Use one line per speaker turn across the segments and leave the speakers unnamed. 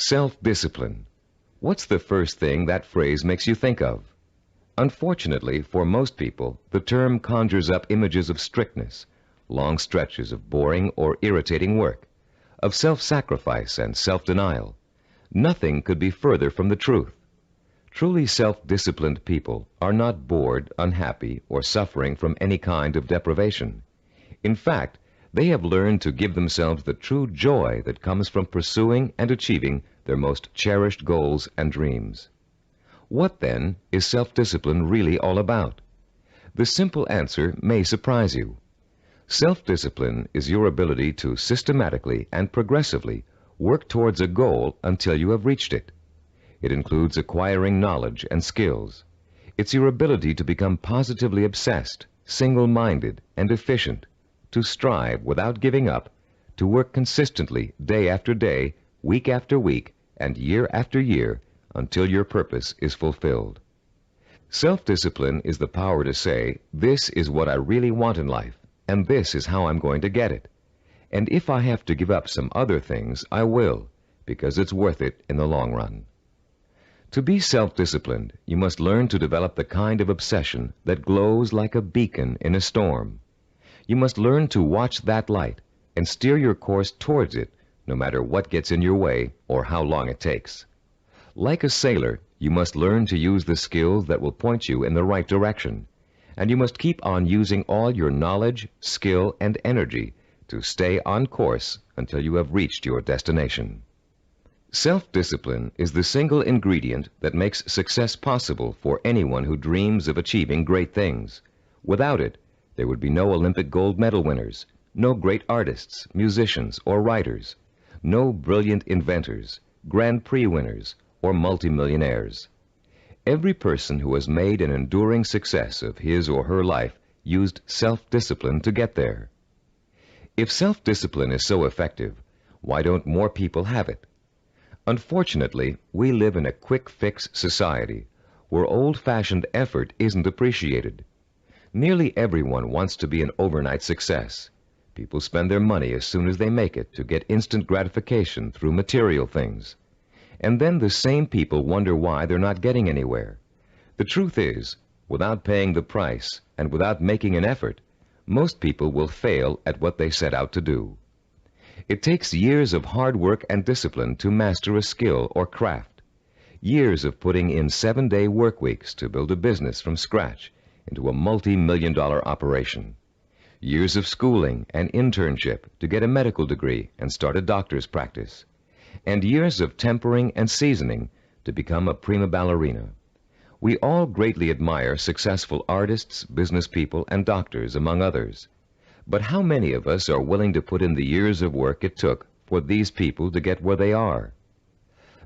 Self-discipline. What's the first thing that phrase makes you think of? Unfortunately, for most people, the term conjures up images of strictness, long stretches of boring or irritating work, of self-sacrifice and self-denial. Nothing could be further from the truth. Truly self-disciplined people are not bored, unhappy, or suffering from any kind of deprivation. In fact, they have learned to give themselves the true joy that comes from pursuing and achieving their most cherished goals and dreams. What, then, is self-discipline really all about? The simple answer may surprise you. Self-discipline is your ability to systematically and progressively work towards a goal until you have reached it. It includes acquiring knowledge and skills. It's your ability to become positively obsessed, single-minded, and efficient, to strive without giving up, to work consistently day after day, week after week, and year after year until your purpose is fulfilled. Self-discipline is the power to say, this is what I really want in life, and this is how I'm going to get it. And if I have to give up some other things, I will, because it's worth it in the long run. To be self-disciplined, you must learn to develop the kind of obsession that glows like a beacon in a storm. You must learn to watch that light and steer your course towards it, no matter what gets in your way or how long it takes. Like a sailor, you must learn to use the skills that will point you in the right direction, and you must keep on using all your knowledge, skill, and energy to stay on course until you have reached your destination. Self-discipline is the single ingredient that makes success possible for anyone who dreams of achieving great things. Without it, there would be no Olympic gold medal winners, no great artists, musicians, or writers, no brilliant inventors, Grand Prix winners, or multimillionaires. Every person who has made an enduring success of his or her life used self-discipline to get there. If self-discipline is so effective, why don't more people have it? Unfortunately, we live in a quick-fix society where old-fashioned effort isn't appreciated. Nearly everyone wants to be an overnight success. People spend their money as soon as they make it to get instant gratification through material things. And then the same people wonder why they're not getting anywhere. The truth is, without paying the price and without making an effort, most people will fail at what they set out to do. It takes years of hard work and discipline to master a skill or craft, years of putting in 7-day work weeks to build a business from scratch into a multi-million-dollar operation, years of schooling and internship to get a medical degree and start a doctor's practice, and years of tempering and seasoning to become a prima ballerina. We all greatly admire successful artists, business people, and doctors, among others. But how many of us are willing to put in the years of work it took for these people to get where they are?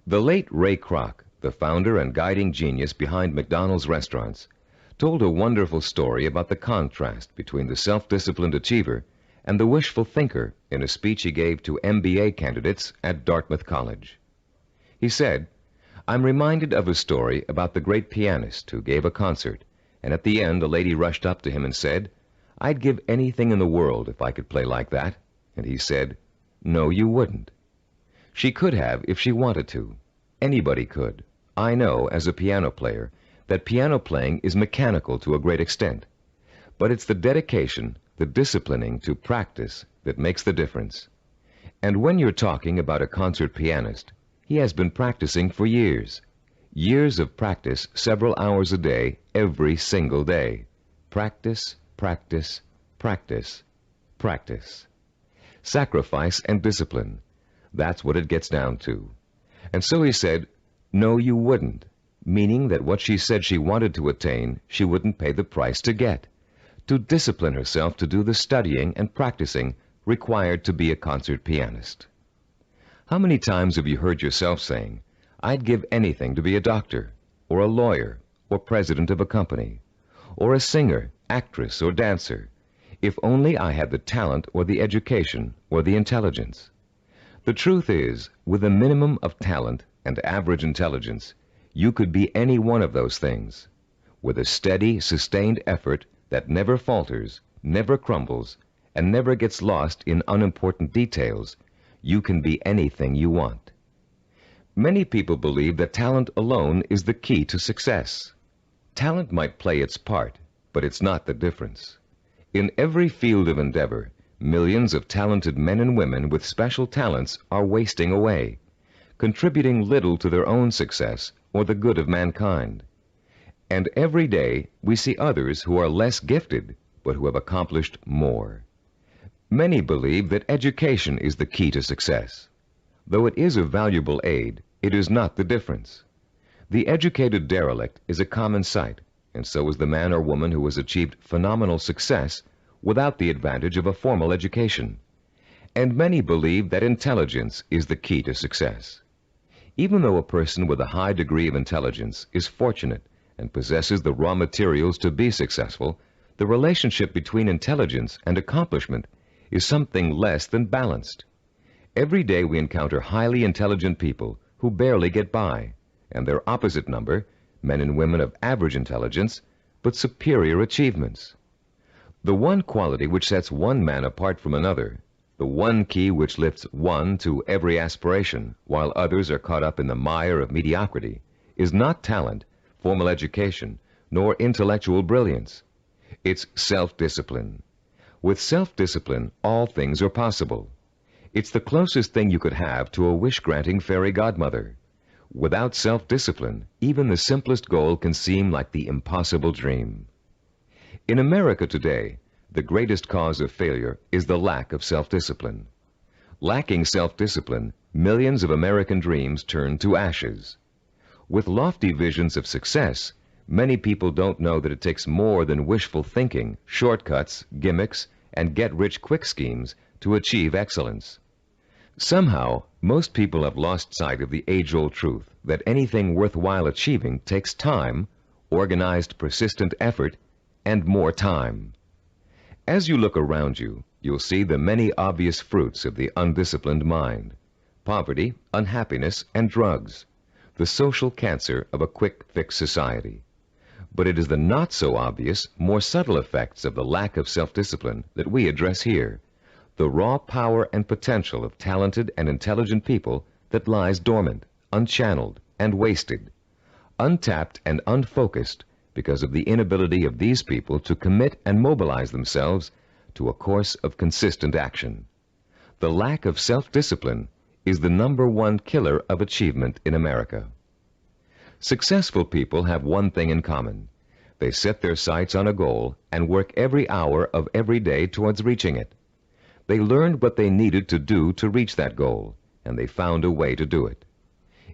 The late Ray Kroc, the founder and guiding genius behind McDonald's restaurants, told a wonderful story about the contrast between the self-disciplined achiever and the wishful thinker in a speech he gave to MBA candidates at Dartmouth College. He said, "I'm reminded of a story about the great pianist who gave a concert, and at the end a lady rushed up to him and said, 'I'd give anything in the world if I could play like that.' And he said, 'No, you wouldn't.' She could have if she wanted to. Anybody could. I know, as a piano player, that piano playing is mechanical to a great extent. But it's the dedication, the disciplining to practice that makes the difference. And when you're talking about a concert pianist, he has been practicing for years. Years of practice, several hours a day, every single day. Practice, practice, practice, practice. Sacrifice and discipline. That's what it gets down to. And so he said, 'No, you wouldn't,' meaning that what she said she wanted to attain, she wouldn't pay the price to get, to discipline herself to do the studying and practicing required to be a concert pianist. How many times have you heard yourself saying, 'I'd give anything to be a doctor, or a lawyer, or president of a company, or a singer, actress, or dancer, if only I had the talent or the education or the intelligence?' The truth is, with a minimum of talent and average intelligence, you could be any one of those things. With a steady, sustained effort that never falters, never crumbles, and never gets lost in unimportant details, you can be anything you want. Many people believe that talent alone is the key to success. Talent might play its part, but it's not the difference. In every field of endeavor, millions of talented men and women with special talents are wasting away, contributing little to their own success or the good of mankind. And every day we see others who are less gifted, but who have accomplished more. Many believe that education is the key to success. Though it is a valuable aid, it is not the difference. The educated derelict is a common sight, and so is the man or woman who has achieved phenomenal success without the advantage of a formal education. And many believe that intelligence is the key to success. Even though a person with a high degree of intelligence is fortunate and possesses the raw materials to be successful, the relationship between intelligence and accomplishment is something less than balanced. Every day we encounter highly intelligent people who barely get by, and their opposite number, men and women of average intelligence, but superior achievements. The one quality which sets one man apart from another, the one key which lifts one to every aspiration, while others are caught up in the mire of mediocrity, is not talent, formal education, nor intellectual brilliance. It's self-discipline. With self-discipline, all things are possible. It's the closest thing you could have to a wish-granting fairy godmother. Without self-discipline, even the simplest goal can seem like the impossible dream. In America today, the greatest cause of failure is the lack of self-discipline. Lacking self-discipline, millions of American dreams turn to ashes. With lofty visions of success, many people don't know that it takes more than wishful thinking, shortcuts, gimmicks, and get-rich-quick schemes to achieve excellence. Somehow, most people have lost sight of the age-old truth that anything worthwhile achieving takes time, organized, persistent effort, and more time. As you look around you, you'll see the many obvious fruits of the undisciplined mind: poverty, unhappiness, and drugs, the social cancer of a quick-fix society. But it is the not-so-obvious, more subtle effects of the lack of self-discipline that we address here, the raw power and potential of talented and intelligent people that lies dormant, unchanneled, and wasted, untapped and unfocused because of the inability of these people to commit and mobilize themselves to a course of consistent action. The lack of self-discipline is the #1 killer of achievement in America. Successful people have one thing in common. They set their sights on a goal and work every hour of every day towards reaching it. They learned what they needed to do to reach that goal, and they found a way to do it.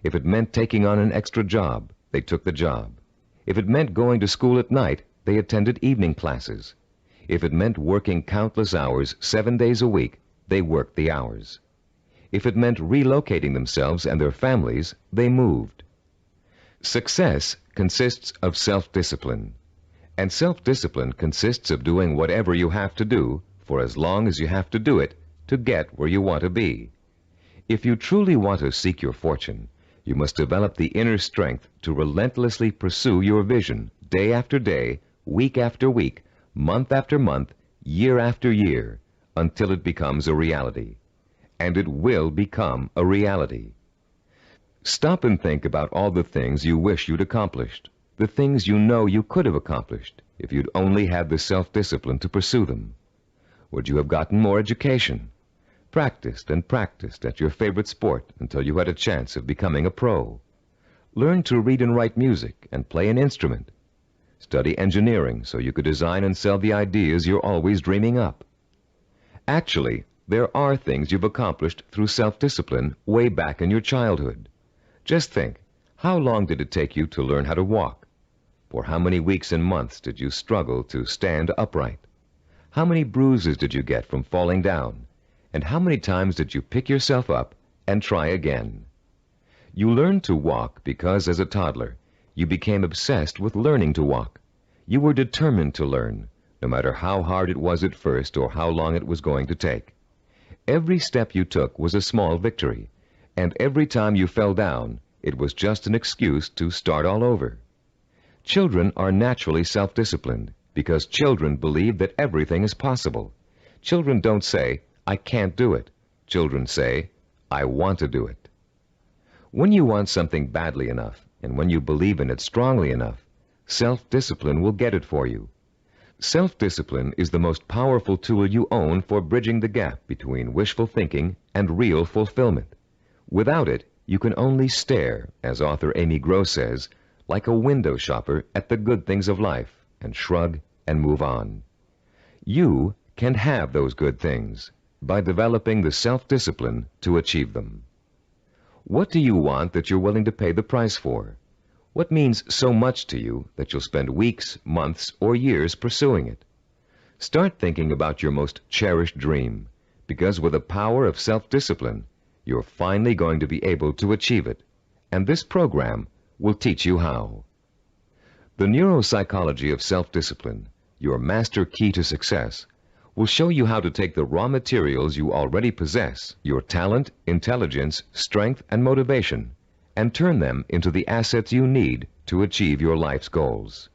If it meant taking on an extra job, they took the job. If it meant going to school at night, they attended evening classes. If it meant working countless hours 7 days a week, they worked the hours. If it meant relocating themselves and their families, they moved. Success consists of self-discipline, and self-discipline consists of doing whatever you have to do for as long as you have to do it to get where you want to be. If you truly want to seek your fortune, you must develop the inner strength to relentlessly pursue your vision day after day, week after week, month after month, year after year, until it becomes a reality. And it will become a reality. Stop and think about all the things you wish you'd accomplished, the things you know you could have accomplished if you'd only had the self-discipline to pursue them. Would you have gotten more education? Practiced and practiced at your favorite sport until you had a chance of becoming a pro? Learn to read and write music and play an instrument? Study engineering so you could design and sell the ideas you're always dreaming up? Actually, there are things you've accomplished through self-discipline way back in your childhood. Just think, how long did it take you to learn how to walk? For how many weeks and months did you struggle to stand upright? How many bruises did you get from falling down? And how many times did you pick yourself up and try again? You learned to walk because, as a toddler, you became obsessed with learning to walk. You were determined to learn, no matter how hard it was at first or how long it was going to take. Every step you took was a small victory, and every time you fell down, it was just an excuse to start all over. Children are naturally self-disciplined because children believe that everything is possible. Children don't say, "I can't do it." Children say, "I want to do it." When you want something badly enough, and when you believe in it strongly enough, self-discipline will get it for you. Self-discipline is the most powerful tool you own for bridging the gap between wishful thinking and real fulfillment. Without it, you can only stare, as author Amy Gross says, like a window shopper at the good things of life, and shrug and move on. You can have those good things by developing the self-discipline to achieve them. What do you want that you're willing to pay the price for? What means so much to you that you'll spend weeks, months, or years pursuing it? Start thinking about your most cherished dream, because with the power of self-discipline, you're finally going to be able to achieve it, and this program will teach you how. The neuropsychology of self-discipline, your master key to success, will show you how to take the raw materials you already possess, your talent, intelligence, strength, and motivation, and turn them into the assets you need to achieve your life's goals.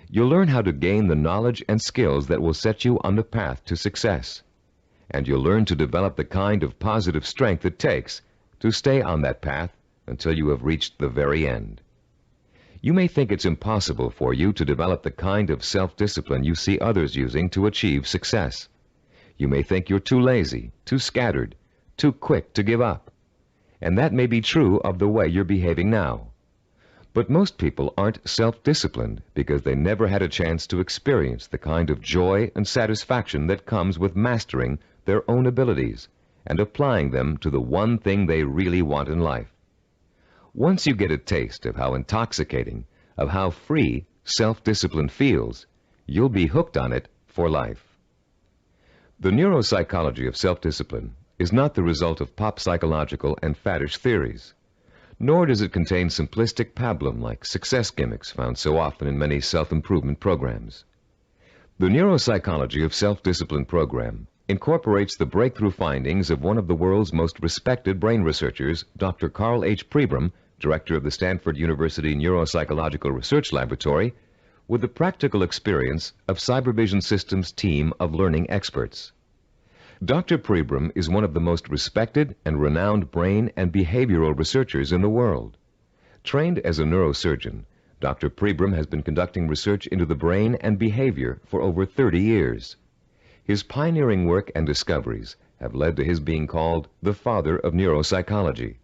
You'll learn how to gain the knowledge and skills that will set you on the path to success, and you'll learn to develop the kind of positive strength it takes to stay on that path until you have reached the very end. You may think it's impossible for you to develop the kind of self-discipline you see others using to achieve success. You may think you're too lazy, too scattered, too quick to give up. And that may be true of the way you're behaving now. But most people aren't self-disciplined because they never had a chance to experience the kind of joy and satisfaction that comes with mastering their own abilities and applying them to the one thing they really want in life. Once you get a taste of how intoxicating, of how free self-discipline feels, you'll be hooked on it for life. The neuropsychology of self-discipline is not the result of pop psychological and faddish theories, nor does it contain simplistic pablum-like success gimmicks found so often in many self-improvement programs. The neuropsychology of self-discipline program incorporates the breakthrough findings of one of the world's most respected brain researchers, Dr. Carl H. Pribram, director of the Stanford University Neuropsychological Research Laboratory, with the practical experience of Cybervision Systems' team of learning experts. Dr. Pribram is one of the most respected and renowned brain and behavioral researchers in the world. Trained as a neurosurgeon, Dr. Pribram has been conducting research into the brain and behavior for over 30 years. His pioneering work and discoveries have led to his being called the father of neuropsychology.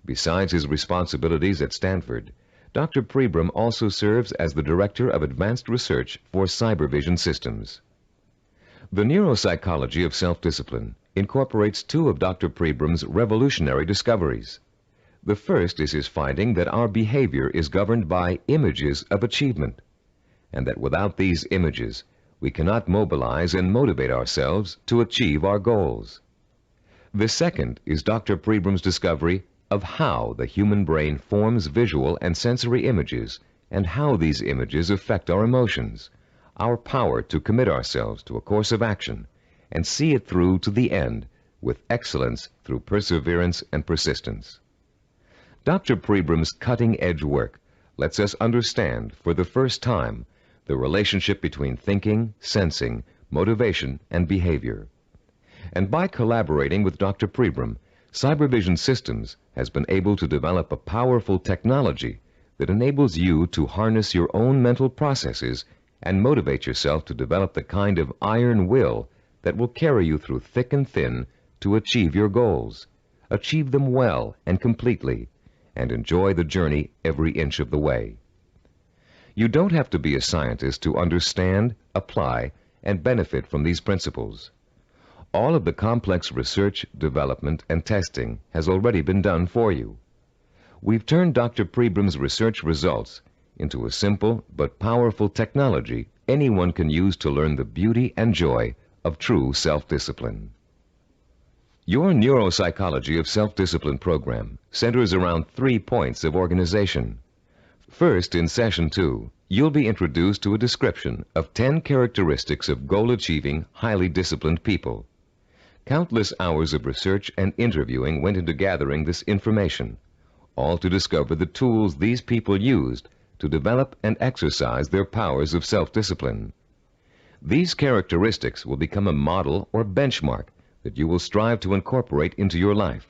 Besides his responsibilities at Stanford, Dr. Pribram also serves as the Director of Advanced Research for Cybervision Systems. The neuropsychology of self-discipline incorporates two of Dr. Pribram's revolutionary discoveries. The first is his finding that our behavior is governed by images of achievement, and that without these images, we cannot mobilize and motivate ourselves to achieve our goals. The second is Dr. Pribram's discovery of how the human brain forms visual and sensory images and how these images affect our emotions, our power to commit ourselves to a course of action and see it through to the end with excellence through perseverance and persistence. Dr. Pribram's cutting-edge work lets us understand for the first time the relationship between thinking, sensing, motivation, and behavior. And by collaborating with Dr. Pribram, Cybervision Systems has been able to develop a powerful technology that enables you to harness your own mental processes and motivate yourself to develop the kind of iron will that will carry you through thick and thin to achieve your goals, achieve them well and completely, and enjoy the journey every inch of the way. You don't have to be a scientist to understand, apply, and benefit from these principles. All of the complex research, development, and testing has already been done for you. We've turned Dr. Pribram's research results into a simple but powerful technology anyone can use to learn the beauty and joy of true self-discipline. Your neuropsychology of self-discipline program centers around 3 points of organization. First, in Session 2, you'll be introduced to a description of 10 characteristics of goal-achieving, highly disciplined people. Countless hours of research and interviewing went into gathering this information, all to discover the tools these people used to develop and exercise their powers of self-discipline. These characteristics will become a model or benchmark that you will strive to incorporate into your life.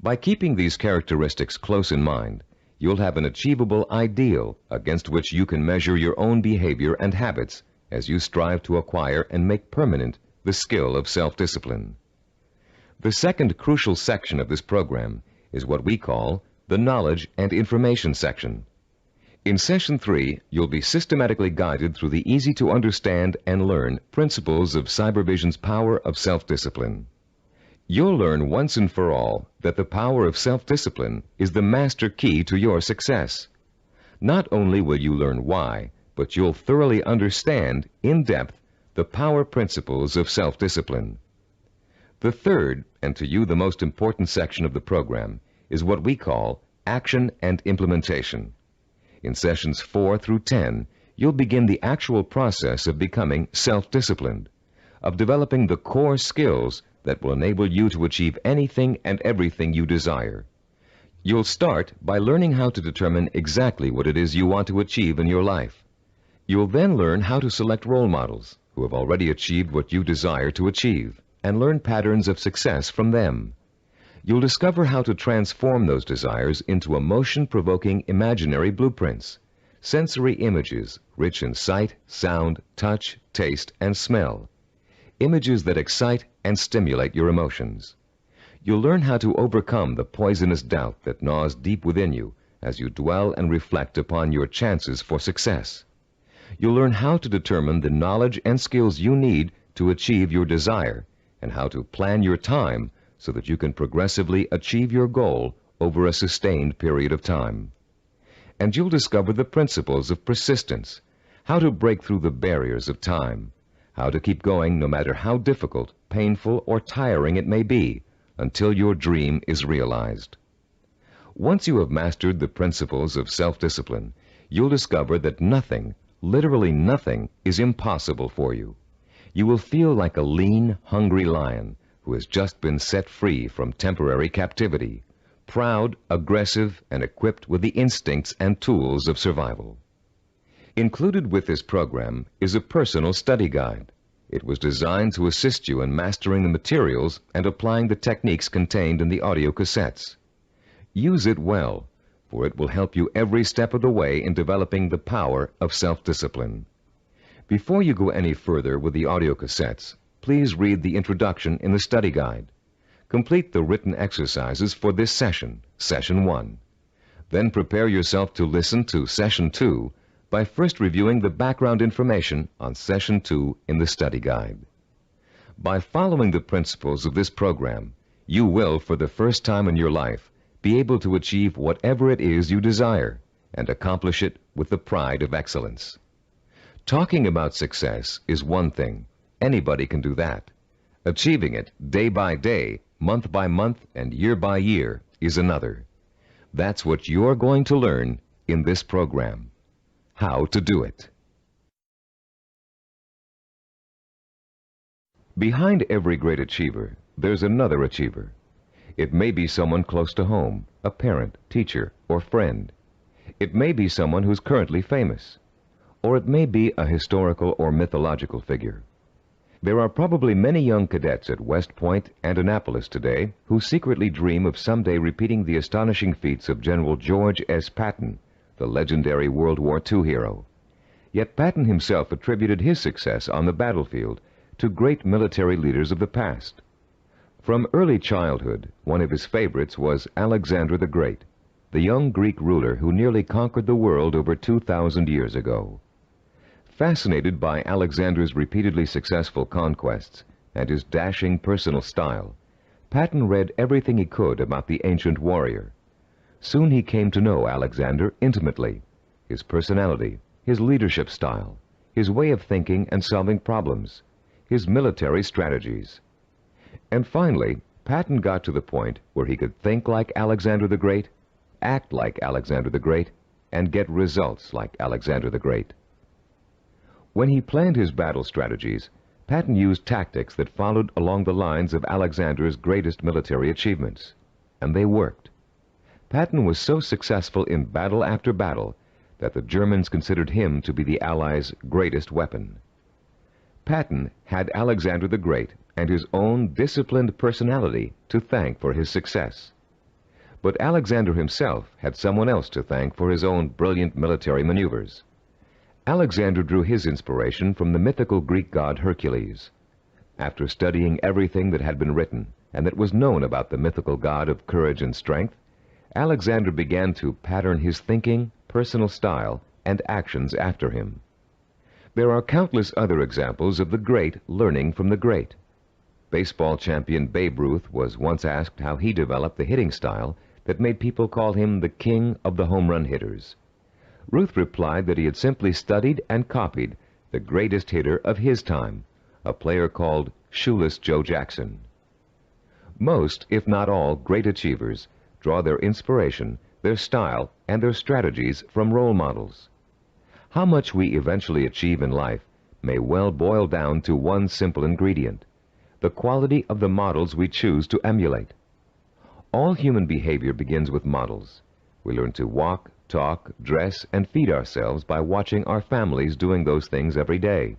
By keeping these characteristics close in mind, you'll have an achievable ideal against which you can measure your own behavior and habits as you strive to acquire and make permanent the skill of self-discipline. The second crucial section of this program is what we call the Knowledge and Information section. In Session 3, you'll be systematically guided through the easy-to-understand and learn principles of Cybervision's power of self-discipline. You'll learn once and for all that the power of self-discipline is the master key to your success. Not only will you learn why, but you'll thoroughly understand, in depth, the power principles of self-discipline. The third, and to you the most important section of the program, is what we call Action and Implementation. In Sessions 4 through 10, you'll begin the actual process of becoming self-disciplined, of developing the core skills that will enable you to achieve anything and everything you desire. You'll start by learning how to determine exactly what it is you want to achieve in your life. You'll then learn how to select role models who have already achieved what you desire to achieve, and learn patterns of success from them. You'll discover how to transform those desires into emotion-provoking imaginary blueprints, sensory images rich in sight, sound, touch, taste, and smell, images that excite and stimulate your emotions. You'll learn how to overcome the poisonous doubt that gnaws deep within you as you dwell and reflect upon your chances for success. You'll learn how to determine the knowledge and skills you need to achieve your desire, and how to plan your time so that you can progressively achieve your goal over a sustained period of time. And you'll discover the principles of persistence, how to break through the barriers of time, how to keep going no matter how difficult, painful, or tiring it may be, until your dream is realized. Once you have mastered the principles of self-discipline, you'll discover that nothing, literally nothing, is impossible for you. You will feel like a lean, hungry lion who has just been set free from temporary captivity, proud, aggressive, and equipped with the instincts and tools of survival. Included with this program is a personal study guide. It was designed to assist you in mastering the materials and applying the techniques contained in the audio cassettes. Use it well, for it will help you every step of the way in developing the power of self-discipline. Before you go any further with the audio cassettes, please read the introduction in the study guide. Complete the written exercises for this session, Session 1. Then prepare yourself to listen to Session 2 by first reviewing the background information on Session 2 in the study guide. By following the principles of this program, you will, for the first time in your life, be able to achieve whatever it is you desire and accomplish it with the pride of excellence. Talking about success is one thing. Anybody can do that. Achieving it day by day, month by month, and year by year is another. That's what you're going to learn in this program. How to do it. Behind every great achiever, there's another achiever. It may be someone close to home, a parent, teacher, or friend. It may be someone who's currently famous. Or it may be a historical or mythological figure. There are probably many young cadets at West Point and Annapolis today who secretly dream of someday repeating the astonishing feats of General George S. Patton, the legendary World War II hero. Yet Patton himself attributed his success on the battlefield to great military leaders of the past. From early childhood, one of his favorites was Alexander the Great, the young Greek ruler who nearly conquered the world over 2,000 years ago. Fascinated by Alexander's repeatedly successful conquests and his dashing personal style, Patton read everything he could about the ancient warrior. Soon he came to know Alexander intimately, his personality, his leadership style, his way of thinking and solving problems, his military strategies. And finally, Patton got to the point where he could think like Alexander the Great, act like Alexander the Great, and get results like Alexander the Great. When he planned his battle strategies, Patton used tactics that followed along the lines of Alexander's greatest military achievements, and they worked. Patton was so successful in battle after battle that the Germans considered him to be the Allies' greatest weapon. Patton had Alexander the Great and his own disciplined personality to thank for his success. But Alexander himself had someone else to thank for his own brilliant military maneuvers. Alexander drew his inspiration from the mythical Greek god Hercules. After studying everything that had been written and that was known about the mythical god of courage and strength, Alexander began to pattern his thinking, personal style, and actions after him. There are countless other examples of the great learning from the great. Baseball champion Babe Ruth was once asked how he developed the hitting style that made people call him the king of the home run hitters. Ruth replied that he had simply studied and copied the greatest hitter of his time, a player called Shoeless Joe Jackson. Most, if not all, great achievers draw their inspiration, their style, and their strategies from role models. How much we eventually achieve in life may well boil down to one simple ingredient: the quality of the models we choose to emulate. All human behavior begins with models. We learn to walk, talk, dress, and feed ourselves by watching our families doing those things every day.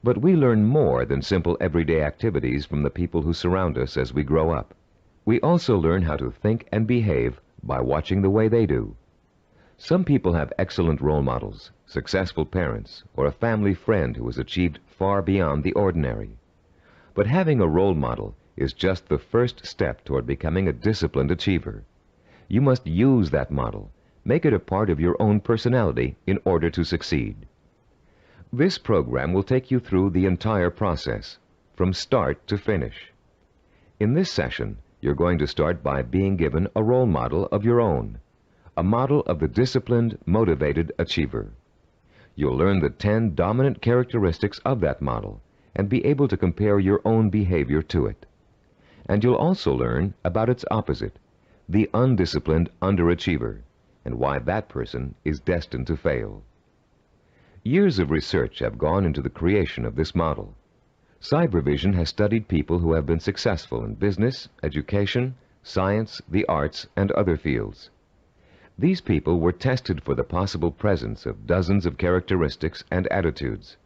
But we learn more than simple everyday activities from the people who surround us as we grow up. We also learn how to think and behave by watching the way they do. Some people have excellent role models, successful parents, or a family friend who has achieved far beyond the ordinary. But having a role model is just the first step toward becoming a disciplined achiever. You must use that model, make it a part of your own personality in order to succeed. This program will take you through the entire process, from start to finish. In this session, you're going to start by being given a role model of your own, a model of the disciplined, motivated achiever. You'll learn the 10 dominant characteristics of that model and be able to compare your own behavior to it. And you'll also learn about its opposite, the undisciplined underachiever, and why that person is destined to fail. Years of research have gone into the creation of this model. Cybervision has studied people who have been successful in business, education, science, the arts, and other fields. These people were tested for the possible presence of dozens of characteristics and attitudes.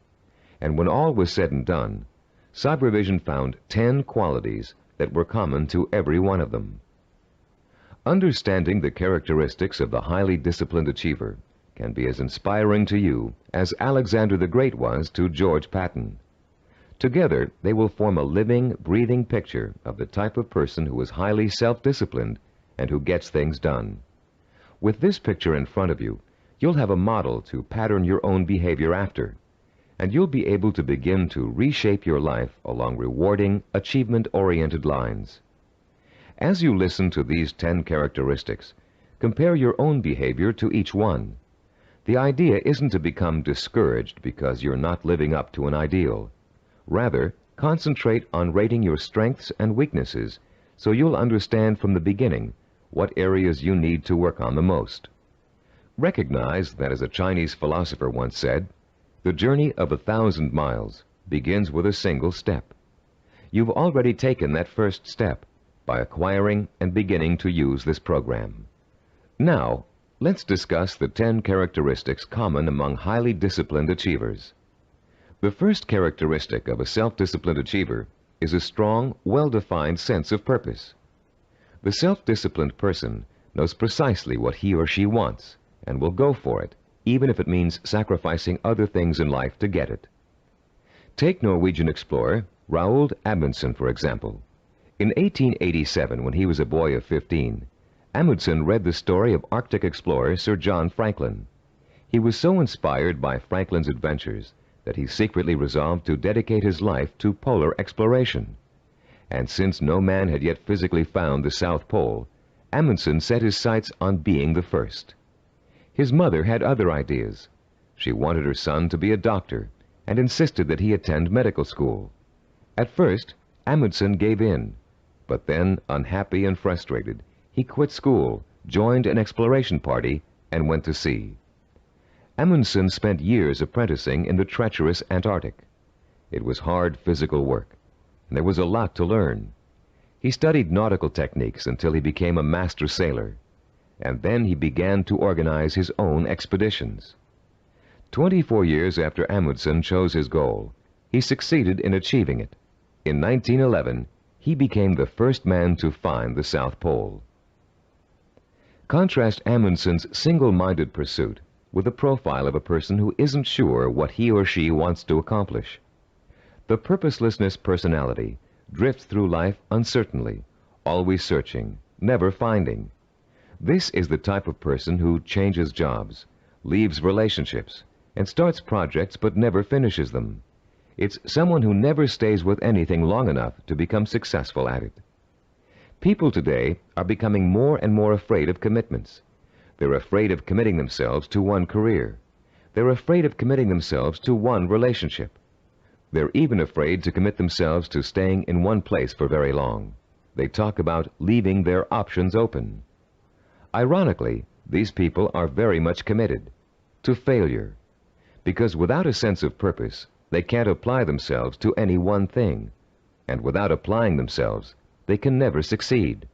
And when all was said and done, Cybervision found 10 qualities that were common to every one of them. Understanding the characteristics of the highly disciplined achiever can be as inspiring to you as Alexander the Great was to George Patton. Together, they will form a living, breathing picture of the type of person who is highly self-disciplined and who gets things done. With this picture in front of you, you'll have a model to pattern your own behavior after, and you'll be able to begin to reshape your life along rewarding, achievement-oriented lines. As you listen to these 10 characteristics, compare your own behavior to each one. The idea isn't to become discouraged because you're not living up to an ideal. Rather, concentrate on rating your strengths and weaknesses so you'll understand from the beginning what areas you need to work on the most. Recognize that, as a Chinese philosopher once said, the journey of 1,000 miles begins with a single step. You've already taken that first step by acquiring and beginning to use this program. Now, let's discuss the 10 characteristics common among highly disciplined achievers. The first characteristic of a self-disciplined achiever is a strong, well-defined sense of purpose. The self-disciplined person knows precisely what he or she wants and will go for it, even if it means sacrificing other things in life to get it. Take Norwegian explorer Roald Amundsen, for example. In 1887, when he was a boy of 15, Amundsen read the story of Arctic explorer Sir John Franklin. He was so inspired by Franklin's adventures that he secretly resolved to dedicate his life to polar exploration. And since no man had yet physically found the South Pole, Amundsen set his sights on being the first. His mother had other ideas. She wanted her son to be a doctor and insisted that he attend medical school. At first, Amundsen gave in, but then, unhappy and frustrated, he quit school, joined an exploration party, and went to sea. Amundsen spent years apprenticing in the treacherous Antarctic. It was hard physical work, and there was a lot to learn. He studied nautical techniques until he became a master sailor, and then he began to organize his own expeditions. 24 years after Amundsen chose his goal, he succeeded in achieving it. In 1911, he became the first man to find the South Pole. Contrast Amundsen's single-minded pursuit with the profile of a person who isn't sure what he or she wants to accomplish. The purposelessness personality drifts through life uncertainly, always searching, never finding. This is the type of person who changes jobs, leaves relationships, and starts projects but never finishes them. It's someone who never stays with anything long enough to become successful at it. People today are becoming more and more afraid of commitments. They're afraid of committing themselves to one career. They're afraid of committing themselves to one relationship. They're even afraid to commit themselves to staying in one place for very long. They talk about leaving their options open. Ironically, these people are very much committed to failure, because without a sense of purpose, they can't apply themselves to any one thing, and without applying themselves, they can never succeed.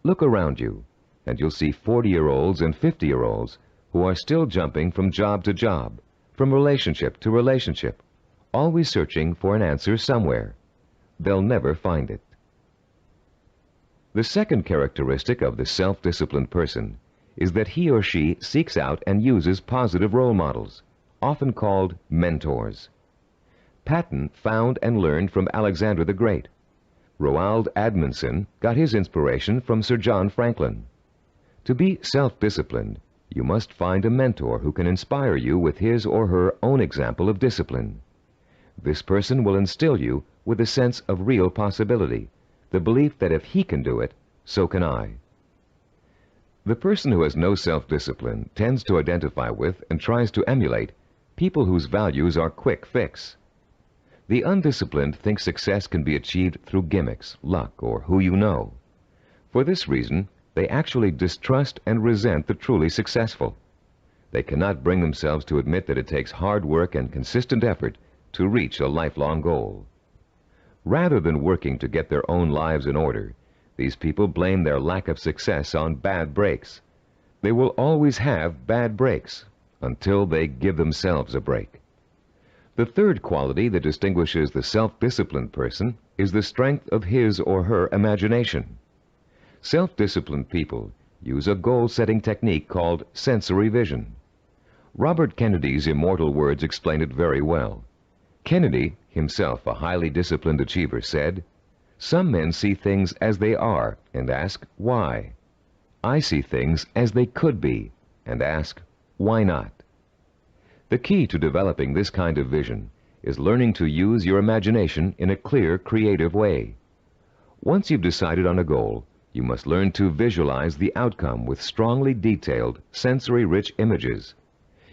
Look around you, and you'll see 40-year-olds and 50-year-olds who are still jumping from job to job, from relationship to relationship, always searching for an answer somewhere. They'll never find it. The second characteristic of the self-disciplined person is that he or she seeks out and uses positive role models, often called mentors. Patton found and learned from Alexander the Great. Roald Amundsen got his inspiration from Sir John Franklin. To be self-disciplined, you must find a mentor who can inspire you with his or her own example of discipline. This person will instill you with a sense of real possibility, the belief that if he can do it, so can I. The person who has no self-discipline tends to identify with and tries to emulate people whose values are quick fix. The undisciplined think success can be achieved through gimmicks, luck, or who you know. For this reason, they actually distrust and resent the truly successful. They cannot bring themselves to admit that it takes hard work and consistent effort to reach a lifelong goal. Rather than working to get their own lives in order, these people blame their lack of success on bad breaks. They will always have bad breaks until they give themselves a break. The third quality that distinguishes the self-disciplined person is the strength of his or her imagination. Self-disciplined people use a goal-setting technique called sensory vision. Robert Kennedy's immortal words explain it very well. Kennedy, himself a highly disciplined achiever, said, "Some men see things as they are and ask, why? I see things as they could be and ask, why not?" The key to developing this kind of vision is learning to use your imagination in a clear, creative way. Once you've decided on a goal, you must learn to visualize the outcome with strongly detailed, sensory-rich images.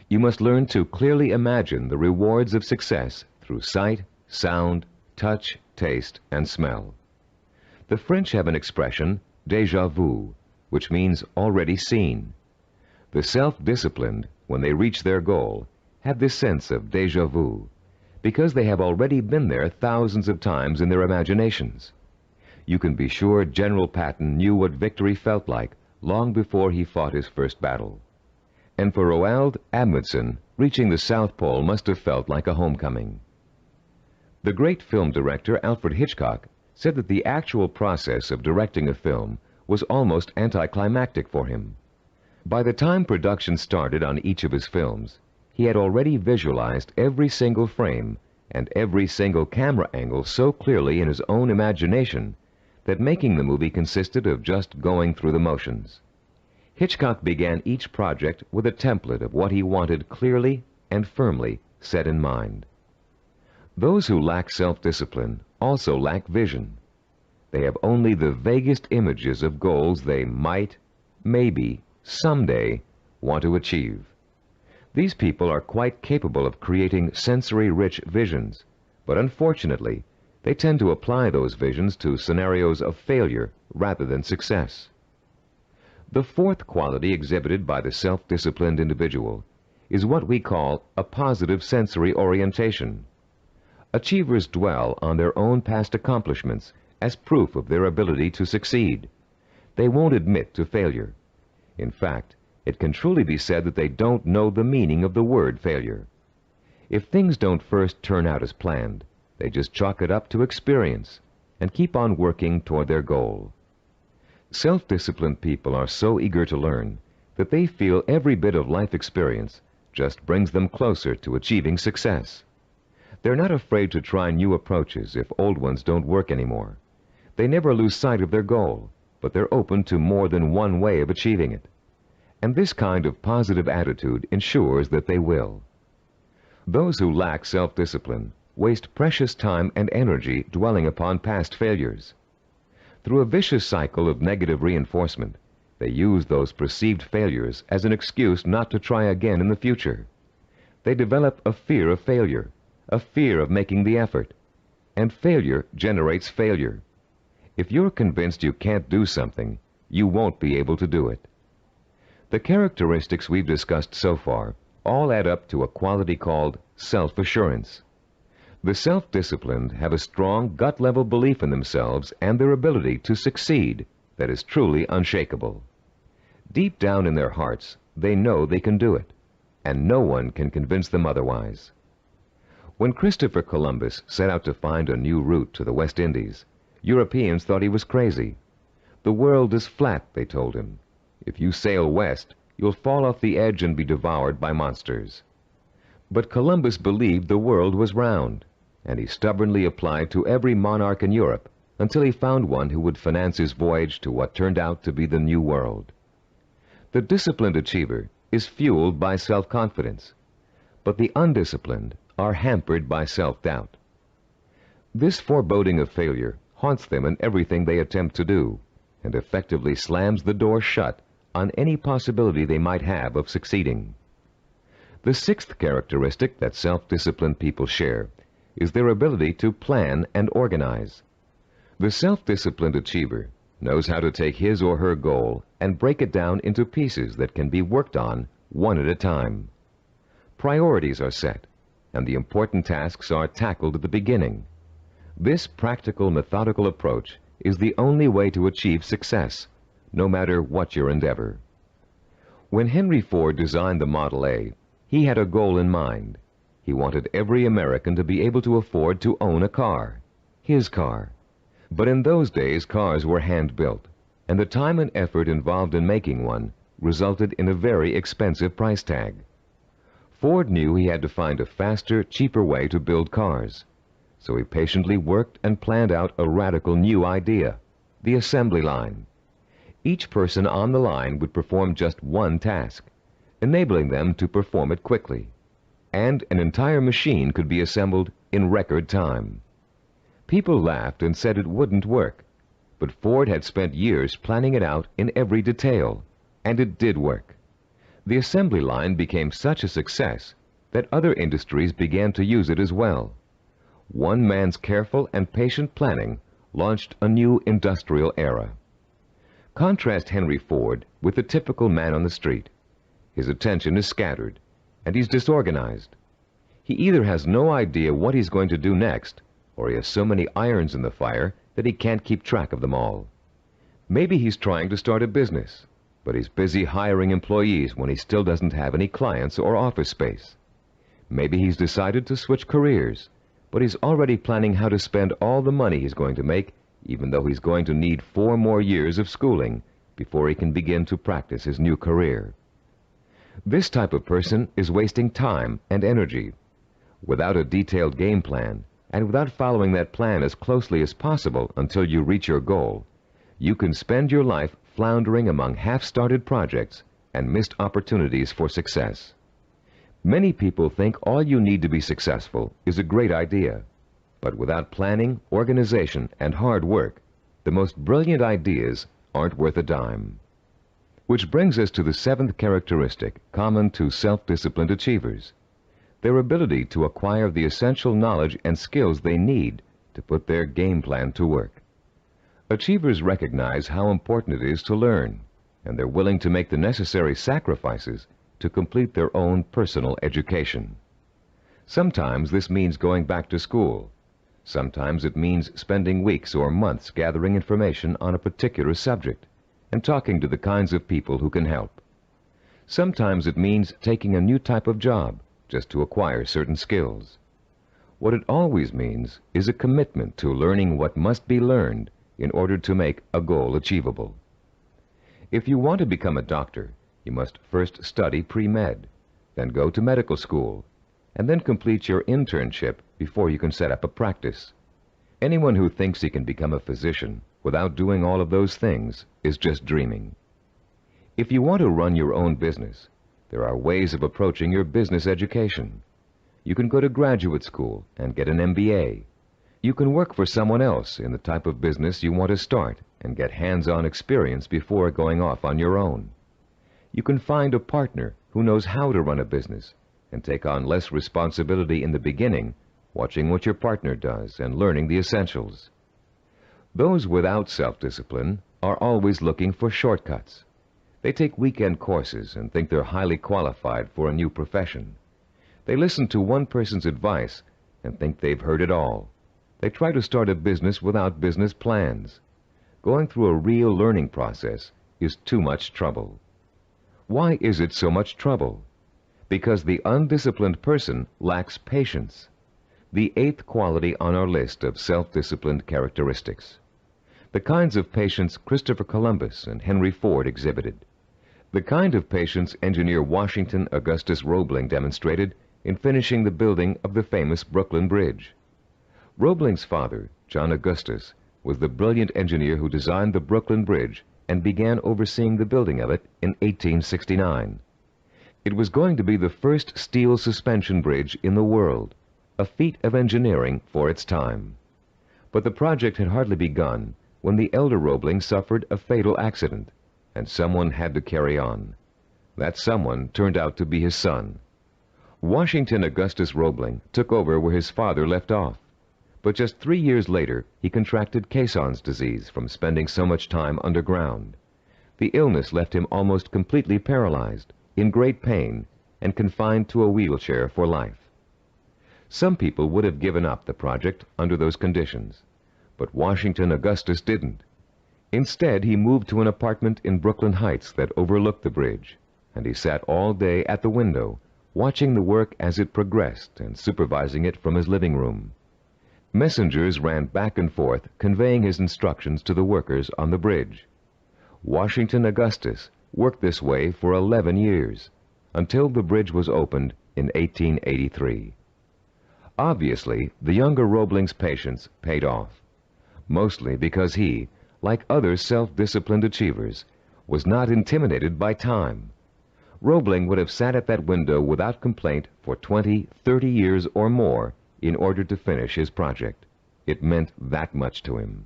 You must learn to clearly imagine the rewards of success through sight, sound, touch, taste, and smell. The French have an expression, déjà vu, which means already seen. The self-disciplined, when they reach their goal, have this sense of déjà vu, because they have already been there thousands of times in their imaginations. You can be sure General Patton knew what victory felt like long before he fought his first battle. And for Roald Amundsen, reaching the South Pole must have felt like a homecoming. The great film director Alfred Hitchcock said that the actual process of directing a film was almost anticlimactic for him. By the time production started on each of his films, he had already visualized every single frame and every single camera angle so clearly in his own imagination that making the movie consisted of just going through the motions. Hitchcock began each project with a template of what he wanted clearly and firmly set in mind. Those who lack self-discipline also lack vision. They have only the vaguest images of goals they might, maybe, someday want to achieve. These people are quite capable of creating sensory-rich visions, but unfortunately, they tend to apply those visions to scenarios of failure rather than success. The fourth quality exhibited by the self-disciplined individual is what we call a positive sensory orientation. Achievers dwell on their own past accomplishments as proof of their ability to succeed. They won't admit to failure. In fact, it can truly be said that they don't know the meaning of the word failure. If things don't first turn out as planned, they just chalk it up to experience and keep on working toward their goal. Self-disciplined people are so eager to learn that they feel every bit of life experience just brings them closer to achieving success. They're not afraid to try new approaches if old ones don't work anymore. They never lose sight of their goal, but they're open to more than one way of achieving it. And this kind of positive attitude ensures that they will. Those who lack self-discipline waste precious time and energy dwelling upon past failures. Through a vicious cycle of negative reinforcement, they use those perceived failures as an excuse not to try again in the future. They develop a fear of failure, a fear of making the effort, and failure generates failure. If you're convinced you can't do something, you won't be able to do it. The characteristics we've discussed so far all add up to a quality called self-assurance. The self-disciplined have a strong gut-level belief in themselves and their ability to succeed that is truly unshakable. Deep down in their hearts, they know they can do it, and no one can convince them otherwise. When Christopher Columbus set out to find a new route to the West Indies, Europeans thought he was crazy. The world is flat, they told him. If you sail west, you'll fall off the edge and be devoured by monsters. But Columbus believed the world was round, and he stubbornly applied to every monarch in Europe until he found one who would finance his voyage to what turned out to be the New World. The disciplined achiever is fueled by self-confidence, but the undisciplined are hampered by self-doubt. This foreboding of failure haunts them in everything they attempt to do, and effectively slams the door shut on any possibility they might have of succeeding. The sixth characteristic that self-disciplined people share is their ability to plan and organize. The self-disciplined achiever knows how to take his or her goal and break it down into pieces that can be worked on one at a time. Priorities are set, and the important tasks are tackled at the beginning. This practical, methodical approach is the only way to achieve success, no matter what your endeavor. When Henry Ford designed the Model A, he had a goal in mind. He wanted every American to be able to afford to own a car, his car. But in those days, cars were hand-built, and the time and effort involved in making one resulted in a very expensive price tag. Ford knew he had to find a faster, cheaper way to build cars. So he patiently worked and planned out a radical new idea, the assembly line. Each person on the line would perform just one task, enabling them to perform it quickly, and an entire machine could be assembled in record time. People laughed and said it wouldn't work, but Ford had spent years planning it out in every detail, and it did work. The assembly line became such a success that other industries began to use it as well. One man's careful and patient planning launched a new industrial era. Contrast Henry Ford with the typical man on the street. His attention is scattered, and he's disorganized. He either has no idea what he's going to do next, or he has so many irons in the fire that he can't keep track of them all. Maybe he's trying to start a business, but he's busy hiring employees when he still doesn't have any clients or office space. Maybe he's decided to switch careers, but he's already planning how to spend all the money he's going to make, even though he's going to need 4 more years of schooling before he can begin to practice his new career. This type of person is wasting time and energy. Without a detailed game plan, and without following that plan as closely as possible until you reach your goal, you can spend your life floundering among half-started projects and missed opportunities for success. Many people think all you need to be successful is a great idea, but without planning, organization, and hard work, the most brilliant ideas aren't worth a dime. Which brings us to the 7th characteristic common to self-disciplined achievers: their ability to acquire the essential knowledge and skills they need to put their game plan to work. Achievers recognize how important it is to learn, and they're willing to make the necessary sacrifices to complete their own personal education. Sometimes this means going back to school. Sometimes it means spending weeks or months gathering information on a particular subject and talking to the kinds of people who can help. Sometimes it means taking a new type of job just to acquire certain skills. What it always means is a commitment to learning what must be learned in order to make a goal achievable. If you want to become a doctor, you must first study pre-med, then go to medical school, and then complete your internship before you can set up a practice. Anyone who thinks he can become a physician without doing all of those things is just dreaming. If you want to run your own business, there are ways of approaching your business education. You can go to graduate school and get an MBA. You can work for someone else in the type of business you want to start and get hands-on experience before going off on your own. You can find a partner who knows how to run a business and take on less responsibility in the beginning, watching what your partner does and learning the essentials. Those without self-discipline are always looking for shortcuts. They take weekend courses and think they're highly qualified for a new profession. They listen to one person's advice and think they've heard it all. They try to start a business without business plans. Going through a real learning process is too much trouble. Why is it so much trouble? Because the undisciplined person lacks patience, the 8th quality on our list of self-disciplined characteristics. The kinds of patience Christopher Columbus and Henry Ford exhibited. The kind of patience engineer Washington Augustus Roebling demonstrated in finishing the building of the famous Brooklyn Bridge. Roebling's father, John Augustus, was the brilliant engineer who designed the Brooklyn Bridge and began overseeing the building of it in 1869. It was going to be the first steel suspension bridge in the world, a feat of engineering for its time. But the project had hardly begun when the elder Roebling suffered a fatal accident, and someone had to carry on. That someone turned out to be his son. Washington Augustus Roebling took over where his father left off, but just 3 years later he contracted Caisson's disease from spending so much time underground. The illness left him almost completely paralyzed, in great pain, and confined to a wheelchair for life. Some people would have given up the project under those conditions, but Washington Augustus didn't. Instead, he moved to an apartment in Brooklyn Heights that overlooked the bridge, and he sat all day at the window, watching the work as it progressed and supervising it from his living room. Messengers ran back and forth, conveying his instructions to the workers on the bridge. Washington Augustus worked this way for 11 years, until the bridge was opened in 1883. Obviously, the younger Roebling's patience paid off, mostly because he, like other self-disciplined achievers, was not intimidated by time. Roebling would have sat at that window without complaint for 20, 30 years or more in order to finish his project. It meant that much to him.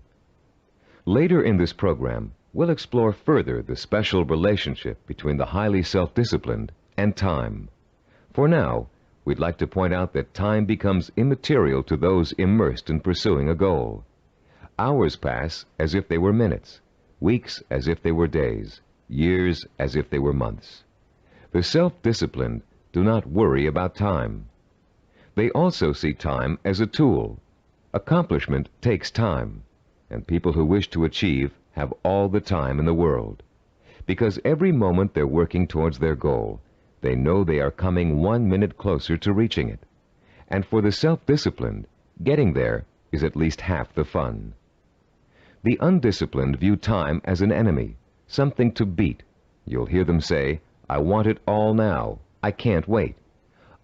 Later in this program, we'll explore further the special relationship between the highly self-disciplined and time. For now, we'd like to point out that time becomes immaterial to those immersed in pursuing a goal. Hours pass as if they were minutes, weeks as if they were days, years as if they were months. The self-disciplined do not worry about time. They also see time as a tool. Accomplishment takes time, and people who wish to achieve have all the time in the world. Because every moment they're working towards their goal, they know they are coming 1 minute closer to reaching it. And for the self-disciplined, getting there is at least half the fun. The undisciplined view time as an enemy, something to beat. You'll hear them say, "I want it all now. I can't wait."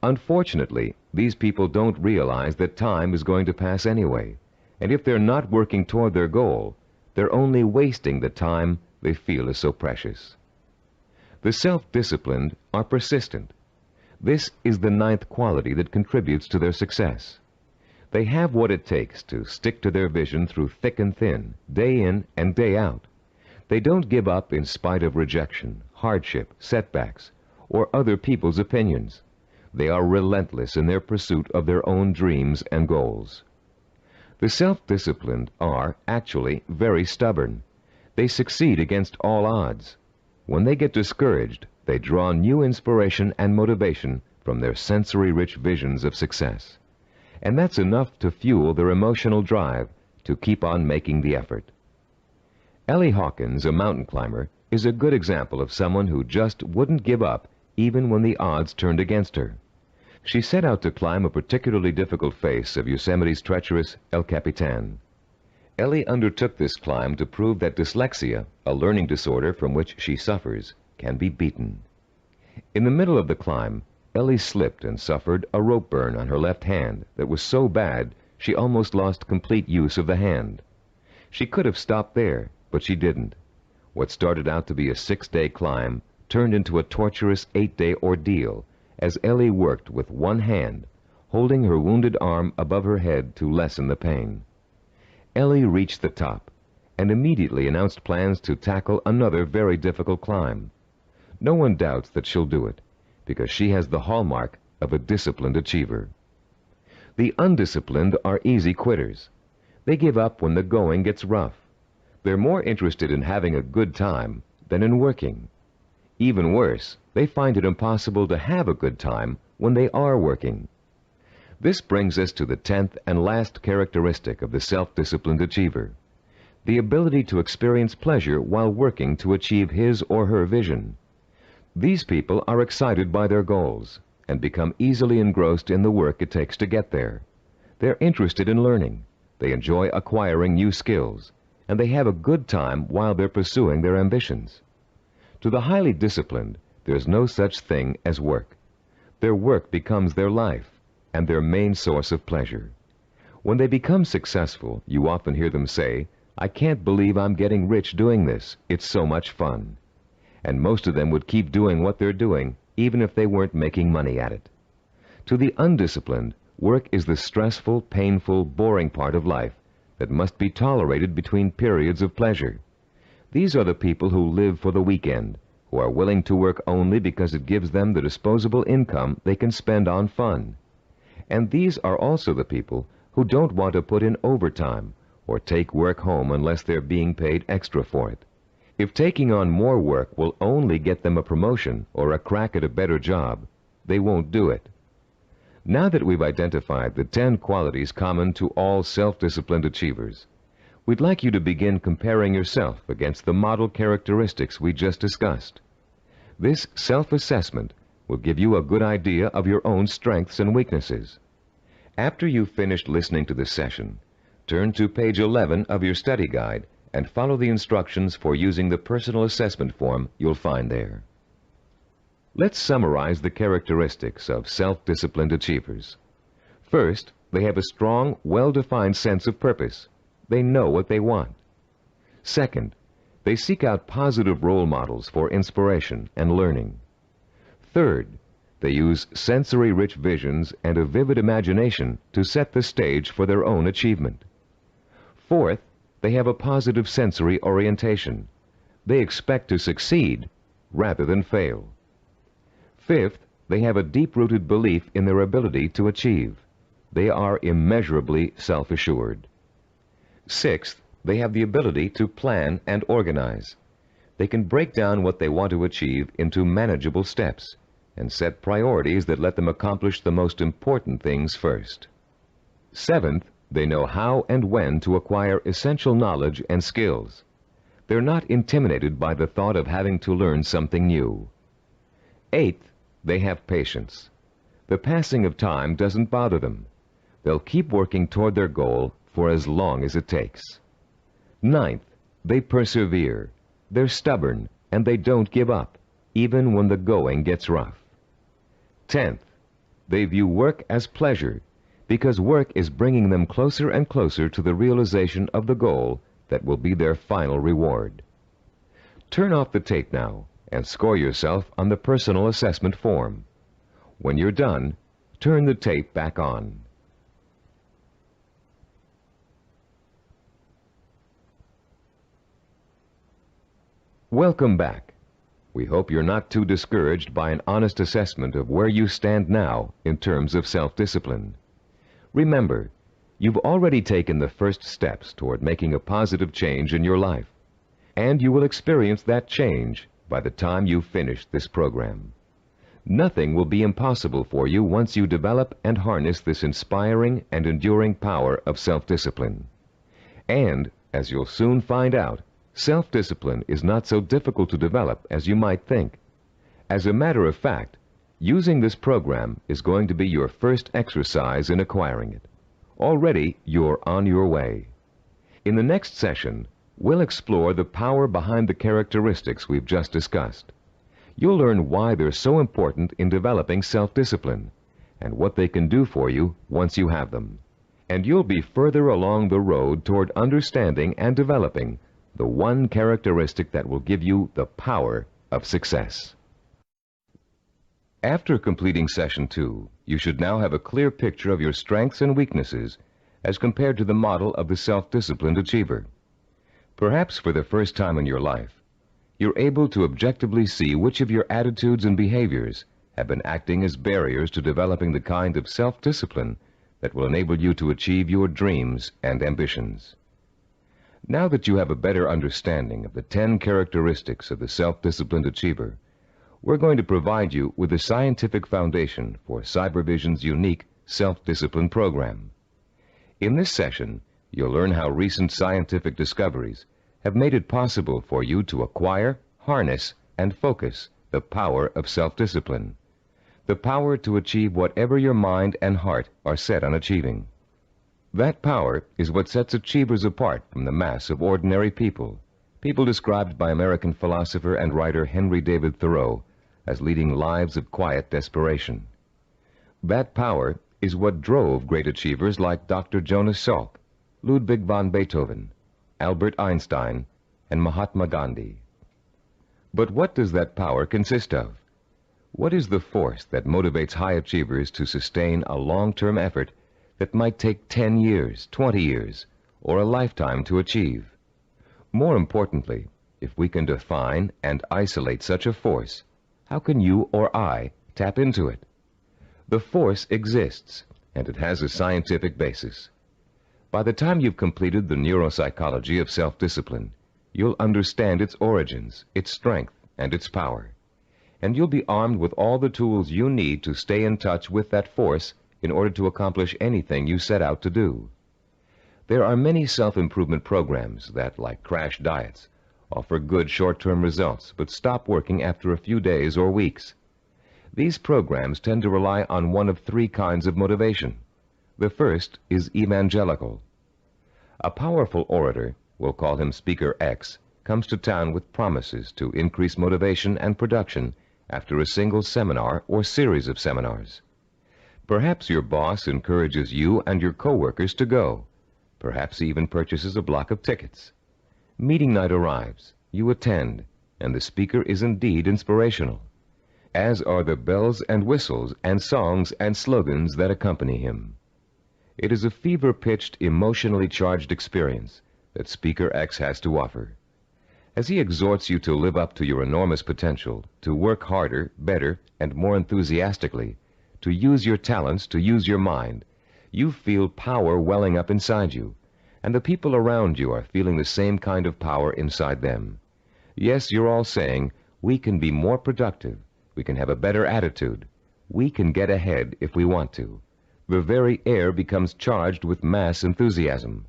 Unfortunately, these people don't realize that time is going to pass anyway, and if they're not working toward their goal, they're only wasting the time they feel is so precious. The self-disciplined are persistent. This is the 9th quality that contributes to their success. They have what it takes to stick to their vision through thick and thin, day in and day out. They don't give up in spite of rejection, hardship, setbacks, or other people's opinions. They are relentless in their pursuit of their own dreams and goals. The self-disciplined are actually very stubborn. They succeed against all odds. When they get discouraged, they draw new inspiration and motivation from their sensory-rich visions of success. And that's enough to fuel their emotional drive to keep on making the effort. Ellie Hawkins, a mountain climber, is a good example of someone who just wouldn't give up even when the odds turned against her. She set out to climb a particularly difficult face of Yosemite's treacherous El Capitan. Ellie undertook this climb to prove that dyslexia, a learning disorder from which she suffers, can be beaten. In the middle of the climb, Ellie slipped and suffered a rope burn on her left hand that was so bad she almost lost complete use of the hand. She could have stopped there, but she didn't. What started out to be a 6-day climb turned into a torturous 8-day ordeal as Ellie worked with one hand, holding her wounded arm above her head to lessen the pain. Ellie reached the top and immediately announced plans to tackle another very difficult climb. No one doubts that she'll do it, because she has the hallmark of a disciplined achiever. The undisciplined are easy quitters. They give up when the going gets rough. They're more interested in having a good time than in working. Even worse, they find it impossible to have a good time when they are working. This brings us to the 10th and last characteristic of the self-disciplined achiever: the ability to experience pleasure while working to achieve his or her vision. These people are excited by their goals and become easily engrossed in the work it takes to get there. They're interested in learning, they enjoy acquiring new skills, and they have a good time while they're pursuing their ambitions. To the highly disciplined, there's no such thing as work. Their work becomes their life and their main source of pleasure. When they become successful, you often hear them say, "I can't believe I'm getting rich doing this. It's so much fun." And most of them would keep doing what they're doing, even if they weren't making money at it. To the undisciplined, work is the stressful, painful, boring part of life that must be tolerated between periods of pleasure. These are the people who live for the weekend, who are willing to work only because it gives them the disposable income they can spend on fun. And these are also the people who don't want to put in overtime or take work home unless they're being paid extra for it. If taking on more work will only get them a promotion or a crack at a better job, they won't do it. Now that we've identified the 10 qualities common to all self-disciplined achievers, we'd like you to begin comparing yourself against the model characteristics we just discussed. This self-assessment will give you a good idea of your own strengths and weaknesses. After you've finished listening to this session, turn to page 11 of your study guide and follow the instructions for using the personal assessment form you'll find there. Let's summarize the characteristics of self-disciplined achievers. First, they have a strong, well-defined sense of purpose. They know what they want. Second, they seek out positive role models for inspiration and learning. Third, they use sensory-rich visions and a vivid imagination to set the stage for their own achievement. Fourth, they have a positive sensory orientation. They expect to succeed rather than fail. Fifth, they have a deep-rooted belief in their ability to achieve. They are immeasurably self-assured. Sixth, they have the ability to plan and organize. They can break down what they want to achieve into manageable steps and set priorities that let them accomplish the most important things first. Seventh, they know how and when to acquire essential knowledge and skills. They're not intimidated by the thought of having to learn something new. Eighth, they have patience. The passing of time doesn't bother them. They'll keep working toward their goal for as long as it takes. Ninth, they persevere. They're stubborn, and they don't give up, even when the going gets rough. 10th, they view work as pleasure, because work is bringing them closer and closer to the realization of the goal that will be their final reward. Turn off the tape now and score yourself on the personal assessment form. When you're done, turn the tape back on. Welcome back. We hope you're not too discouraged by an honest assessment of where you stand now in terms of self-discipline. Remember, you've already taken the first steps toward making a positive change in your life, and you will experience that change by the time you've finished this program. Nothing will be impossible for you once you develop and harness this inspiring and enduring power of self-discipline. And, as you'll soon find out, self-discipline is not so difficult to develop as you might think. As a matter of fact, using this program is going to be your first exercise in acquiring it. Already, you're on your way. In the next session, we'll explore the power behind the characteristics we've just discussed. You'll learn why they're so important in developing self-discipline and what they can do for you once you have them. And you'll be further along the road toward understanding and developing the one characteristic that will give you the power of success. After completing Session 2, you should now have a clear picture of your strengths and weaknesses as compared to the model of the self-disciplined achiever. Perhaps for the first time in your life, you're able to objectively see which of your attitudes and behaviors have been acting as barriers to developing the kind of self-discipline that will enable you to achieve your dreams and ambitions. Now that you have a better understanding of the 10 characteristics of the self-disciplined achiever, we're going to provide you with the scientific foundation for Cybervision's unique self-discipline program. In this session, you'll learn how recent scientific discoveries have made it possible for you to acquire, harness, and focus the power of self-discipline, the power to achieve whatever your mind and heart are set on achieving. That power is what sets achievers apart from the mass of ordinary people, people described by American philosopher and writer Henry David Thoreau as leading lives of quiet desperation. That power is what drove great achievers like Dr. Jonas Salk, Ludwig van Beethoven, Albert Einstein, and Mahatma Gandhi. But what does that power consist of? What is the force that motivates high achievers to sustain a long-term effort that might take 10 years, 20 years, or a lifetime to achieve? More importantly, if we can define and isolate such a force, how can you or I tap into it? The force exists, and it has a scientific basis. By the time you've completed the neuropsychology of self-discipline, you'll understand its origins, its strength, and its power. And you'll be armed with all the tools you need to stay in touch with that force in order to accomplish anything you set out to do. There are many self-improvement programs that, like crash diets, offer good short-term results but stop working after a few days or weeks. These programs tend to rely on one of 3 kinds of motivation. The first is evangelical. A powerful orator, we'll call him Speaker X, comes to town with promises to increase motivation and production after a single seminar or series of seminars. Perhaps your boss encourages you and your coworkers to go. Perhaps he even purchases a block of tickets. Meeting night arrives, you attend, and the speaker is indeed inspirational, as are the bells and whistles and songs and slogans that accompany him. It is a fever-pitched, emotionally charged experience that Speaker X has to offer. As he exhorts you to live up to your enormous potential, to work harder, better, and more enthusiastically, to use your talents, to use your mind, you feel power welling up inside you, and the people around you are feeling the same kind of power inside them. Yes, you're all saying, we can be more productive, we can have a better attitude, we can get ahead if we want to. The very air becomes charged with mass enthusiasm.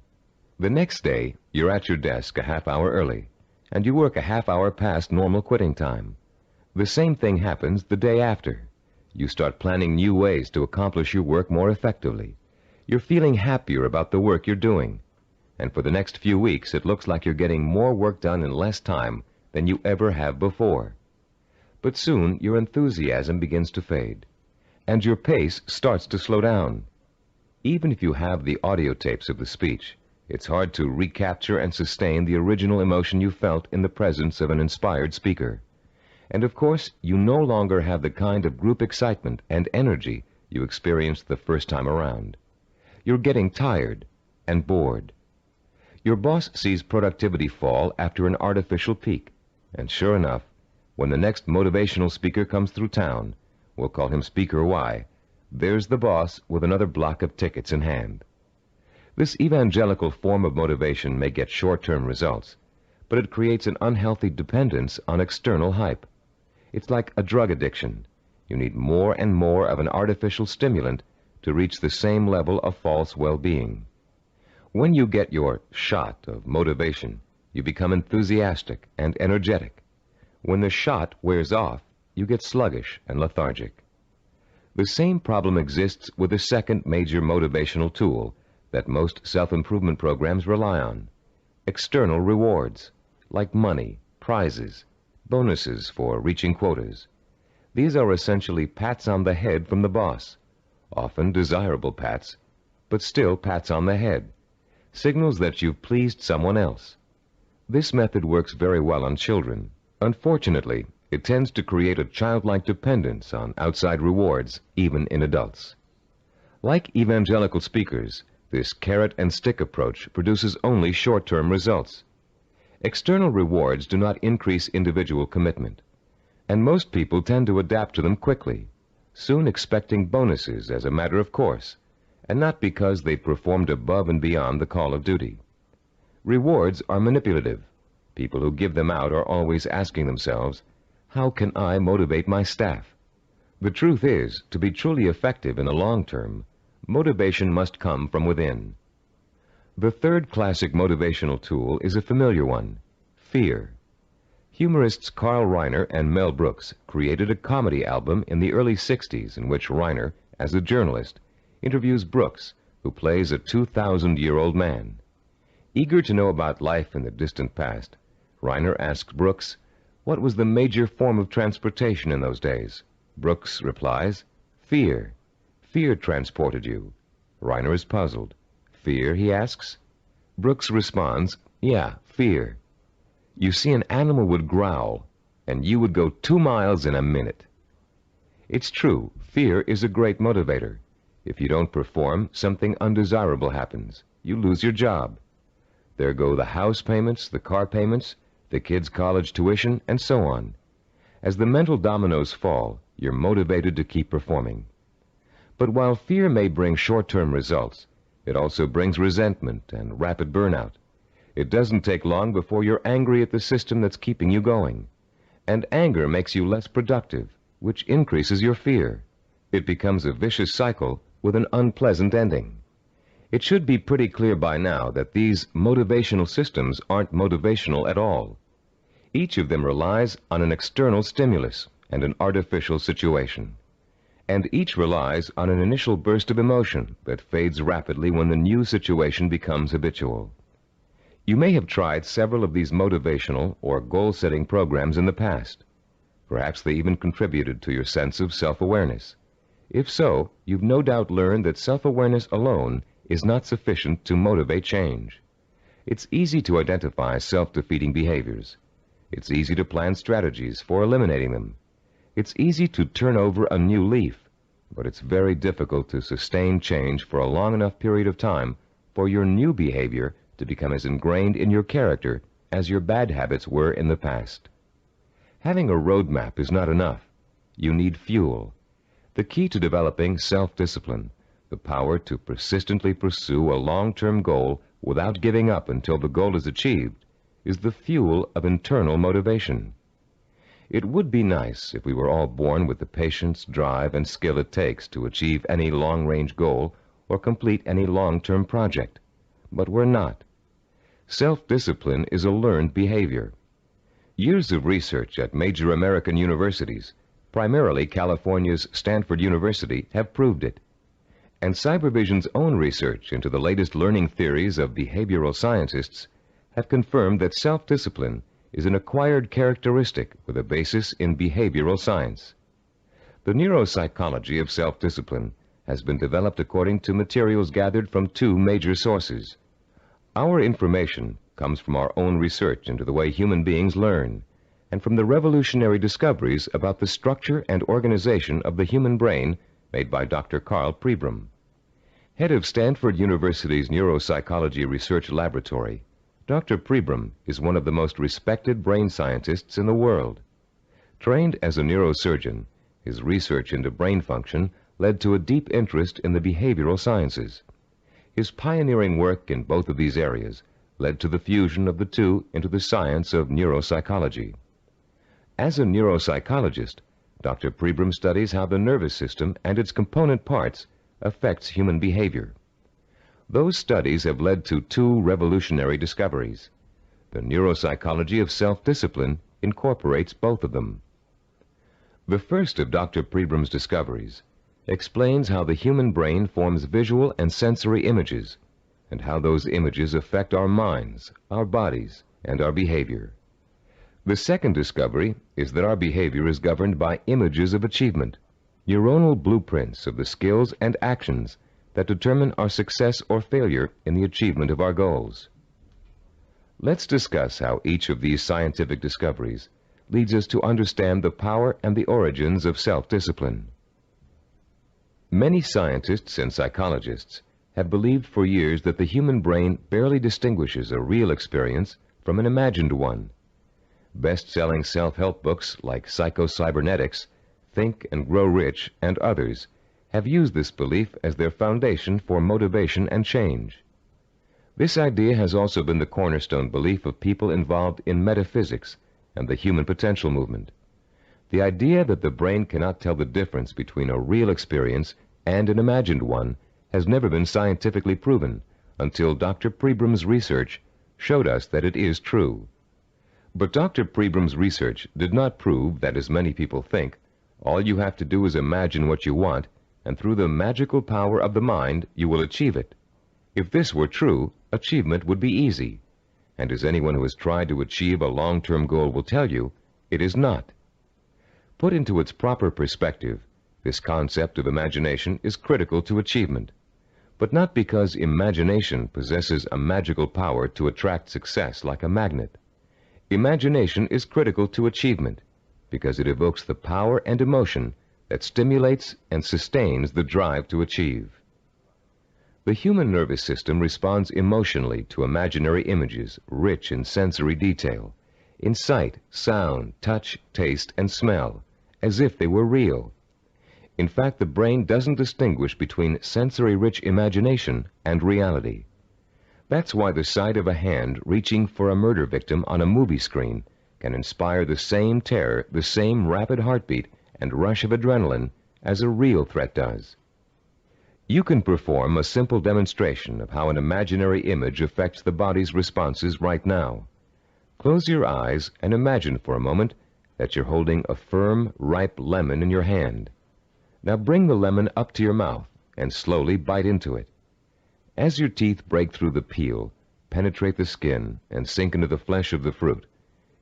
The next day, you're at your desk a half-hour early, and you work a half-hour past normal quitting time. The same thing happens the day after. You start planning new ways to accomplish your work more effectively. You're feeling happier about the work you're doing. And for the next few weeks, it looks like you're getting more work done in less time than you ever have before. But soon, your enthusiasm begins to fade, and your pace starts to slow down. Even if you have the audio tapes of the speech, it's hard to recapture and sustain the original emotion you felt in the presence of an inspired speaker. And of course, you no longer have the kind of group excitement and energy you experienced the first time around. You're getting tired and bored. Your boss sees productivity fall after an artificial peak, and sure enough, when the next motivational speaker comes through town, we'll call him Speaker Y, there's the boss with another block of tickets in hand. This evangelical form of motivation may get short-term results, but it creates an unhealthy dependence on external hype. It's like a drug addiction. You need more and more of an artificial stimulant to reach the same level of false well-being. When you get your shot of motivation, you become enthusiastic and energetic. When the shot wears off, you get sluggish and lethargic. The same problem exists with the second major motivational tool that most self-improvement programs rely on, external rewards, like money, prizes, bonuses for reaching quotas. These are essentially pats on the head from the boss, often desirable pats, but still pats on the head, signals that you've pleased someone else. This method works very well on children. Unfortunately, it tends to create a childlike dependence on outside rewards, even in adults. Like evangelical speakers, this carrot and stick approach produces only short-term results. External rewards do not increase individual commitment, and most people tend to adapt to them quickly, soon expecting bonuses as a matter of course, and not because they performed above and beyond the call of duty. Rewards are manipulative. People who give them out are always asking themselves, how can I motivate my staff? The truth is, to be truly effective in the long term, motivation must come from within. The third classic motivational tool is a familiar one, fear. Humorists Carl Reiner and Mel Brooks created a comedy album in the early 60s in which Reiner, as a journalist, interviews Brooks, who plays a 2,000-year-old man. Eager to know about life in the distant past, Reiner asks Brooks, what was the major form of transportation in those days? Brooks replies, fear. Fear transported you. Reiner is puzzled. Fear, he asks? Brooks responds, yeah, fear. You see, an animal would growl, and you would go 2 miles in a minute. It's true, fear is a great motivator. If you don't perform, something undesirable happens. You lose your job. There go the house payments, the car payments, the kids' college tuition, and so on. As the mental dominoes fall, you're motivated to keep performing. But while fear may bring short-term results, it also brings resentment and rapid burnout. It doesn't take long before you're angry at the system that's keeping you going. And anger makes you less productive, which increases your fear. It becomes a vicious cycle with an unpleasant ending. It should be pretty clear by now that these motivational systems aren't motivational at all. Each of them relies on an external stimulus and an artificial situation. And each relies on an initial burst of emotion that fades rapidly when the new situation becomes habitual. You may have tried several of these motivational or goal-setting programs in the past. Perhaps they even contributed to your sense of self-awareness. If so, you've no doubt learned that self-awareness alone is not sufficient to motivate change. It's easy to identify self-defeating behaviors. It's easy to plan strategies for eliminating them. It's easy to turn over a new leaf, but it's very difficult to sustain change for a long enough period of time for your new behavior to become as ingrained in your character as your bad habits were in the past. Having a roadmap is not enough. You need fuel. The key to developing self-discipline, the power to persistently pursue a long-term goal without giving up until the goal is achieved, is the fuel of internal motivation. It would be nice if we were all born with the patience, drive, and skill it takes to achieve any long-range goal or complete any long-term project. But we're not. Self-discipline is a learned behavior. Years of research at major American universities, primarily California's Stanford University, have proved it. And Cybervision's own research into the latest learning theories of behavioral scientists have confirmed that self-discipline is an acquired characteristic with a basis in behavioral science. The neuropsychology of self-discipline has been developed according to materials gathered from 2 major sources. Our information comes from our own research into the way human beings learn, and from the revolutionary discoveries about the structure and organization of the human brain made by Dr. Carl Pribram. Head of Stanford University's Neuropsychology Research Laboratory, Dr. Pribram is one of the most respected brain scientists in the world. Trained as a neurosurgeon, his research into brain function led to a deep interest in the behavioral sciences. His pioneering work in both of these areas led to the fusion of the two into the science of neuropsychology. As a neuropsychologist, Dr. Pribram studies how the nervous system and its component parts affects human behavior. Those studies have led to 2 revolutionary discoveries. The neuropsychology of self-discipline incorporates both of them. The first of Dr. Pribram's discoveries explains how the human brain forms visual and sensory images, and how those images affect our minds, our bodies, and our behavior. The second discovery is that our behavior is governed by images of achievement, neuronal blueprints of the skills and actions that determine our success or failure in the achievement of our goals. Let's discuss how each of these scientific discoveries leads us to understand the power and the origins of self-discipline. Many scientists and psychologists have believed for years that the human brain barely distinguishes a real experience from an imagined one. Best-selling self-help books like Psycho-Cybernetics, Think and Grow Rich, and others have used this belief as their foundation for motivation and change. This idea has also been the cornerstone belief of people involved in metaphysics and the human potential movement. The idea that the brain cannot tell the difference between a real experience and an imagined one has never been scientifically proven until Dr. Pribram's research showed us that it is true. But Dr. Pribram's research did not prove that, as many people think, all you have to do is imagine what you want, and through the magical power of the mind you will achieve it. If this were true, achievement would be easy. And as anyone who has tried to achieve a long-term goal will tell you, it is not. Put into its proper perspective, this concept of imagination is critical to achievement, but not because imagination possesses a magical power to attract success like a magnet. Imagination is critical to achievement because it evokes the power and emotion that stimulates and sustains the drive to achieve. The human nervous system responds emotionally to imaginary images rich in sensory detail, in sight, sound, touch, taste, and smell, as if they were real. In fact, the brain doesn't distinguish between sensory-rich imagination and reality. That's why the sight of a hand reaching for a murder victim on a movie screen can inspire the same terror, the same rapid heartbeat and rush of adrenaline as a real threat does. You can perform a simple demonstration of how an imaginary image affects the body's responses right now. Close your eyes and imagine for a moment that you're holding a firm, ripe lemon in your hand. Now bring the lemon up to your mouth and slowly bite into it. As your teeth break through the peel, penetrate the skin, and sink into the flesh of the fruit,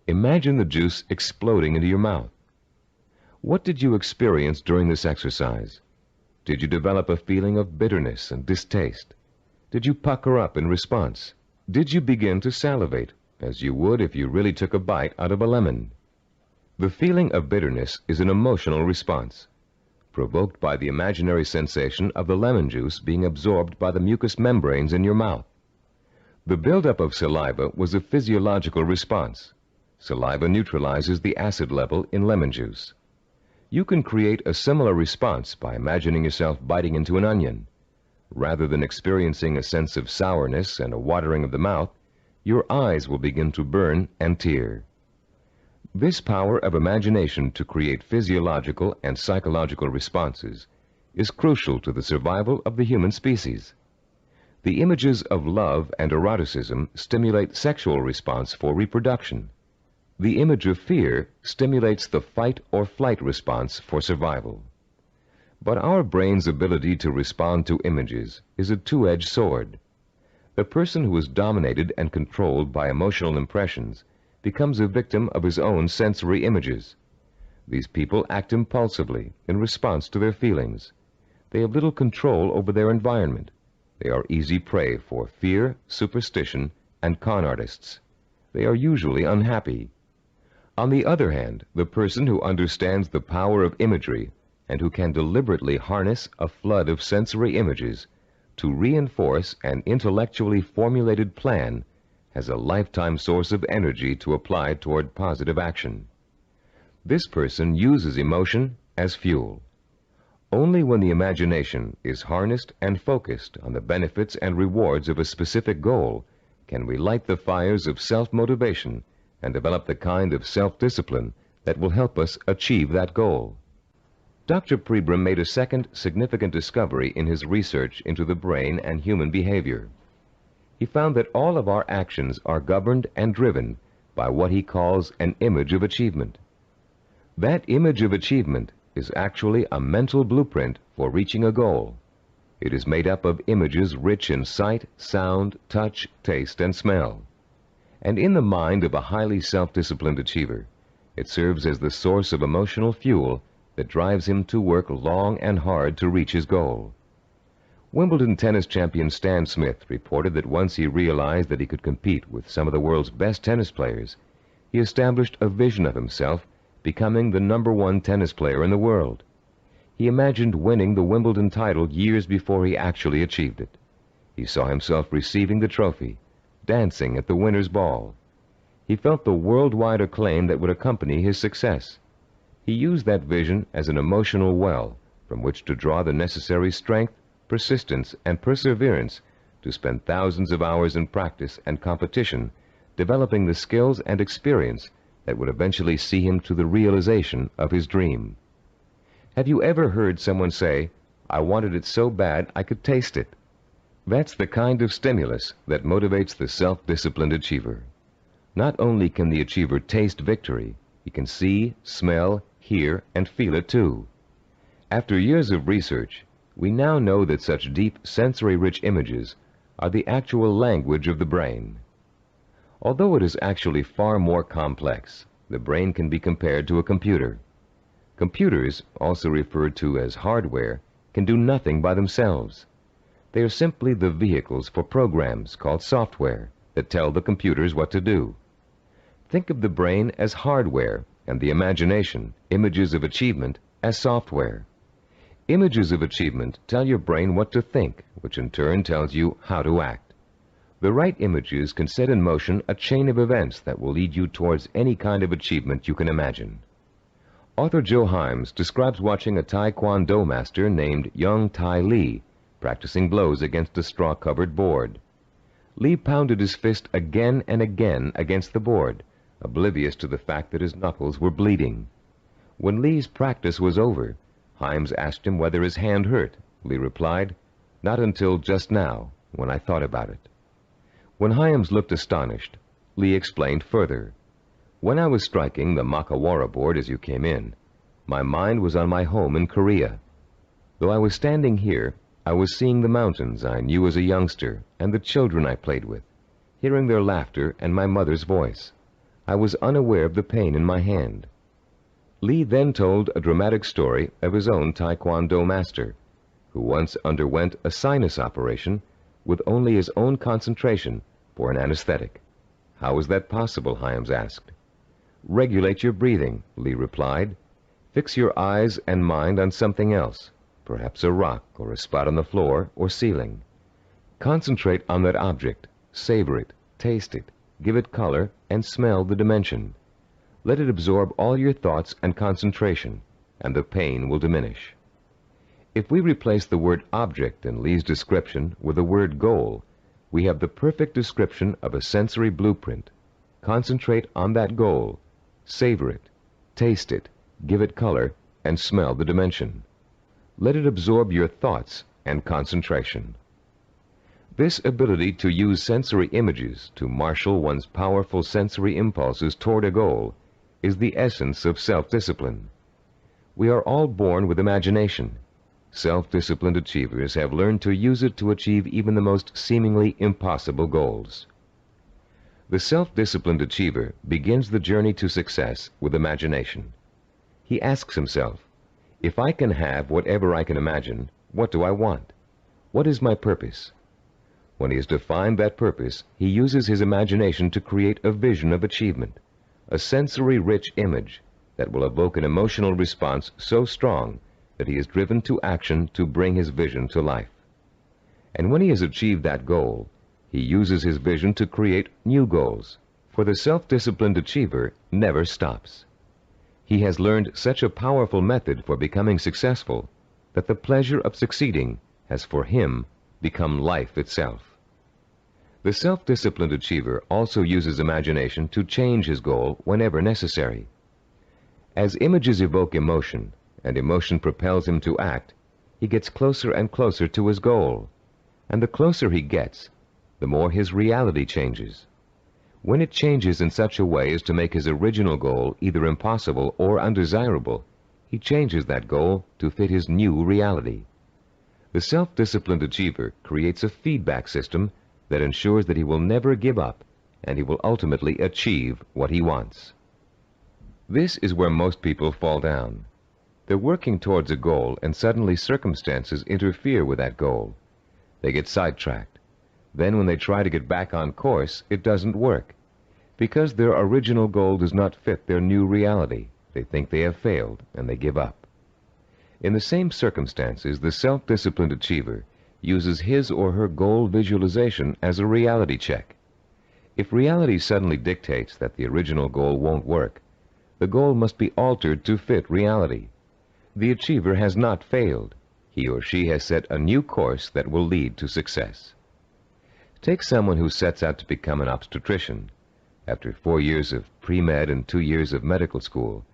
imagine the juice exploding into your mouth. What did you experience during this exercise? Did you develop a feeling of bitterness and distaste? Did you pucker up in response? Did you begin to salivate, as you would if you really took a bite out of a lemon? The feeling of bitterness is an emotional response, provoked by the imaginary sensation of the lemon juice being absorbed by the mucous membranes in your mouth. The buildup of saliva was a physiological response. Saliva neutralizes the acid level in lemon juice. You can create a similar response by imagining yourself biting into an onion. Rather than experiencing a sense of sourness and a watering of the mouth, your eyes will begin to burn and tear. This power of imagination to create physiological and psychological responses is crucial to the survival of the human species. The images of love and eroticism stimulate sexual response for reproduction. The image of fear stimulates the fight or flight response for survival. But our brain's ability to respond to images is a two-edged sword. The person who is dominated and controlled by emotional impressions becomes a victim of his own sensory images. These people act impulsively in response to their feelings. They have little control over their environment. They are easy prey for fear, superstition, and con artists. They are usually unhappy. On the other hand, the person who understands the power of imagery and who can deliberately harness a flood of sensory images to reinforce an intellectually formulated plan has a lifetime source of energy to apply toward positive action. This person uses emotion as fuel. Only when the imagination is harnessed and focused on the benefits and rewards of a specific goal can we light the fires of self-motivation and develop the kind of self-discipline that will help us achieve that goal. Dr. Pribram made a second significant discovery in his research into the brain and human behavior. He found that all of our actions are governed and driven by what he calls an image of achievement. That image of achievement is actually a mental blueprint for reaching a goal. It is made up of images rich in sight, sound, touch, taste, and smell. And in the mind of a highly self-disciplined achiever, it serves as the source of emotional fuel that drives him to work long and hard to reach his goal. Wimbledon tennis champion Stan Smith reported that once he realized that he could compete with some of the world's best tennis players, he established a vision of himself becoming the #1 tennis player in the world. He imagined winning the Wimbledon title years before he actually achieved it. He saw himself receiving the trophy, dancing at the winner's ball. He felt the worldwide acclaim that would accompany his success. He used that vision as an emotional well from which to draw the necessary strength, persistence, and perseverance to spend thousands of hours in practice and competition, developing the skills and experience that would eventually see him to the realization of his dream. Have you ever heard someone say, "I wanted it so bad I could taste it"? That's the kind of stimulus that motivates the self-disciplined achiever. Not only can the achiever taste victory, he can see, smell, hear, and feel it too. After years of research, we now know that such deep, sensory-rich images are the actual language of the brain. Although it is actually far more complex, the brain can be compared to a computer. Computers, also referred to as hardware, can do nothing by themselves. They are simply the vehicles for programs called software that tell the computers what to do. Think of the brain as hardware and the imagination, images of achievement, as software. Images of achievement tell your brain what to think, which in turn tells you how to act. The right images can set in motion a chain of events that will lead you towards any kind of achievement you can imagine. Author Joe Himes describes watching a Taekwondo master named Young Tai Lee practicing blows against a straw-covered board. Lee pounded his fist again and again against the board, oblivious to the fact that his knuckles were bleeding. When Lee's practice was over, Himes asked him whether his hand hurt. Lee replied, "Not until just now, when I thought about it." When Himes looked astonished, Lee explained further, "When I was striking the Makawara board as you came in, my mind was on my home in Korea. Though I was standing here, I was seeing the mountains I knew as a youngster and the children I played with, hearing their laughter and my mother's voice. I was unaware of the pain in my hand." Lee then told a dramatic story of his own Taekwondo master, who once underwent a sinus operation with only his own concentration for an anesthetic. "How was that possible?" Himes asked. "Regulate your breathing," Lee replied. "Fix your eyes and mind on something else, perhaps a rock or a spot on the floor or ceiling. Concentrate on that object, savor it, taste it, give it color, and smell the dimension. Let it absorb all your thoughts and concentration, and the pain will diminish." If we replace the word object in Lee's description with the word goal, we have the perfect description of a sensory blueprint. Concentrate on that goal, savor it, taste it, give it color, and smell the dimension. Let it absorb your thoughts and concentration. This ability to use sensory images to marshal one's powerful sensory impulses toward a goal is the essence of self-discipline. We are all born with imagination. Self-disciplined achievers have learned to use it to achieve even the most seemingly impossible goals. The self-disciplined achiever begins the journey to success with imagination. He asks himself, "If I can have whatever I can imagine, what do I want? What is my purpose?" When he has defined that purpose, he uses his imagination to create a vision of achievement, a sensory-rich image that will evoke an emotional response so strong that he is driven to action to bring his vision to life. And when he has achieved that goal, he uses his vision to create new goals, for the self-disciplined achiever never stops. He has learned such a powerful method for becoming successful that the pleasure of succeeding has for him become life itself. The self-disciplined achiever also uses imagination to change his goal whenever necessary. As images evoke emotion, and emotion propels him to act, he gets closer and closer to his goal. And the closer he gets, the more his reality changes. When it changes in such a way as to make his original goal either impossible or undesirable, he changes that goal to fit his new reality. The self-disciplined achiever creates a feedback system that ensures that he will never give up and he will ultimately achieve what he wants. This is where most people fall down. They're working towards a goal and suddenly circumstances interfere with that goal. They get sidetracked. Then when they try to get back on course, it doesn't work. Because their original goal does not fit their new reality, they think they have failed and they give up. In the same circumstances, the self-disciplined achiever uses his or her goal visualization as a reality check. If reality suddenly dictates that the original goal won't work, the goal must be altered to fit reality. The achiever has not failed. He or she has set a new course that will lead to success. Take someone who sets out to become an obstetrician. After 4 years of pre-med and 2 years of medical school,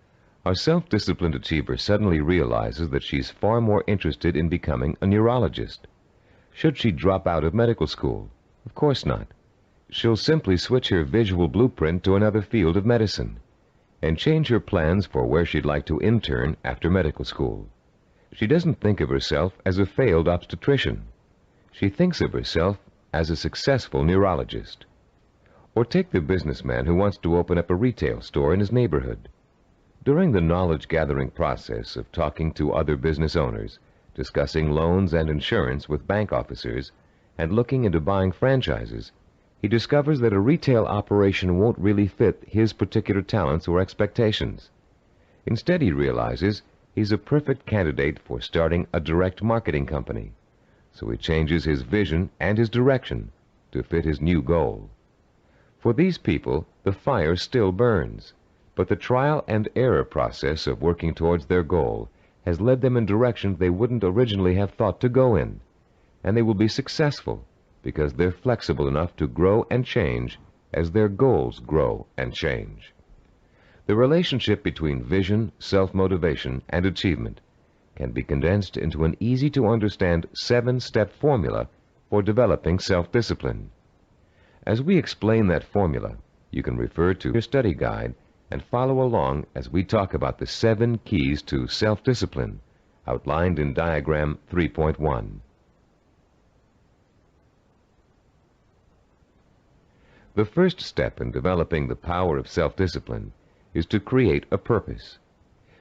our self-disciplined achiever suddenly realizes that she's far more interested in becoming a neurologist. Should she drop out of medical school? Of course not. She'll simply switch her visual blueprint to another field of medicine and change her plans for where she'd like to intern after medical school. She doesn't think of herself as a failed obstetrician. She thinks of herself as a successful neurologist. Or take the businessman who wants to open up a retail store in his neighborhood. During the knowledge-gathering process of talking to other business owners, discussing loans and insurance with bank officers, and looking into buying franchises, he discovers that a retail operation won't really fit his particular talents or expectations. Instead, he realizes he's a perfect candidate for starting a direct marketing company. So he changes his vision and his direction to fit his new goal. For these people, the fire still burns, but the trial and error process of working towards their goal has led them in directions they wouldn't originally have thought to go in, and they will be successful because they're flexible enough to grow and change as their goals grow and change. The relationship between vision, self-motivation, and achievement can be condensed into an easy-to-understand 7-step formula for developing self-discipline. As we explain that formula, you can refer to your study guide and follow along as we talk about the 7 keys to self-discipline outlined in Diagram 3.1. The first step in developing the power of self-discipline is to create a purpose.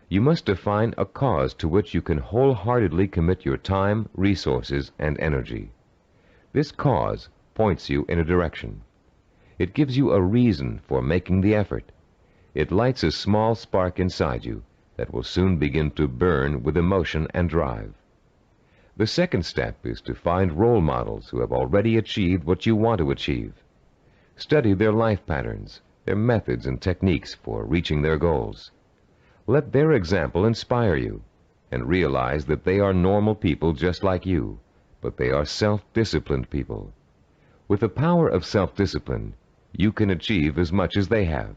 You must define a cause to which you can wholeheartedly commit your time, resources, and energy. This cause points you in a direction. It gives you a reason for making the effort. It lights a small spark inside you that will soon begin to burn with emotion and drive. The second step is to find role models who have already achieved what you want to achieve. Study their life patterns, their methods and techniques for reaching their goals. Let their example inspire you, and realize that they are normal people just like you, but they are self-disciplined people. With the power of self-discipline, you can achieve as much as they have.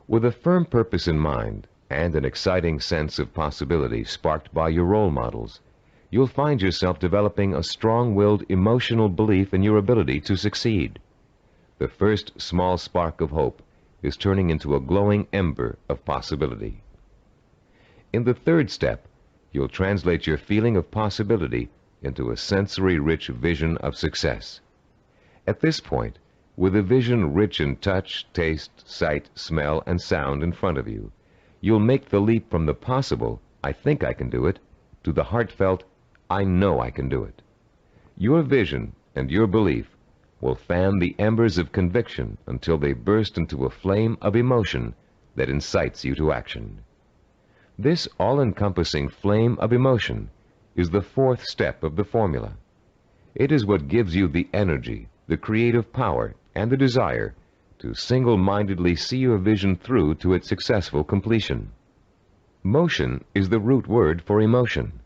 With a firm purpose in mind and an exciting sense of possibility sparked by your role models, you'll find yourself developing a strong-willed emotional belief in your ability to succeed. The first small spark of hope is turning into a glowing ember of possibility. In the third step, you'll translate your feeling of possibility into a sensory-rich vision of success. At this point, with a vision rich in touch, taste, sight, smell, and sound in front of you, you'll make the leap from the possible, I think I can do it, to the heartfelt, I know I can do it. Your vision and your belief will fan the embers of conviction until they burst into a flame of emotion that incites you to action. This all-encompassing flame of emotion is the fourth step of the formula. It is what gives you the energy, the creative power, and the desire to single-mindedly see your vision through to its successful completion. Motion is the root word for emotion.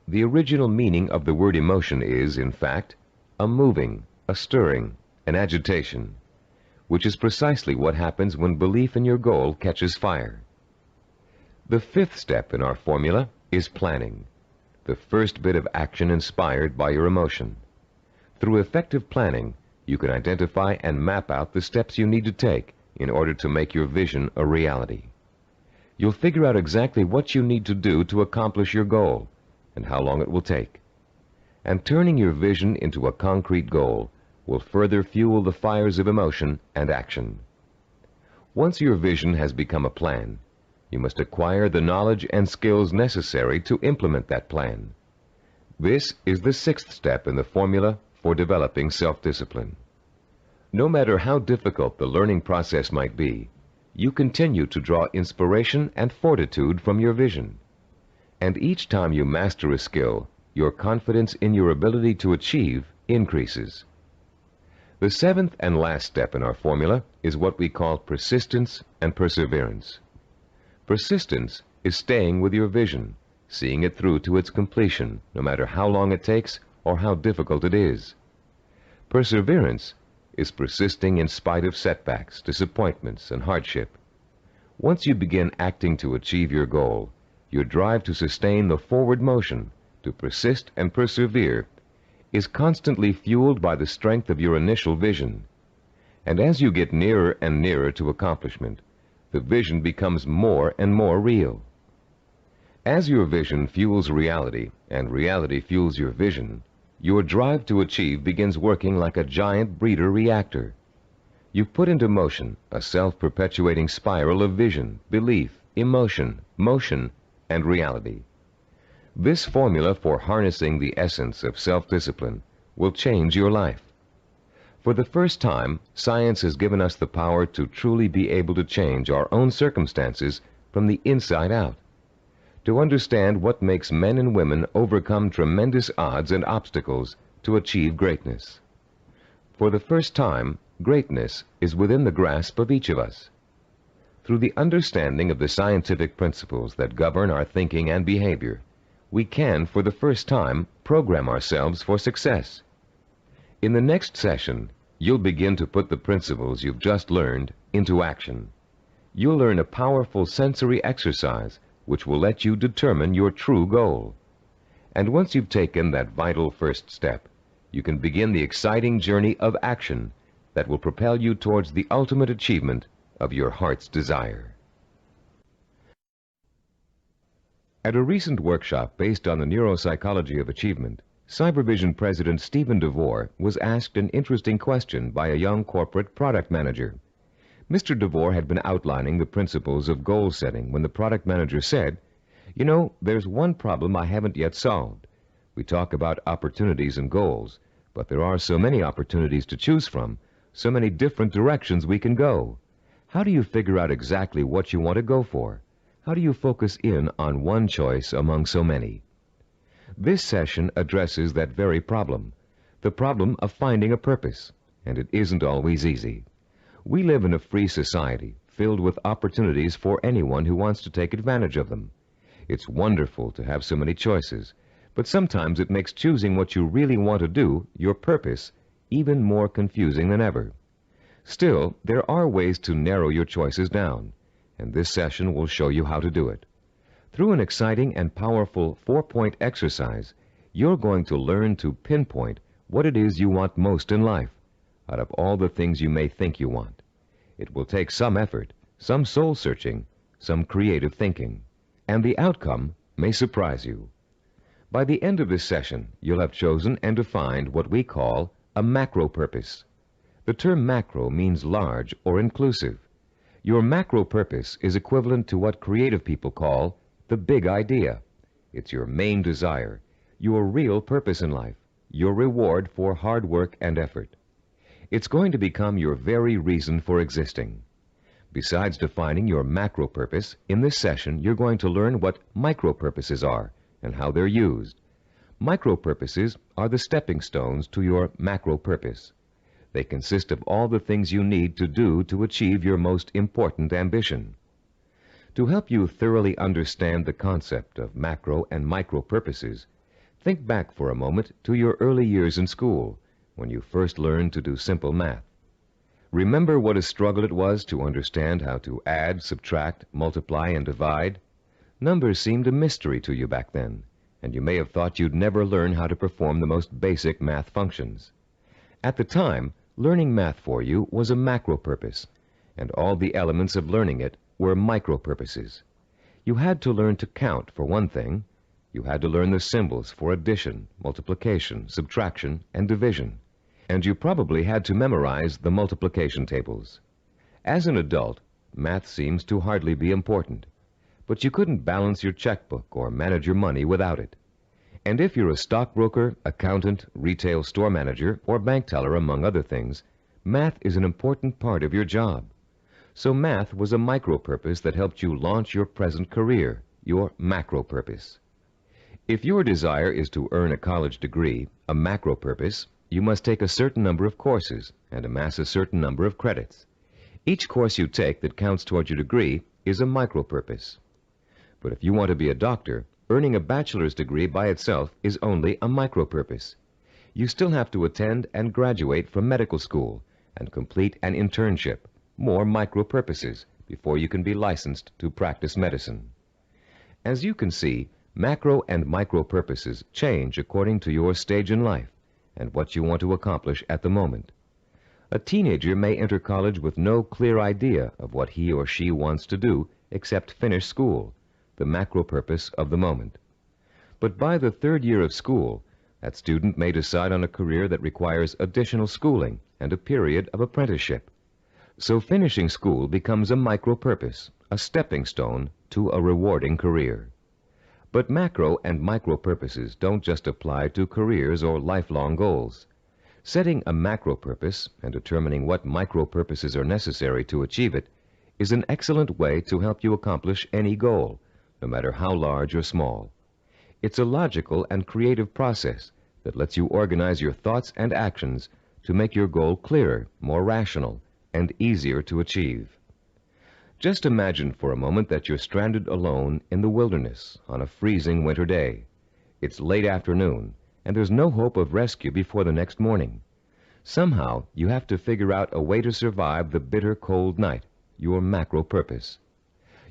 The original meaning of the word emotion is, in fact, a moving, a stirring, an agitation, which is precisely what happens when belief in your goal catches fire. The fifth step in our formula is planning, the first bit of action inspired by your emotion. Through effective planning, you can identify and map out the steps you need to take in order to make your vision a reality. You'll figure out exactly what you need to do to accomplish your goal and how long it will take. and turning your vision into a concrete goal will further fuel the fires of emotion and action. Once your vision has become a plan, you must acquire the knowledge and skills necessary to implement that plan. This is the sixth step in the formula for developing self-discipline. No matter how difficult the learning process might be, you continue to draw inspiration and fortitude from your vision. And each time you master a skill, your confidence in your ability to achieve increases. The seventh and last step in our formula is what we call persistence and perseverance. Persistence is staying with your vision, seeing it through to its completion, no matter how long it takes or how difficult it is. Perseverance is persisting in spite of setbacks, disappointments, and hardship. Once you begin acting to achieve your goal, your drive to sustain the forward motion, to persist and persevere, is constantly fueled by the strength of your initial vision. And as you get nearer and nearer to accomplishment, the vision becomes more and more real. As your vision fuels reality, and reality fuels your vision, your drive to achieve begins working like a giant breeder reactor. You put into motion a self-perpetuating spiral of vision, belief, emotion, motion, and reality. This formula for harnessing the essence of self-discipline will change your life. For the first time, science has given us the power to truly be able to change our own circumstances from the inside out, to understand what makes men and women overcome tremendous odds and obstacles to achieve greatness. For the first time, greatness is within the grasp of each of us. Through the understanding of the scientific principles that govern our thinking and behavior, we can, for the first time, program ourselves for success. In the next session, you'll begin to put the principles you've just learned into action. You'll learn a powerful sensory exercise which will let you determine your true goal. And once you've taken that vital first step, you can begin the exciting journey of action that will propel you towards the ultimate achievement of your heart's desire. At a recent workshop based on the neuropsychology of achievement, Cybervision President Stephen DeVore was asked an interesting question by a young corporate product manager. Mr. DeVore had been outlining the principles of goal setting when the product manager said, "You know, there's one problem I haven't yet solved. We talk about opportunities and goals, but there are so many opportunities to choose from, so many different directions we can go. How do you figure out exactly what you want to go for? How do you focus in on one choice among so many?" This session addresses that very problem, the problem of finding a purpose, and it isn't always easy. We live in a free society filled with opportunities for anyone who wants to take advantage of them. It's wonderful to have so many choices, but sometimes it makes choosing what you really want to do, your purpose, even more confusing than ever. Still, there are ways to narrow your choices down, and this session will show you how to do it. Through an exciting and powerful 4-point exercise, you're going to learn to pinpoint what it is you want most in life, out of all the things you may think you want. It will take some effort, some soul-searching, some creative thinking, and the outcome may surprise you. By the end of this session, you'll have chosen and defined what we call a macro purpose. The term macro means large or inclusive. Your macro purpose is equivalent to what creative people call the big idea. It's your main desire, your real purpose in life, your reward for hard work and effort. It's going to become your very reason for existing. Besides defining your macro purpose, in this session you're going to learn what micro purposes are and how they're used. Micro purposes are the stepping stones to your macro purpose. They consist of all the things you need to do to achieve your most important ambition. To help you thoroughly understand the concept of macro and micro purposes, think back for a moment to your early years in school, when you first learned to do simple math. Remember what a struggle it was to understand how to add, subtract, multiply, and divide? Numbers seemed a mystery to you back then, and you may have thought you'd never learn how to perform the most basic math functions. At the time, learning math for you was a macro purpose, and all the elements of learning it were micro purposes. You had to learn to count, for one thing. You had to learn the symbols for addition, multiplication, subtraction, and division. And you probably had to memorize the multiplication tables. As an adult, math seems to hardly be important. But you couldn't balance your checkbook or manage your money without it. And if you're a stockbroker, accountant, retail store manager, or bank teller, among other things, math is an important part of your job. So math was a micro-purpose that helped you launch your present career, your macro-purpose. If your desire is to earn a college degree, a macro-purpose, you must take a certain number of courses and amass a certain number of credits. Each course you take that counts toward your degree is a micro-purpose. But if you want to be a doctor, earning a bachelor's degree by itself is only a micro-purpose. You still have to attend and graduate from medical school and complete an internship, more micro-purposes, before you can be licensed to practice medicine. As you can see, macro and micro-purposes change according to your stage in life and what you want to accomplish at the moment. A teenager may enter college with no clear idea of what he or she wants to do except finish school, the macro-purpose of the moment. But by the third year of school, that student may decide on a career that requires additional schooling and a period of apprenticeship. So finishing school becomes a micro-purpose, a stepping stone to a rewarding career. But macro and micro-purposes don't just apply to careers or lifelong goals. Setting a macro-purpose and determining what micro-purposes are necessary to achieve it is an excellent way to help you accomplish any goal, no matter how large or small. It's a logical and creative process that lets you organize your thoughts and actions to make your goal clearer, more rational, and easier to achieve. Just imagine for a moment that you're stranded alone in the wilderness on a freezing winter day. It's late afternoon, and there's no hope of rescue before the next morning. Somehow, you have to figure out a way to survive the bitter cold night, your macro-purpose.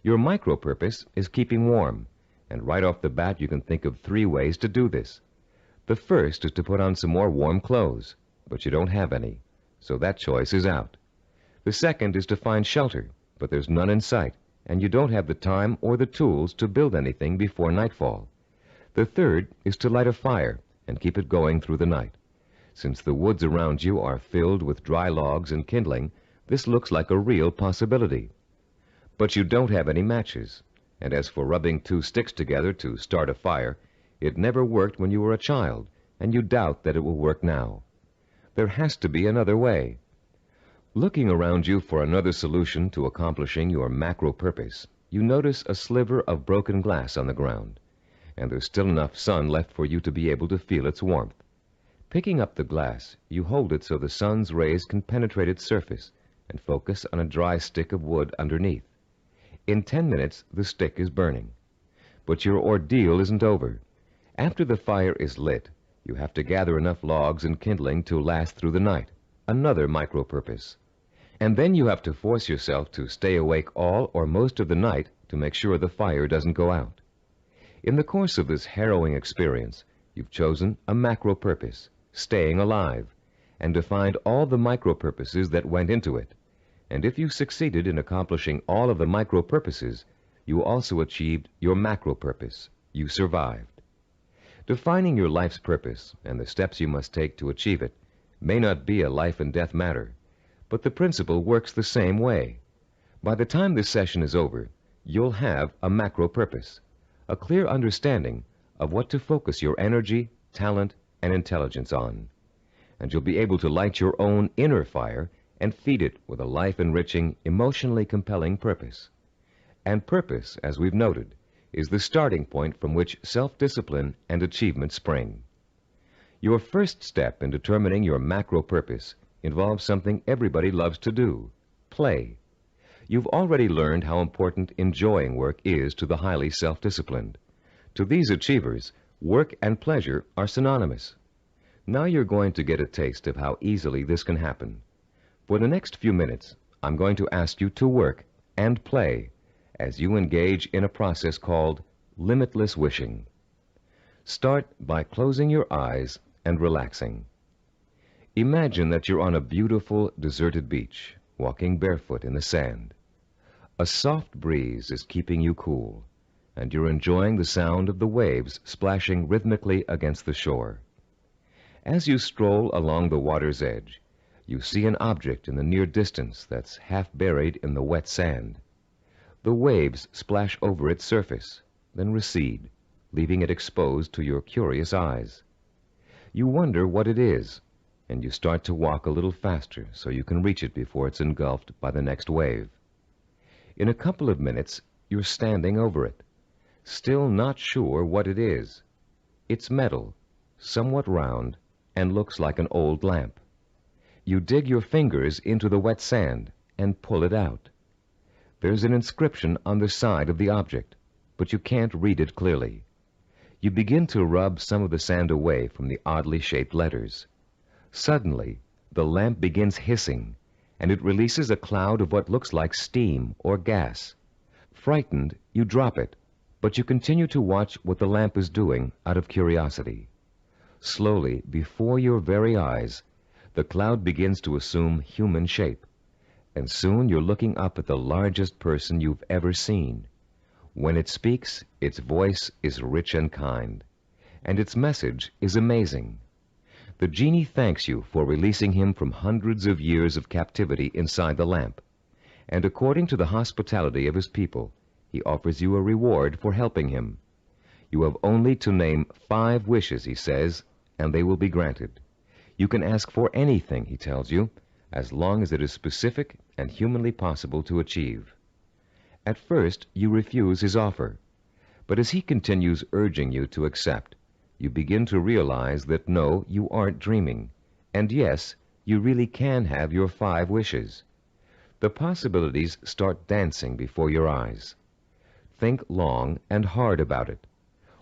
Your micro-purpose is keeping warm, and right off the bat you can think of 3 ways to do this. The first is to put on some more warm clothes, but you don't have any, so that choice is out. The second is to find shelter, but there's none in sight, and you don't have the time or the tools to build anything before nightfall. The third is to light a fire and keep it going through the night. Since the woods around you are filled with dry logs and kindling, this looks like a real possibility. But you don't have any matches, and as for rubbing 2 sticks together to start a fire, it never worked when you were a child, and you doubt that it will work now. There has to be another way. Looking around you for another solution to accomplishing your macro-purpose, you notice a sliver of broken glass on the ground, and there's still enough sun left for you to be able to feel its warmth. Picking up the glass, you hold it so the sun's rays can penetrate its surface and focus on a dry stick of wood underneath. In 10 minutes, the stick is burning. But your ordeal isn't over. After the fire is lit, you have to gather enough logs and kindling to last through the night, another micro-purpose. And then you have to force yourself to stay awake all or most of the night to make sure the fire doesn't go out. In the course of this harrowing experience, you've chosen a macro-purpose, staying alive, and defined all the micro-purposes that went into it. And if you succeeded in accomplishing all of the micro-purposes, you also achieved your macro-purpose. You survived. Defining your life's purpose and the steps you must take to achieve it may not be a life-and-death matter, but the principle works the same way. By the time this session is over, you'll have a macro-purpose, a clear understanding of what to focus your energy, talent, and intelligence on. And you'll be able to light your own inner fire and feed it with a life-enriching, emotionally compelling purpose. And purpose, as we've noted, is the starting point from which self-discipline and achievement spring. Your first step in determining your macro-purpose involves something everybody loves to do: play. You've already learned how important enjoying work is to the highly self-disciplined. To these achievers, work and pleasure are synonymous. Now you're going to get a taste of how easily this can happen. For the next few minutes, I'm going to ask you to work and play as you engage in a process called limitless wishing. Start by closing your eyes and relaxing. Imagine that you're on a beautiful, deserted beach, walking barefoot in the sand. A soft breeze is keeping you cool, and you're enjoying the sound of the waves splashing rhythmically against the shore. As you stroll along the water's edge, you see an object in the near distance that's half buried in the wet sand. The waves splash over its surface, then recede, leaving it exposed to your curious eyes. You wonder what it is, and you start to walk a little faster so you can reach it before it's engulfed by the next wave. In a couple of minutes, you're standing over it, still not sure what it is. It's metal, somewhat round, and looks like an old lamp. You dig your fingers into the wet sand and pull it out. There's an inscription on the side of the object, but you can't read it clearly. You begin to rub some of the sand away from the oddly shaped letters. Suddenly, the lamp begins hissing, and it releases a cloud of what looks like steam or gas. Frightened, you drop it, but you continue to watch what the lamp is doing out of curiosity. Slowly, before your very eyes, the cloud begins to assume human shape, and soon you're looking up at the largest person you've ever seen. When it speaks, its voice is rich and kind, and its message is amazing. The genie thanks you for releasing him from hundreds of years of captivity inside the lamp, and according to the hospitality of his people, he offers you a reward for helping him. You have only to name 5 wishes, he says, and they will be granted. You can ask for anything, he tells you, as long as it is specific and humanly possible to achieve. At first, you refuse his offer, but as he continues urging you to accept, you begin to realize that no, you aren't dreaming, and yes, you really can have your 5 wishes. The possibilities start dancing before your eyes. Think long and hard about it.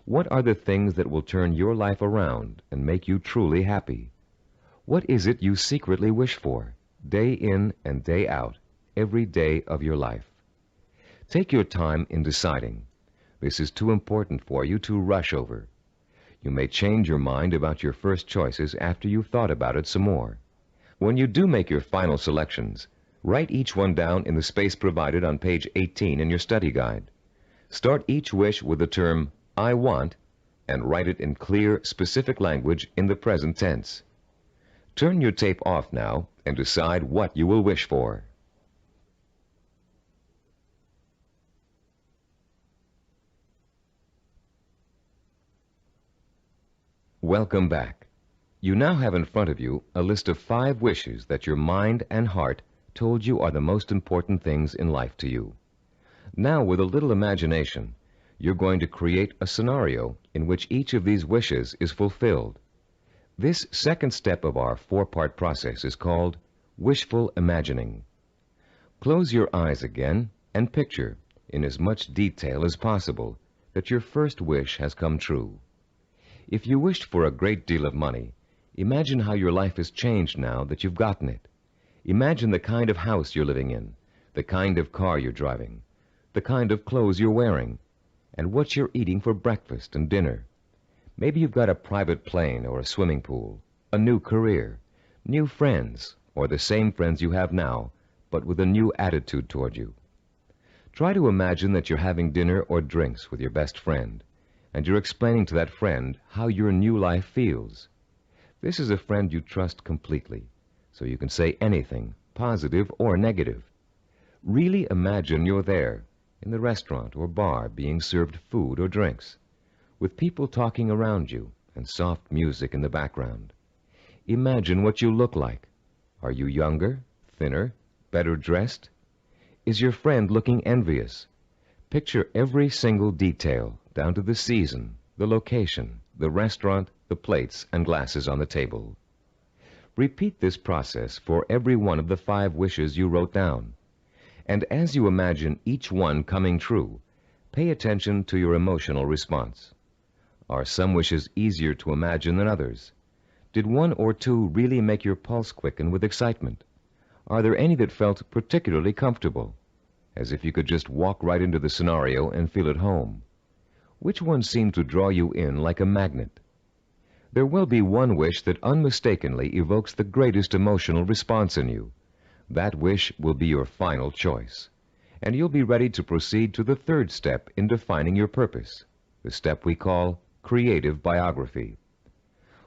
What are the things that will turn your life around and make you truly happy? What is it you secretly wish for, day in and day out, every day of your life? Take your time in deciding. This is too important for you to rush over. You may change your mind about your first choices after you've thought about it some more. When you do make your final selections, write each one down in the space provided on page 18 in your study guide. Start each wish with the term, I want, and write it in clear, specific language in the present tense. Turn your tape off now and decide what you will wish for. Welcome back. You now have in front of you a list of 5 wishes that your mind and heart told you are the most important things in life to you. Now, with a little imagination, you're going to create a scenario in which each of these wishes is fulfilled. This second step of our 4-part process is called wishful imagining. Close your eyes again and picture, in as much detail as possible, that your first wish has come true. If you wished for a great deal of money, imagine how your life has changed now that you've gotten it. Imagine the kind of house you're living in, the kind of car you're driving, the kind of clothes you're wearing, and what you're eating for breakfast and dinner. Maybe you've got a private plane or a swimming pool, a new career, new friends, or the same friends you have now, but with a new attitude toward you. Try to imagine that you're having dinner or drinks with your best friend, and you're explaining to that friend how your new life feels. This is a friend you trust completely, so you can say anything, positive or negative. Really imagine you're there, in the restaurant or bar, being served food or drinks, with people talking around you and soft music in the background. Imagine what you look like. Are you younger, thinner, better dressed? Is your friend looking envious? Picture every single detail, down to the season, the location, the restaurant, the plates and glasses on the table. Repeat this process for every one of the 5 wishes you wrote down. And as you imagine each one coming true, pay attention to your emotional response. Are some wishes easier to imagine than others? Did 1 or 2 really make your pulse quicken with excitement? Are there any that felt particularly comfortable, as if you could just walk right into the scenario and feel at home? Which one seemed to draw you in like a magnet? There will be one wish that unmistakably evokes the greatest emotional response in you. That wish will be your final choice. and you'll be ready to proceed to the third step in defining your purpose, the step we call creative biography.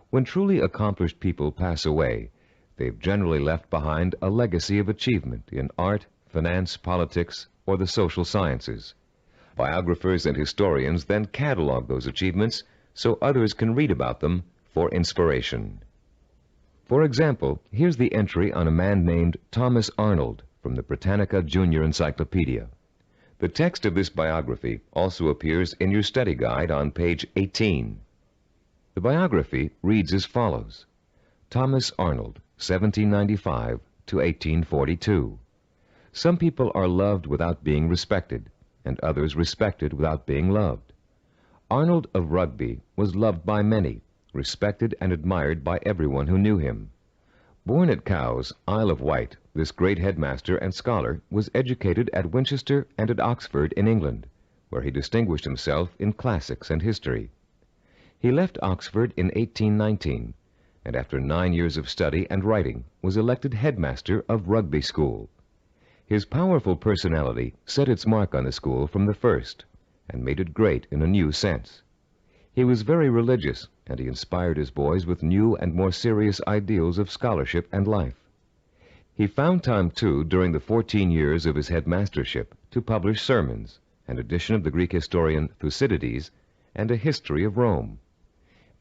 When truly accomplished people pass away, they've generally left behind a legacy of achievement in art, finance, politics, or the social sciences. Biographers and historians then catalog those achievements so others can read about them for inspiration. For example, here's the entry on a man named Thomas Arnold from the Britannica Junior Encyclopedia. The text of this biography also appears in your study guide on page 18. The biography reads as follows: Thomas Arnold, 1795 to 1842. Some people are loved without being respected, and others respected without being loved. Arnold of Rugby was loved by many, respected and admired by everyone who knew him. Born at Cowes, Isle of Wight, this great headmaster and scholar was educated at Winchester and at Oxford in England, where he distinguished himself in classics and history. He left Oxford in 1819, and after 9 years of study and writing was elected headmaster of Rugby School. His powerful personality set its mark on the school from the first, and made it great in a new sense. He was very religious, and he inspired his boys with new and more serious ideals of scholarship and life. He found time, too, during the 14 years of his headmastership, to publish sermons, an edition of the Greek historian Thucydides, and a history of Rome.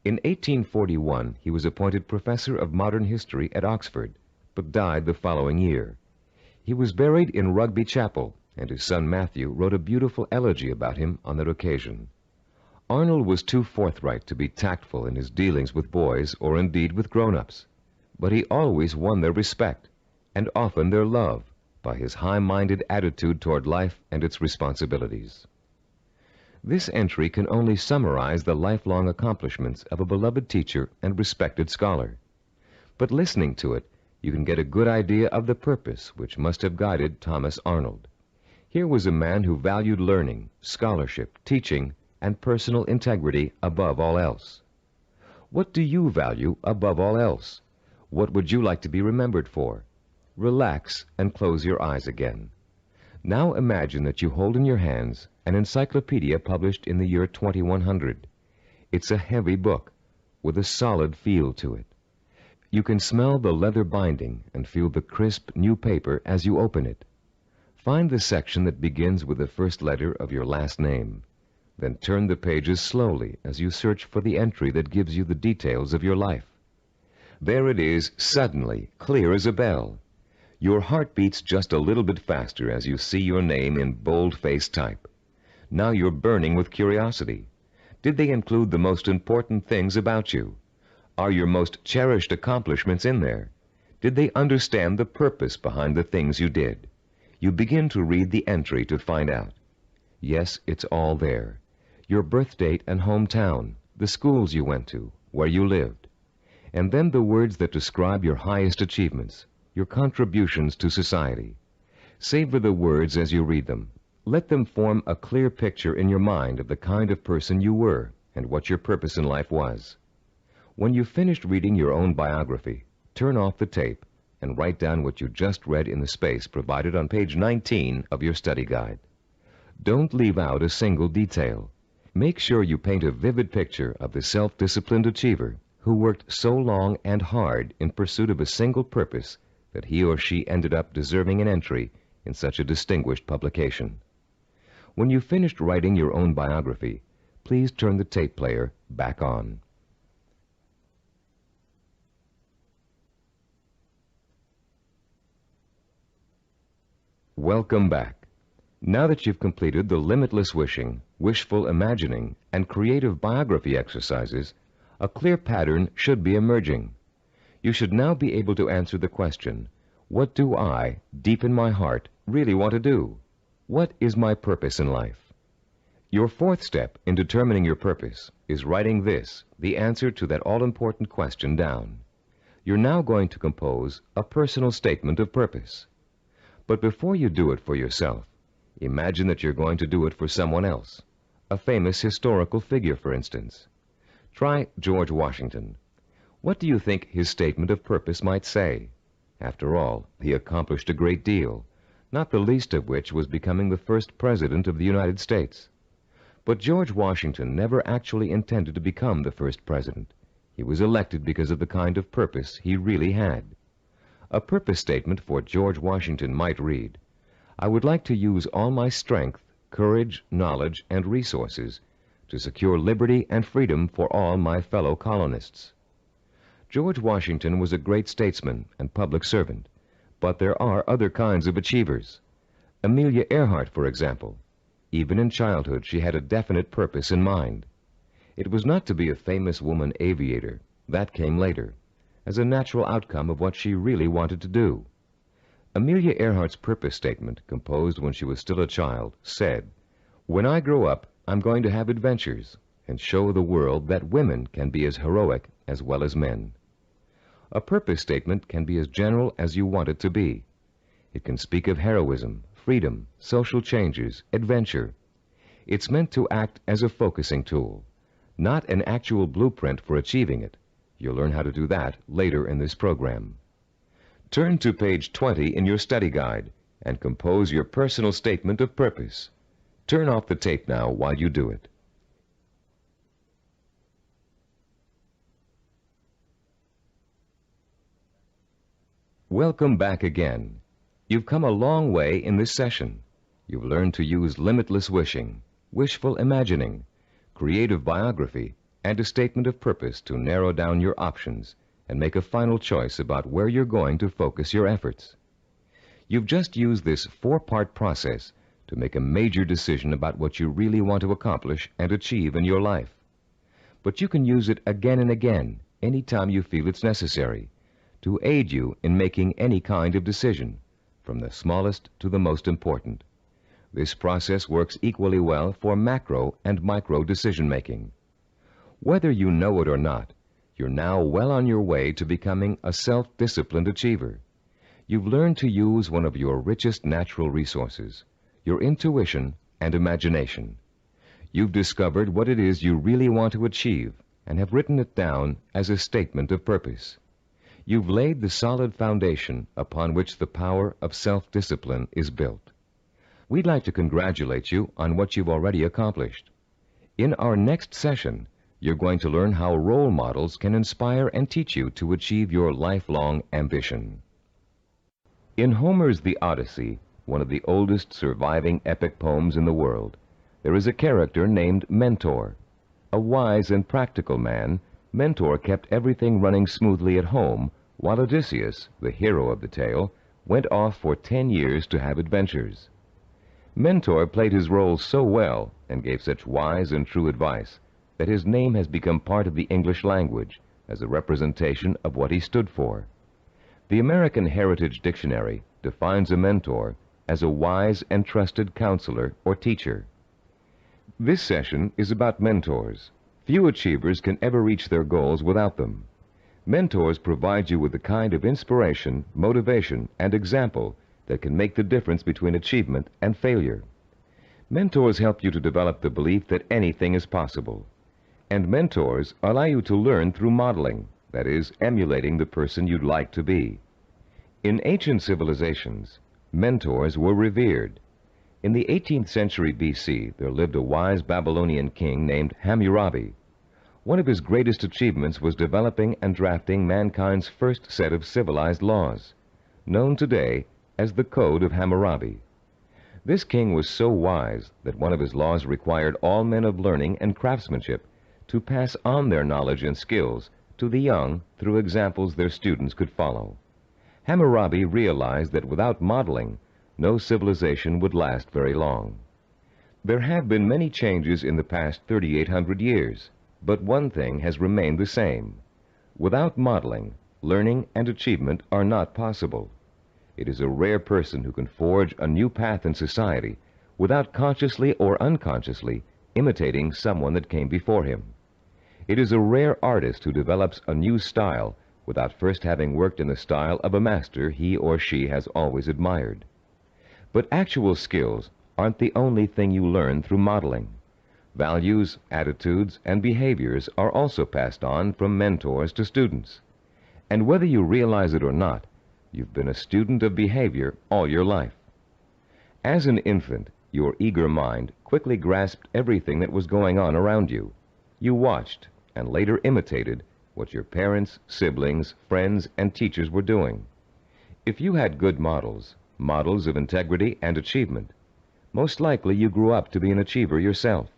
In 1841, he was appointed professor of modern history at Oxford, but died the following year. He was buried in Rugby Chapel, and his son Matthew wrote a beautiful elegy about him on that occasion. Arnold was too forthright to be tactful in his dealings with boys or indeed with grown-ups, but he always won their respect, and often their love, by his high-minded attitude toward life and its responsibilities. This entry can only summarize the lifelong accomplishments of a beloved teacher and respected scholar. But listening to it, you can get a good idea of the purpose which must have guided Thomas Arnold. Here was a man who valued learning, scholarship, teaching, and personal integrity above all else. What do you value above all else? What would you like to be remembered for? Relax and close your eyes again. Now imagine that you hold in your hands an encyclopedia published in the year 2100. It's a heavy book with a solid feel to it. You can smell the leather binding and feel the crisp new paper as you open it. Find the section that begins with the first letter of your last name. Then turn the pages slowly as you search for the entry that gives you the details of your life. There it is, suddenly, clear as a bell. Your heart beats just a little bit faster as you see your name in bold-faced type. Now you're burning with curiosity. Did they include the most important things about you? Are your most cherished accomplishments in there? Did they understand the purpose behind the things you did? You begin to read the entry to find out. Yes, it's all there. Your birth date and hometown, the schools you went to, where you lived. And then the words that describe your highest achievements, your contributions to society. Savor the words as you read them. Let them form a clear picture in your mind of the kind of person you were and what your purpose in life was. When you've finished reading your own biography, turn off the tape and write down what you just read in the space provided on page 19 of your study guide. Don't leave out a single detail. Make sure you paint a vivid picture of the self-disciplined achiever who worked so long and hard in pursuit of a single purpose that he or she ended up deserving an entry in such a distinguished publication. When you've finished writing your own biography, please turn the tape player back on. Welcome back. Now that you've completed the limitless wishing, wishful imagining, and creative biography exercises, a clear pattern should be emerging. You should now be able to answer the question, what do I, deep in my heart, really want to do? What is my purpose in life? Your fourth step in determining your purpose is writing this, the answer to that all-important question, down. You're now going to compose a personal statement of purpose. But before you do it for yourself, imagine that you're going to do it for someone else, a famous historical figure, for instance. Try George Washington. What do you think his statement of purpose might say? After all, he accomplished a great deal, not the least of which was becoming the first president of the United States. But George Washington never actually intended to become the first president. He was elected because of the kind of purpose he really had. A purpose statement for George Washington might read, "I would like to use all my strength, courage, knowledge, and resources to secure liberty and freedom for all my fellow colonists." George Washington was a great statesman and public servant, but there are other kinds of achievers. Amelia Earhart, for example. Even in childhood, she had a definite purpose in mind. It was not to be a famous woman aviator. That came later, as a natural outcome of what she really wanted to do. Amelia Earhart's purpose statement, composed when she was still a child, said, "When I grow up, I'm going to have adventures and show the world that women can be as heroic as well as men." A purpose statement can be as general as you want it to be. It can speak of heroism, freedom, social changes, adventure. It's meant to act as a focusing tool, not an actual blueprint for achieving it. You'll learn how to do that later in this program. Turn to page 20 in your study guide and compose your personal statement of purpose. Turn off the tape now while you do it. Welcome back again. You've come a long way in this session. You've learned to use limitless wishing, wishful imagining, creative biography, and a statement of purpose to narrow down your options and make a final choice about where you're going to focus your efforts. You've just used this four-part process to make a major decision about what you really want to accomplish and achieve in your life. But you can use it again and again, anytime you feel it's necessary, to aid you in making any kind of decision, from the smallest to the most important. This process works equally well for macro and micro decision-making. Whether you know it or not, you're now well on your way to becoming a self-disciplined achiever. You've learned to use one of your richest natural resources, your intuition and imagination. You've discovered what it is you really want to achieve and have written it down as a statement of purpose. You've laid the solid foundation upon which the power of self-discipline is built. We'd like to congratulate you on what you've already accomplished. In our next session, you're going to learn how role models can inspire and teach you to achieve your lifelong ambition. In Homer's The Odyssey, one of the oldest surviving epic poems in the world, there is a character named Mentor. A wise and practical man, Mentor kept everything running smoothly at home, while Odysseus, the hero of the tale, went off for 10 years to have adventures. Mentor played his role so well and gave such wise and true advice that his name has become part of the English language as a representation of what he stood for. The American Heritage Dictionary defines a mentor as a wise and trusted counselor or teacher. This session is about mentors. Few achievers can ever reach their goals without them. Mentors provide you with the kind of inspiration, motivation, and example that can make the difference between achievement and failure. Mentors help you to develop the belief that anything is possible. And mentors allow you to learn through modeling, that is, emulating the person you'd like to be. In ancient civilizations, mentors were revered. In the 18th century BC, there lived a wise Babylonian king named Hammurabi. One of his greatest achievements was developing and drafting mankind's first set of civilized laws, known today as the Code of Hammurabi. This king was so wise that one of his laws required all men of learning and craftsmanship to pass on their knowledge and skills to the young through examples their students could follow. Hammurabi realized that without modeling, no civilization would last very long. There have been many changes in the past 3,800 years, but one thing has remained the same. Without modeling, learning and achievement are not possible. It is a rare person who can forge a new path in society without consciously or unconsciously imitating someone that came before him. It is a rare artist who develops a new style without first having worked in the style of a master he or she has always admired. But actual skills aren't the only thing you learn through modeling. Values, attitudes, and behaviors are also passed on from mentors to students. And whether you realize it or not, you've been a student of behavior all your life. As an infant, your eager mind quickly grasped everything that was going on around you. You watched and later imitated what your parents, siblings, friends, and teachers were doing. If you had good models, models of integrity and achievement, most likely you grew up to be an achiever yourself.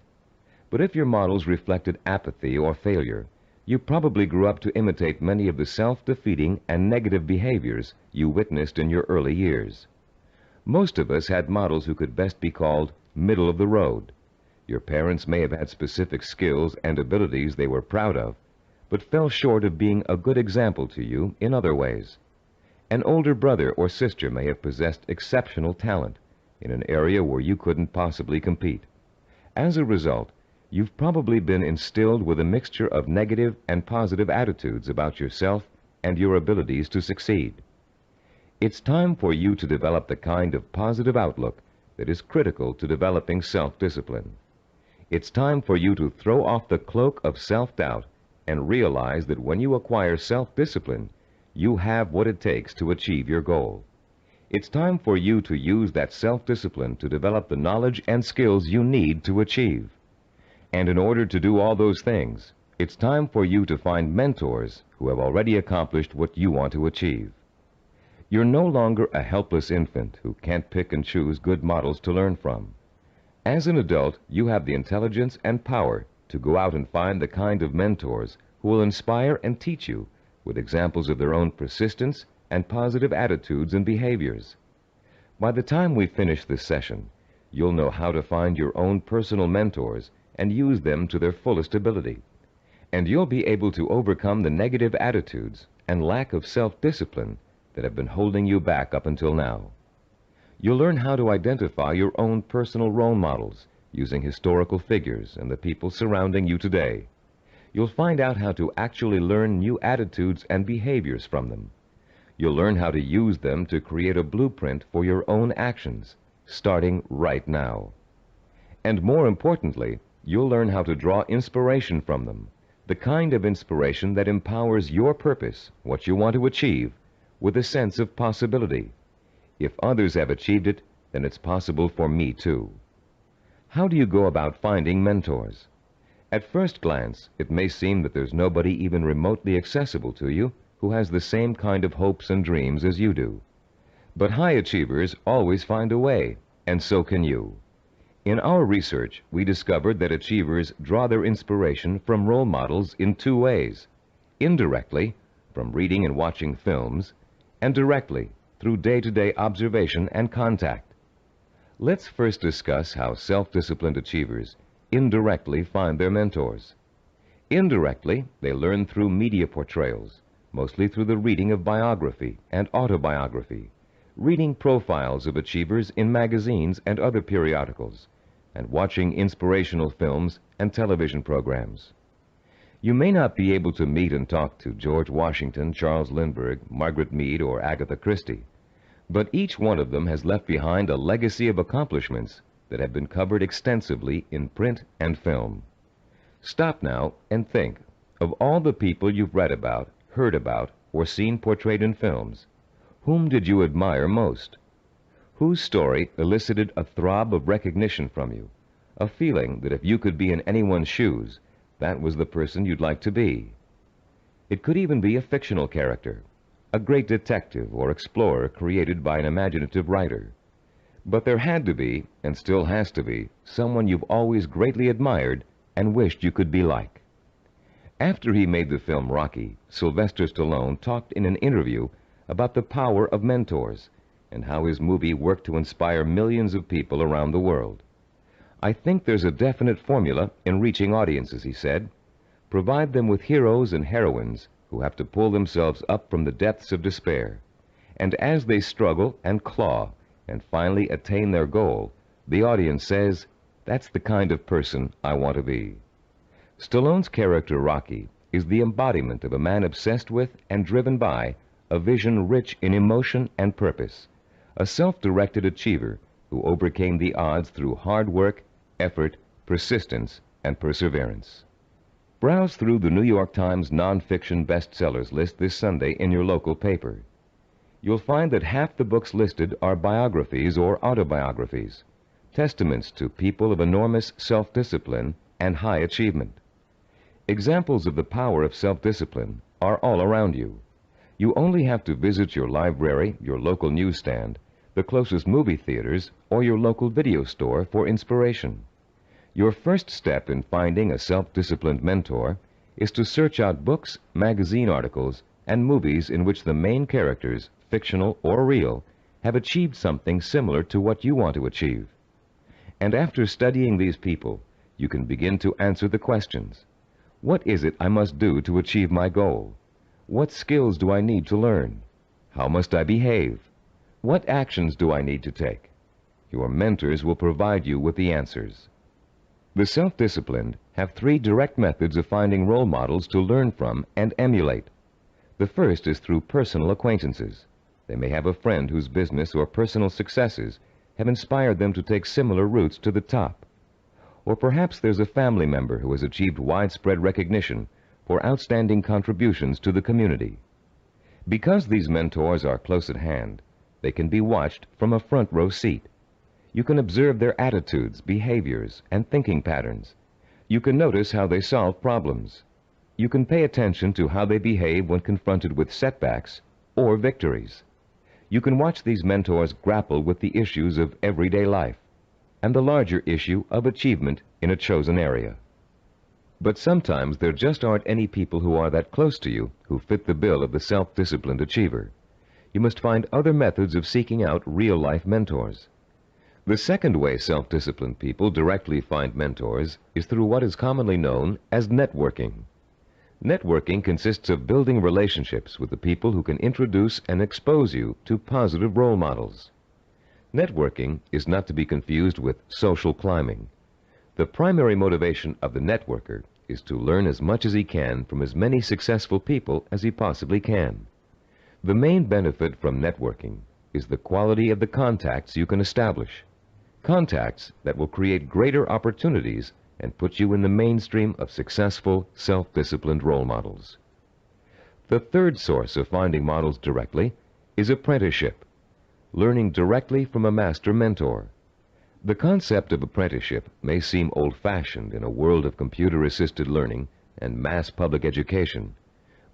But if your models reflected apathy or failure, you probably grew up to imitate many of the self-defeating and negative behaviors you witnessed in your early years. Most of us had models who could best be called middle of the road. Your parents may have had specific skills and abilities they were proud of, but fell short of being a good example to you in other ways. An older brother or sister may have possessed exceptional talent in an area where you couldn't possibly compete. As a result, you've probably been instilled with a mixture of negative and positive attitudes about yourself and your abilities to succeed. It's time for you to develop the kind of positive outlook that is critical to developing self-discipline. It's time for you to throw off the cloak of self-doubt and realize that when you acquire self-discipline, you have what it takes to achieve your goal. It's time for you to use that self-discipline to develop the knowledge and skills you need to achieve. And in order to do all those things, it's time for you to find mentors who have already accomplished what you want to achieve. You're no longer a helpless infant who can't pick and choose good models to learn from. As an adult, you have the intelligence and power to go out and find the kind of mentors who will inspire and teach you with examples of their own persistence and positive attitudes and behaviors. By the time we finish this session, you'll know how to find your own personal mentors and use them to their fullest ability. And you'll be able to overcome the negative attitudes and lack of self-discipline that have been holding you back up until now. You'll learn how to identify your own personal role models using historical figures and the people surrounding you today. You'll find out how to actually learn new attitudes and behaviors from them. You'll learn how to use them to create a blueprint for your own actions, starting right now. And more importantly, you'll learn how to draw inspiration from them, the kind of inspiration that empowers your purpose, what you want to achieve, with a sense of possibility. If others have achieved it, then it's possible for me too. How do you go about finding mentors? At first glance, it may seem that there's nobody even remotely accessible to you who has the same kind of hopes and dreams as you do. But high achievers always find a way, and so can you. In our research, we discovered that achievers draw their inspiration from role models in two ways: indirectly, from reading and watching films, and directly, through day-to-day observation and contact. Let's first discuss how self-disciplined achievers indirectly find their mentors. Indirectly, they learn through media portrayals, mostly through the reading of biography and autobiography, reading profiles of achievers in magazines and other periodicals, and watching inspirational films and television programs. You may not be able to meet and talk to George Washington, Charles Lindbergh, Margaret Mead, or Agatha Christie, but each one of them has left behind a legacy of accomplishments that have been covered extensively in print and film. Stop now and think of all the people you've read about, heard about, or seen portrayed in films. Whom did you admire most? Whose story elicited a throb of recognition from you, a feeling that if you could be in anyone's shoes, that was the person you'd like to be? It could even be a fictional character, a great detective or explorer created by an imaginative writer. But there had to be, and still has to be, someone you've always greatly admired and wished you could be like. After he made the film Rocky, Sylvester Stallone talked in an interview about the power of mentors and how his movie worked to inspire millions of people around the world. "I think there's a definite formula in reaching audiences," he said. "Provide them with heroes and heroines who have to pull themselves up from the depths of despair. And as they struggle and claw and finally attain their goal, the audience says, 'That's the kind of person I want to be.'" Stallone's character Rocky is the embodiment of a man obsessed with and driven by a vision rich in emotion and purpose, a self-directed achiever who overcame the odds through hard work, effort, persistence, and perseverance. Browse through the New York Times nonfiction bestsellers list this Sunday in your local paper. You'll find that half the books listed are biographies or autobiographies, testaments to people of enormous self-discipline and high achievement. Examples of the power of self-discipline are all around you. You only have to visit your library, your local newsstand, the closest movie theaters, or your local video store for inspiration. Your first step in finding a self-disciplined mentor is to search out books, magazine articles, and movies in which the main characters, fictional or real, have achieved something similar to what you want to achieve. And after studying these people, you can begin to answer the questions. What is it I must do to achieve my goal? What skills do I need to learn? How must I behave? What actions do I need to take? Your mentors will provide you with the answers. The self-disciplined have 3 direct methods of finding role models to learn from and emulate. The first is through personal acquaintances. They may have a friend whose business or personal successes have inspired them to take similar routes to the top. Or perhaps there's a family member who has achieved widespread recognition for outstanding contributions to the community. Because these mentors are close at hand, they can be watched from a front row seat. You can observe their attitudes, behaviors, and thinking patterns. You can notice how they solve problems. You can pay attention to how they behave when confronted with setbacks or victories. You can watch these mentors grapple with the issues of everyday life and the larger issue of achievement in a chosen area. But sometimes there just aren't any people who are that close to you who fit the bill of the self-disciplined achiever. You must find other methods of seeking out real-life mentors. The second way self-disciplined people directly find mentors is through what is commonly known as networking. Networking consists of building relationships with the people who can introduce and expose you to positive role models. Networking is not to be confused with social climbing. The primary motivation of the networker is to learn as much as he can from as many successful people as he possibly can. The main benefit from networking is the quality of the contacts you can establish. Contacts that will create greater opportunities and put you in the mainstream of successful, self-disciplined role models. The third source of finding models directly is apprenticeship, learning directly from a master mentor. The concept of apprenticeship may seem old-fashioned in a world of computer-assisted learning and mass public education,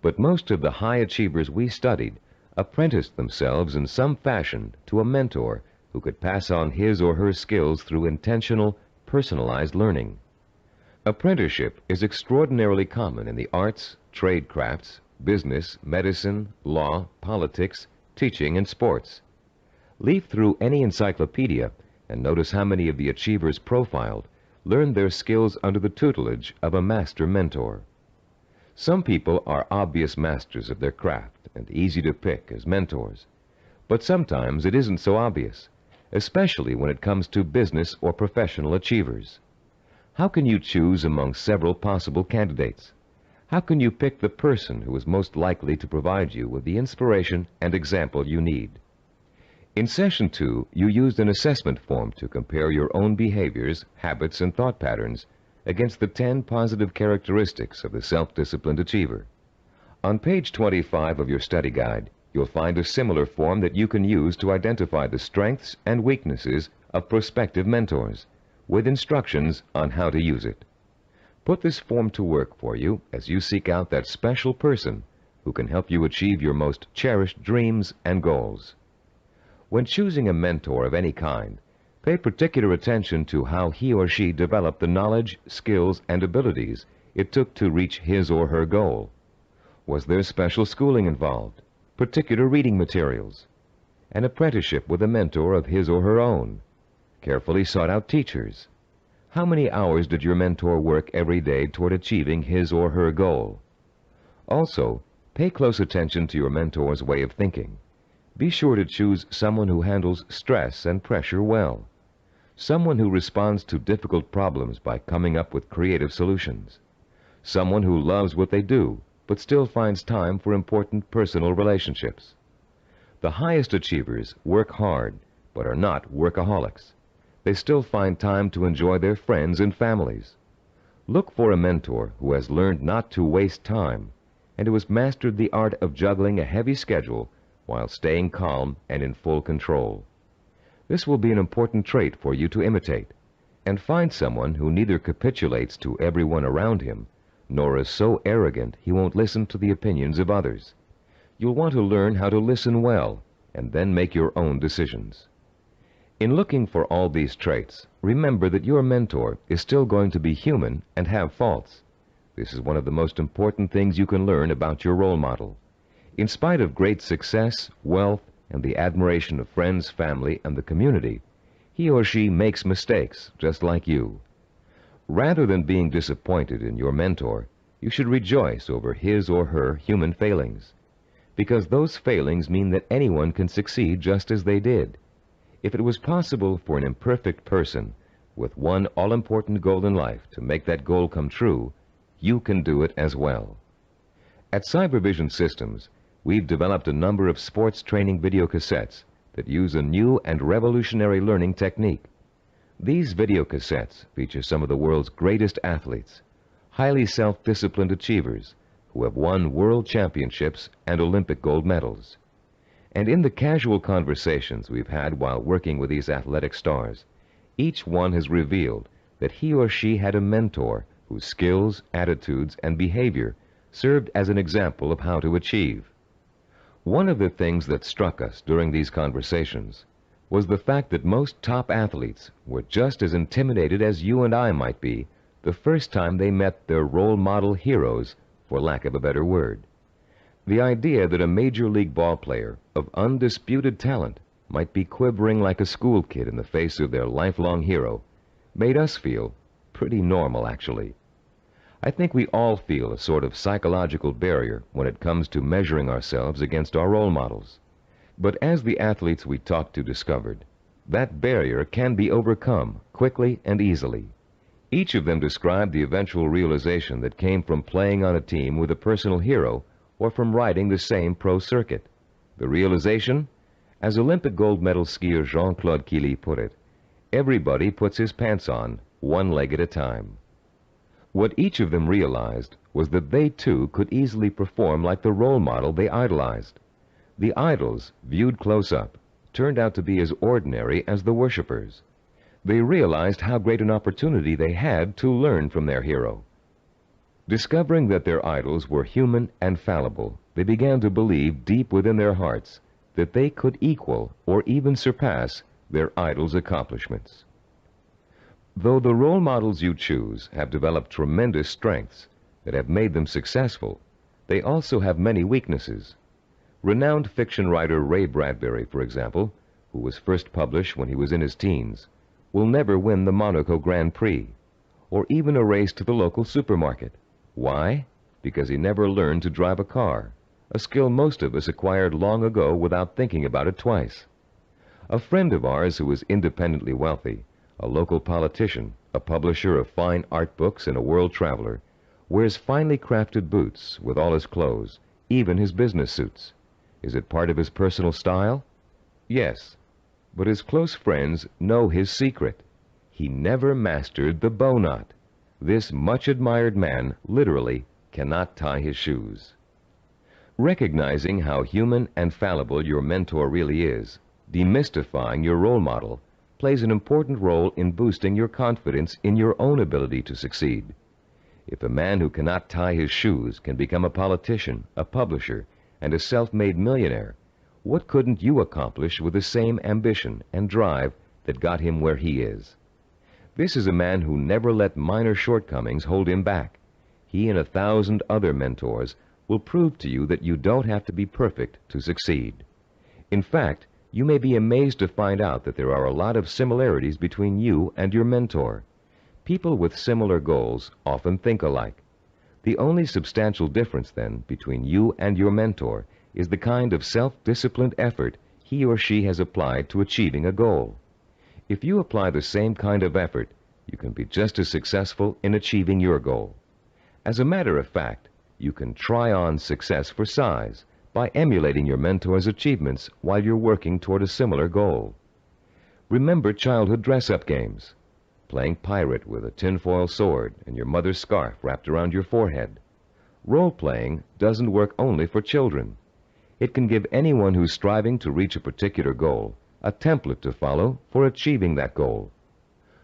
but most of the high achievers we studied apprenticed themselves in some fashion to a mentor who could pass on his or her skills through intentional, personalized learning. Apprenticeship is extraordinarily common in the arts, trade crafts, business, medicine, law, politics, teaching, and sports. Leaf through any encyclopedia and notice how many of the achievers profiled learned their skills under the tutelage of a master mentor. Some people are obvious masters of their craft and easy to pick as mentors, but sometimes it isn't so obvious, especially when it comes to business or professional achievers. How can you choose among several possible candidates? How can you pick the person who is most likely to provide you with the inspiration and example you need? In Session 2, you used an assessment form to compare your own behaviors, habits, and thought patterns against the 10 positive characteristics of the self-disciplined achiever. On page 25 of your study guide, you'll find a similar form that you can use to identify the strengths and weaknesses of prospective mentors, with instructions on how to use it. Put this form to work for you as you seek out that special person who can help you achieve your most cherished dreams and goals. When choosing a mentor of any kind, pay particular attention to how he or she developed the knowledge, skills, and abilities it took to reach his or her goal. Was there special schooling involved, particular reading materials, an apprenticeship with a mentor of his or her own, carefully sought-out teachers? How many hours did your mentor work every day toward achieving his or her goal? Also, pay close attention to your mentor's way of thinking. Be sure to choose someone who handles stress and pressure well, someone who responds to difficult problems by coming up with creative solutions, someone who loves what they do but still finds time for important personal relationships. The highest achievers work hard but are not workaholics. They still find time to enjoy their friends and families. Look for a mentor who has learned not to waste time and who has mastered the art of juggling a heavy schedule while staying calm and in full control. This will be an important trait for you to imitate, and find someone who neither capitulates to everyone around him, nor is so arrogant he won't listen to the opinions of others. You'll want to learn how to listen well, and then make your own decisions. In looking for all these traits, remember that your mentor is still going to be human and have faults. This is one of the most important things you can learn about your role model. In spite of great success, wealth, and the admiration of friends, family, and the community, he or she makes mistakes just like you. Rather than being disappointed in your mentor, you should rejoice over his or her human failings, because those failings mean that anyone can succeed just as they did. If it was possible for an imperfect person with one all-important goal in life to make that goal come true, you can do it as well. At Cybervision Systems, we've developed a number of sports training videocassettes that use a new and revolutionary learning technique. These videocassettes feature some of the world's greatest athletes, highly self-disciplined achievers who have won world championships and Olympic gold medals. And in the casual conversations we've had while working with these athletic stars, each one has revealed that he or she had a mentor whose skills, attitudes, and behavior served as an example of how to achieve. One of the things that struck us during these conversations was the fact that most top athletes were just as intimidated as you and I might be the first time they met their role model heroes, for lack of a better word. The idea that a major league ball player of undisputed talent might be quivering like a school kid in the face of their lifelong hero made us feel pretty normal, actually. I think we all feel a sort of psychological barrier when it comes to measuring ourselves against our role models. But as the athletes we talked to discovered, that barrier can be overcome quickly and easily. Each of them described the eventual realization that came from playing on a team with a personal hero or from riding the same pro circuit. The realization? As Olympic gold medal skier Jean-Claude Killy put it, everybody puts his pants on, one leg at a time. What each of them realized was that they too could easily perform like the role model they idolized. The idols, viewed close up, turned out to be as ordinary as the worshippers. They realized how great an opportunity they had to learn from their hero. Discovering that their idols were human and fallible, they began to believe deep within their hearts that they could equal or even surpass their idols' accomplishments. Though the role models you choose have developed tremendous strengths that have made them successful, they also have many weaknesses. Renowned fiction writer Ray Bradbury, for example, who was first published when he was in his teens, will never win the Monaco Grand Prix, or even a race to the local supermarket. Why? Because he never learned to drive a car, a skill most of us acquired long ago without thinking about it twice. A friend of ours who was independently wealthy, a local politician, a publisher of fine art books, and a world traveler, wears finely crafted boots with all his clothes, even his business suits. Is it part of his personal style? Yes, but his close friends know his secret. He never mastered the bow knot. This much-admired man literally cannot tie his shoes. Recognizing how human and fallible your mentor really is, demystifying your role model, plays an important role in boosting your confidence in your own ability to succeed. If a man who cannot tie his shoes can become a politician, a publisher, and a self-made millionaire, what couldn't you accomplish with the same ambition and drive that got him where he is? This is a man who never let minor shortcomings hold him back. He and 1,000 other mentors will prove to you that you don't have to be perfect to succeed. In fact, you may be amazed to find out that there are a lot of similarities between you and your mentor. People with similar goals often think alike. The only substantial difference, then, between you and your mentor is the kind of self-disciplined effort he or she has applied to achieving a goal. If you apply the same kind of effort, you can be just as successful in achieving your goal. As a matter of fact, you can try on success for size by emulating your mentor's achievements while you're working toward a similar goal. Remember childhood dress-up games, playing pirate with a tinfoil sword and your mother's scarf wrapped around your forehead. Role-playing doesn't work only for children. It can give anyone who's striving to reach a particular goal a template to follow for achieving that goal.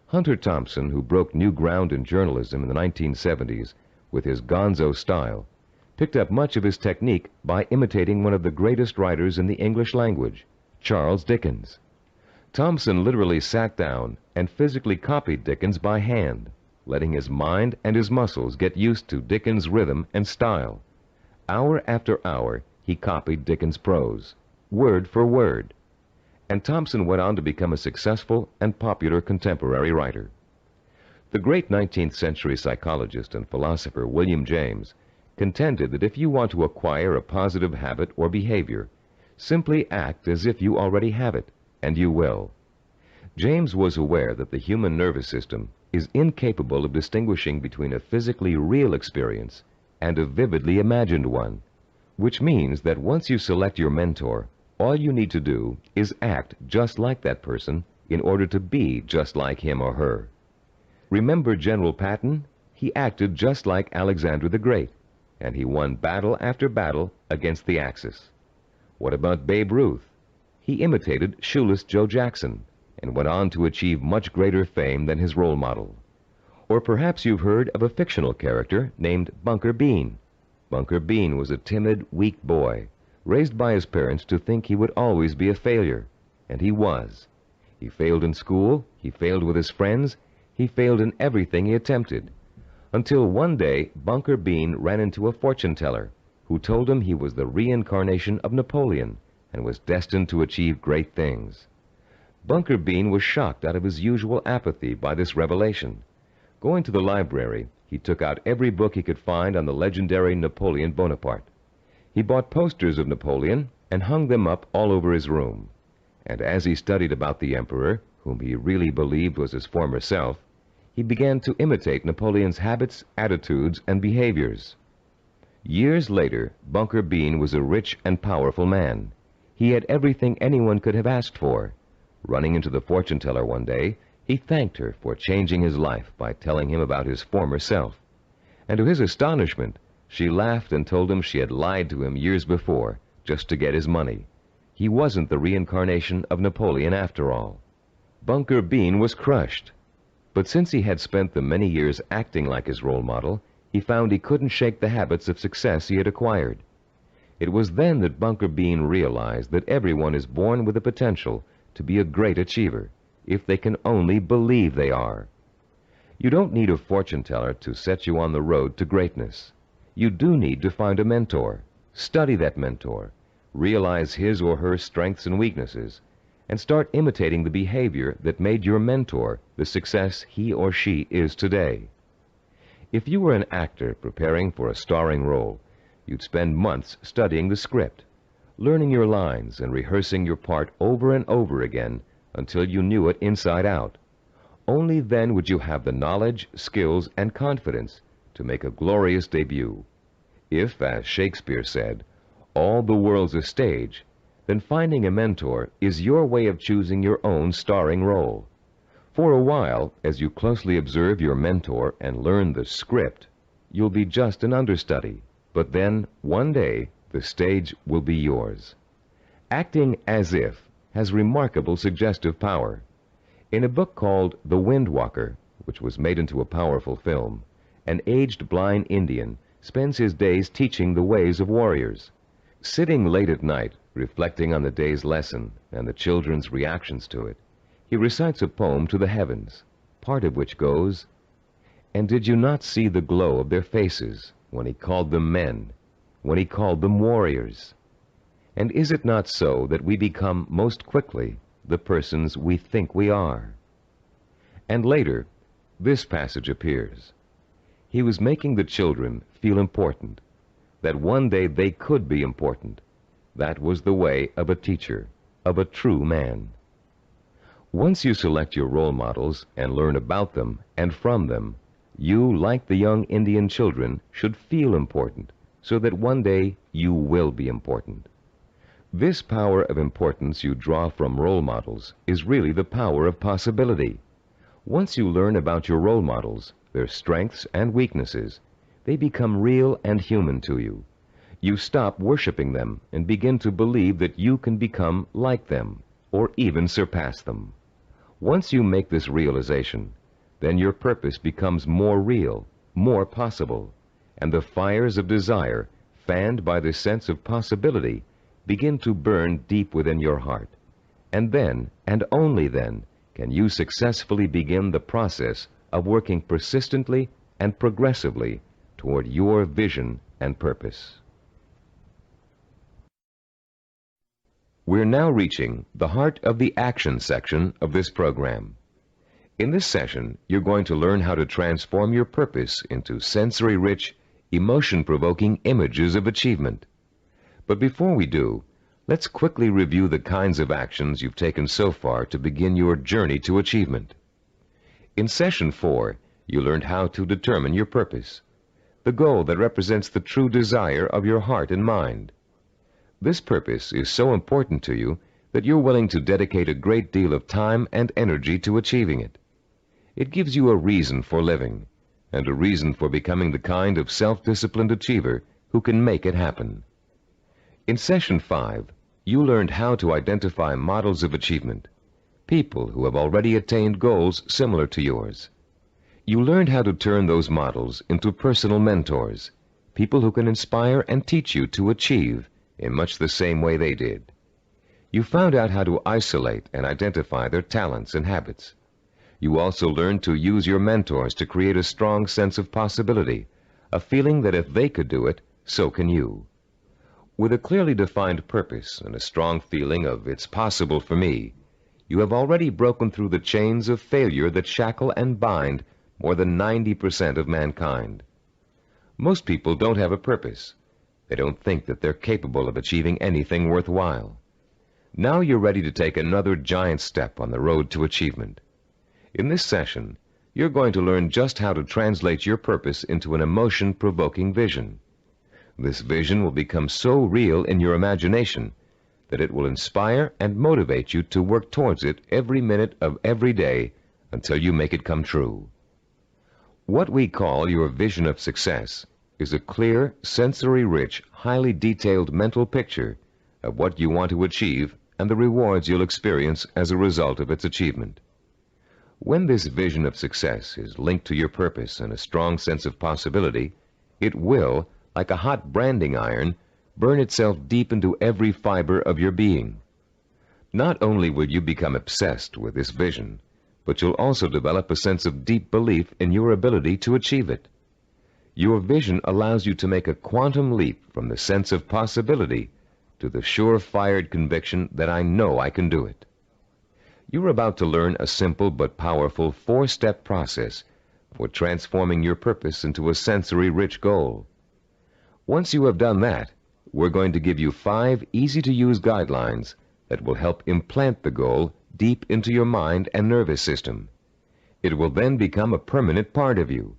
Hunter Thompson, who broke new ground in journalism in the 1970s with his gonzo style, picked up much of his technique by imitating one of the greatest writers in the English language, Charles Dickens. Thompson literally sat down and physically copied Dickens by hand, letting his mind and his muscles get used to Dickens' rhythm and style. Hour after hour, he copied Dickens' prose, word for word. And Thompson went on to become a successful and popular contemporary writer. The great 19th century psychologist and philosopher William James contended that if you want to acquire a positive habit or behavior, simply act as if you already have it, and you will. James was aware that the human nervous system is incapable of distinguishing between a physically real experience and a vividly imagined one, which means that once you select your mentor, all you need to do is act just like that person in order to be just like him or her. Remember General Patton? He acted just like Alexander the Great, and he won battle after battle against the Axis. What about Babe Ruth? He imitated shoeless Joe Jackson and went on to achieve much greater fame than his role model. Or perhaps you've heard of a fictional character named Bunker Bean. Bunker Bean was a timid, weak boy, raised by his parents to think he would always be a failure, and he was. He failed in school, he failed with his friends, he failed in everything he attempted, until one day Bunker Bean ran into a fortune teller who told him he was the reincarnation of Napoleon and was destined to achieve great things. Bunker Bean was shocked out of his usual apathy by this revelation. Going to the library, he took out every book he could find on the legendary Napoleon Bonaparte. He bought posters of Napoleon and hung them up all over his room. And as he studied about the emperor, whom he really believed was his former self, he began to imitate Napoleon's habits, attitudes, and behaviors. Years later, Bunker Bean was a rich and powerful man. He had everything anyone could have asked for. Running into the fortune teller one day, he thanked her for changing his life by telling him about his former self. And to his astonishment, she laughed and told him she had lied to him years before, just to get his money. He wasn't the reincarnation of Napoleon after all. Bunker Bean was crushed. But since he had spent the many years acting like his role model, he found he couldn't shake the habits of success he had acquired. It was then that Bunker Bean realized that everyone is born with the potential to be a great achiever, if they can only believe they are. You don't need a fortune teller to set you on the road to greatness. You do need to find a mentor, study that mentor, realize his or her strengths and weaknesses, and start imitating the behavior that made your mentor the success he or she is today. If you were an actor preparing for a starring role, you'd spend months studying the script, learning your lines and rehearsing your part over and over again until you knew it inside out. Only then would you have the knowledge, skills, and confidence to make a glorious debut. If, as Shakespeare said, all the world's a stage, then finding a mentor is your way of choosing your own starring role. For a while, as you closely observe your mentor and learn the script, you'll be just an understudy. But then, one day, the stage will be yours. Acting as if has remarkable suggestive power. In a book called The Wind Walker, which was made into a powerful film, an aged blind Indian spends his days teaching the ways of warriors. Sitting late at night, reflecting on the day's lesson and the children's reactions to it, he recites a poem to the heavens, part of which goes, "And did you not see the glow of their faces when he called them men, when he called them warriors? And is it not so that we become most quickly the persons we think we are?" And later, this passage appears. He was making the children feel important, that one day they could be important. That was the way of a teacher, of a true man. Once you select your role models and learn about them and from them, you, like the young Indian children, should feel important, so that one day you will be important. This power of importance you draw from role models is really the power of possibility. Once you learn about your role models, their strengths and weaknesses, they become real and human to you. you stop worshiping them and begin to believe that you can become like them, or even surpass them. Once you make this realization, then your purpose becomes more real, more possible, and the fires of desire, fanned by the sense of possibility, begin to burn deep within your heart. And then, and only then, can you successfully begin the process of working persistently and progressively toward your vision and purpose. We're now reaching the heart of the action section of this program. In this session, you're going to learn how to transform your purpose into sensory-rich, emotion-provoking images of achievement. But before we do, let's quickly review the kinds of actions you've taken so far to begin your journey to achievement. In Session 4, you learned how to determine your purpose, the goal that represents the true desire of your heart and mind. This purpose is so important to you that you're willing to dedicate a great deal of time and energy to achieving it. It gives you a reason for living, and a reason for becoming the kind of self-disciplined achiever who can make it happen. In Session 5, you learned how to identify models of achievement, people who have already attained goals similar to yours. You learned how to turn those models into personal mentors, people who can inspire and teach you to achieve in much the same way they did. You found out how to isolate and identify their talents and habits. You also learned to use your mentors to create a strong sense of possibility, a feeling that if they could do it, so can you. With a clearly defined purpose and a strong feeling of "it's possible for me," you have already broken through the chains of failure that shackle and bind more than 90% of mankind. Most people don't have a purpose. They don't think that they're capable of achieving anything worthwhile. Now you're ready to take another giant step on the road to achievement. In this session, you're going to learn just how to translate your purpose into an emotion-provoking vision. This vision will become so real in your imagination that it will inspire and motivate you to work towards it every minute of every day until you make it come true. What we call your vision of success is a clear, sensory-rich, highly detailed mental picture of what you want to achieve and the rewards you'll experience as a result of its achievement. When this vision of success is linked to your purpose and a strong sense of possibility, it will, like a hot branding iron, burn itself deep into every fiber of your being. Not only will you become obsessed with this vision, but you'll also develop a sense of deep belief in your ability to achieve it. Your vision allows you to make a quantum leap from the sense of possibility to the sure-fired conviction that I know I can do it. You're about to learn a simple but powerful 4-step process for transforming your purpose into a sensory-rich goal. Once you have done that, we're going to give you 5 easy-to-use guidelines that will help implant the goal deep into your mind and nervous system. It will then become a permanent part of you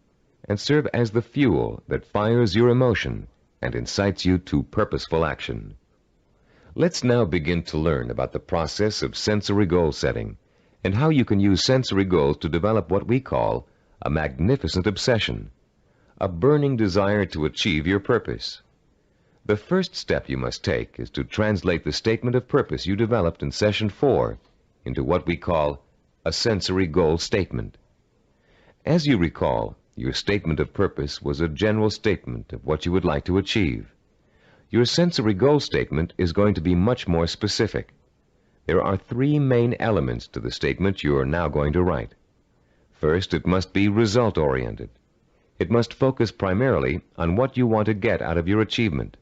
and serve as the fuel that fires your emotion and incites you to purposeful action. Let's now begin to learn about the process of sensory goal setting and how you can use sensory goals to develop what we call a magnificent obsession, a burning desire to achieve your purpose. The first step you must take is to translate the statement of purpose you developed in Session 4 into what we call a sensory goal statement. As you recall, your statement of purpose was a general statement of what you would like to achieve. Your sensory goal statement is going to be much more specific. There are 3 main elements to the statement you are now going to write. First, it must be result-oriented. It must focus primarily on what you want to get out of your achievement.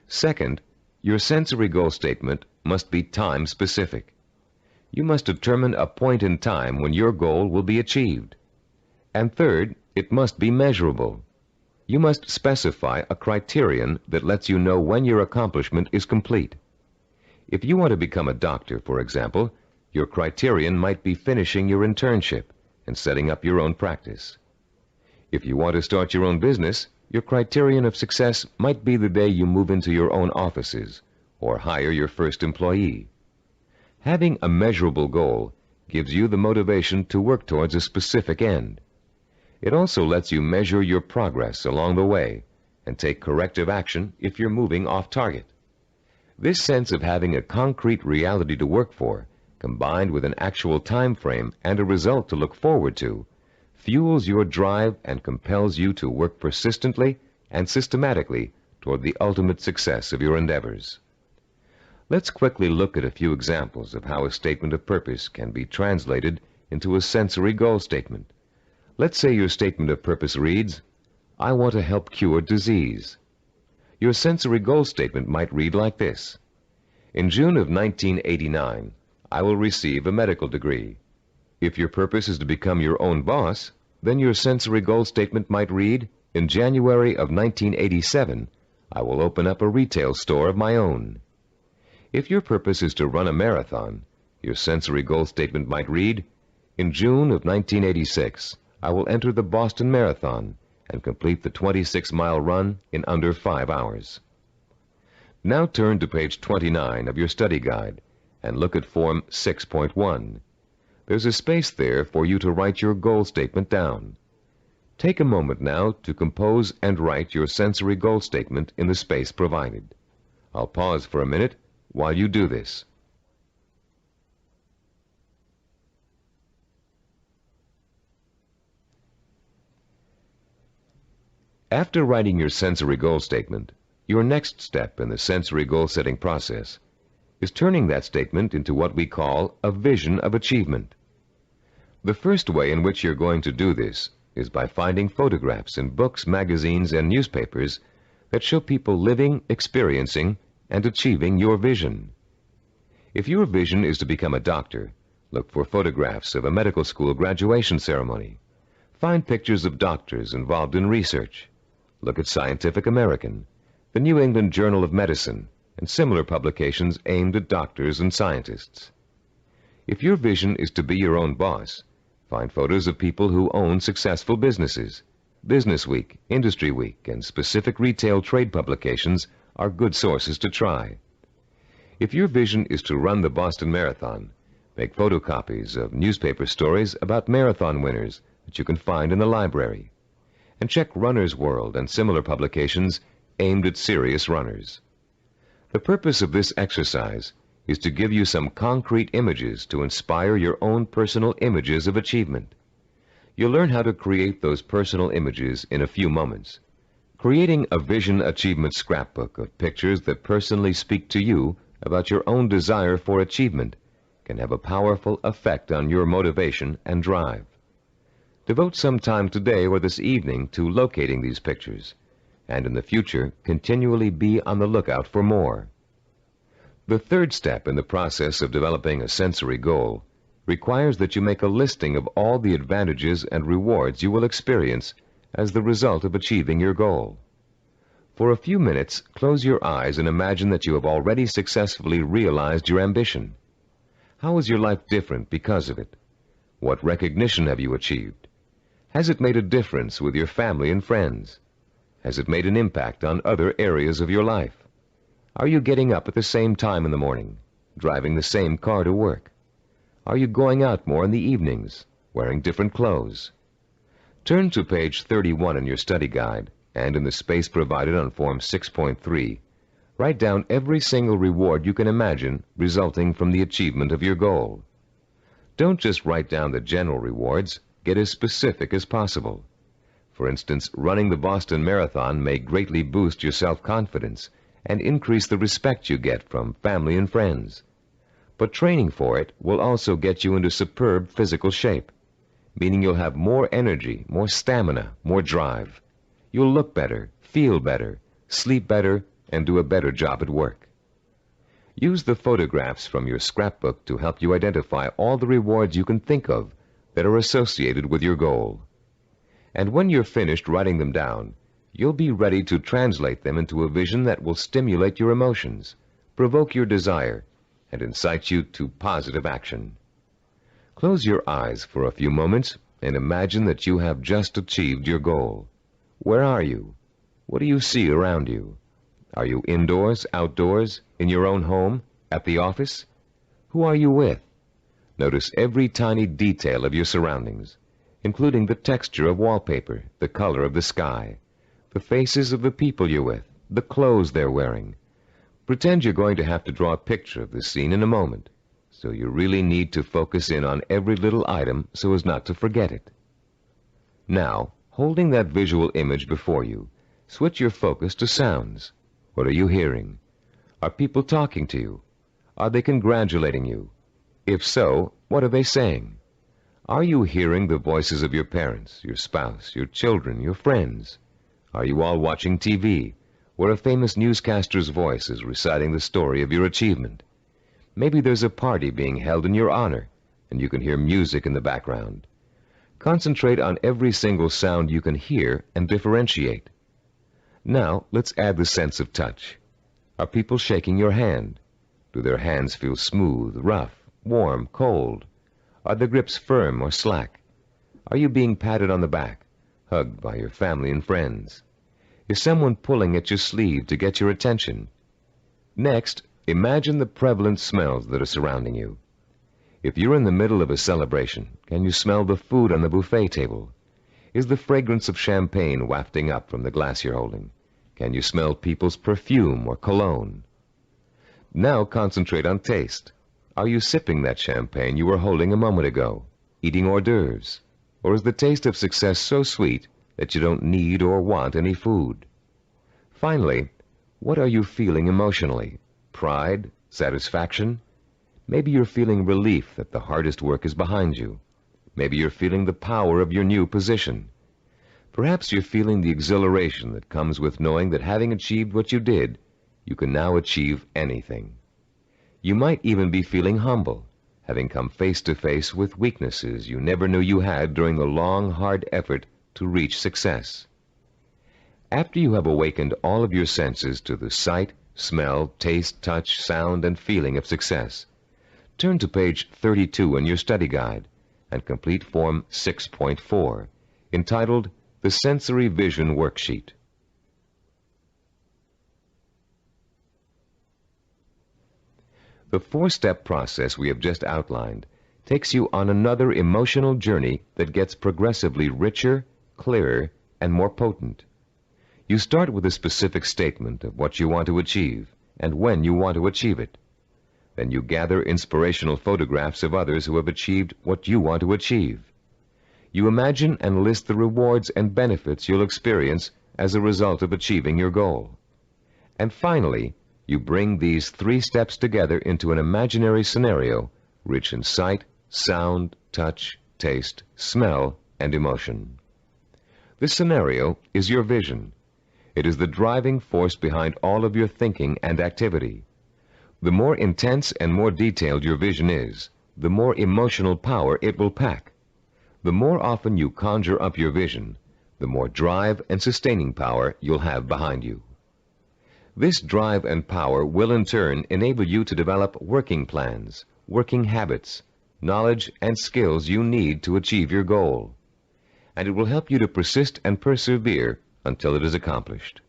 Second, your sensory goal statement must be time-specific. You must determine a point in time when your goal will be achieved. And third, it must be measurable. You must specify a criterion that lets you know when your accomplishment is complete. If you want to become a doctor, for example, your criterion might be finishing your internship and setting up your own practice. If you want to start your own business, your criterion of success might be the day you move into your own offices or hire your first employee. Having a measurable goal gives you the motivation to work towards a specific end. It also lets you measure your progress along the way and take corrective action if you're moving off target. This sense of having a concrete reality to work for, combined with an actual time frame and a result to look forward to, fuels your drive and compels you to work persistently and systematically toward the ultimate success of your endeavors. Let's quickly look at a few examples of how a statement of purpose can be translated into a sensory goal statement. Let's say your statement of purpose reads, "I want to help cure disease." Your sensory goal statement might read like this: "In June of 1989, I will receive a medical degree." If your purpose is to become your own boss, then your sensory goal statement might read, "In January of 1987, I will open up a retail store of my own." If your purpose is to run a marathon, your sensory goal statement might read, "In June of 1986, I will enter the Boston Marathon and complete the 26-mile run in under 5 hours." Now turn to page 29 of your study guide and look at Form 6.1. There's a space there for you to write your goal statement down. Take a moment now to compose and write your sensory goal statement in the space provided. I'll pause for a minute while you do this. After writing your sensory goal statement, your next step in the sensory goal setting process is turning that statement into what we call a vision of achievement. The first way in which you're going to do this is by finding photographs in books, magazines, and newspapers that show people living, experiencing, and achieving your vision. If your vision is to become a doctor, look for photographs of a medical school graduation ceremony. Find pictures of doctors involved in research. Look at Scientific American, the New England Journal of Medicine, and similar publications aimed at doctors and scientists. If your vision is to be your own boss, find photos of people who own successful businesses. Business Week, Industry Week, and specific retail trade publications are good sources to try. If your vision is to run the Boston Marathon, make photocopies of newspaper stories about marathon winners that you can find in the library, and check Runner's World and similar publications aimed at serious runners. The purpose of this exercise is to give you some concrete images to inspire your own personal images of achievement. You'll learn how to create those personal images in a few moments. Creating a vision achievement scrapbook of pictures that personally speak to you about your own desire for achievement can have a powerful effect on your motivation and drive. Devote some time today or this evening to locating these pictures, and in the future continually be on the lookout for more. The third step in the process of developing a sensory goal requires that you make a listing of all the advantages and rewards you will experience as the result of achieving your goal. For a few minutes, close your eyes and imagine that you have already successfully realized your ambition. How is your life different because of it? What recognition have you achieved? Has it made a difference with your family and friends? Has it made an impact on other areas of your life? Are you getting up at the same time in the morning, driving the same car to work? Are you going out more in the evenings, wearing different clothes? Turn to page 31 in your study guide, and in the space provided on Form 6.3, write down every single reward you can imagine resulting from the achievement of your goal. Don't just write down the general rewards, get as specific as possible. For instance, running the Boston Marathon may greatly boost your self-confidence and increase the respect you get from family and friends. But training for it will also get you into superb physical shape, meaning you'll have more energy, more stamina, more drive. You'll look better, feel better, sleep better, and do a better job at work. Use the photographs from your scrapbook to help you identify all the rewards you can think of that are associated with your goal. And when you're finished writing them down, you'll be ready to translate them into a vision that will stimulate your emotions, provoke your desire, and incite you to positive action. Close your eyes for a few moments and imagine that you have just achieved your goal. Where are you? What do you see around you? Are you indoors, outdoors, in your own home, at the office? Who are you with? Notice every tiny detail of your surroundings, including the texture of wallpaper, the color of the sky, the faces of the people you're with, the clothes they're wearing. Pretend you're going to have to draw a picture of this scene in a moment, so you really need to focus in on every little item so as not to forget it. Now, holding that visual image before you, switch your focus to sounds. What are you hearing? Are people talking to you? Are they congratulating you? If so, what are they saying? Are you hearing the voices of your parents, your spouse, your children, your friends? Are you all watching TV, where a famous newscaster's voice is reciting the story of your achievement? Maybe there's a party being held in your honor, and you can hear music in the background. Concentrate on every single sound you can hear and differentiate. Now, let's add the sense of touch. Are people shaking your hand? Do their hands feel smooth, rough, warm, cold? Are the grips firm or slack? Are you being patted on the back, hugged by your family and friends? Is someone pulling at your sleeve to get your attention? Next, imagine the prevalent smells that are surrounding you. If you're in the middle of a celebration, can you smell the food on the buffet table? Is the fragrance of champagne wafting up from the glass you're holding? Can you smell people's perfume or cologne? Now concentrate on taste. Are you sipping that champagne you were holding a moment ago, eating hors d'oeuvres? Or is the taste of success so sweet that you don't need or want any food? Finally, what are you feeling emotionally? Pride? Satisfaction? Maybe you're feeling relief that the hardest work is behind you. Maybe you're feeling the power of your new position. Perhaps you're feeling the exhilaration that comes with knowing that having achieved what you did, you can now achieve anything. You might even be feeling humble, having come face to face with weaknesses you never knew you had during the long, hard effort to reach success. After you have awakened all of your senses to the sight, smell, taste, touch, sound, and feeling of success, turn to page 32 in your study guide and complete Form 6.4, entitled The Sensory Vision Worksheet. The four-step process we have just outlined takes you on another emotional journey that gets progressively richer, clearer, and more potent. You start with a specific statement of what you want to achieve and when you want to achieve it. Then you gather inspirational photographs of others who have achieved what you want to achieve. You imagine and list the rewards and benefits you'll experience as a result of achieving your goal. And finally, you bring these three steps together into an imaginary scenario rich in sight, sound, touch, taste, smell, and emotion. This scenario is your vision. It is the driving force behind all of your thinking and activity. The more intense and more detailed your vision is, the more emotional power it will pack. The more often you conjure up your vision, the more drive and sustaining power you'll have behind you. This drive and power will in turn enable you to develop working plans, working habits, knowledge and skills you need to achieve your goal. And it will help you to persist and persevere until it is accomplished.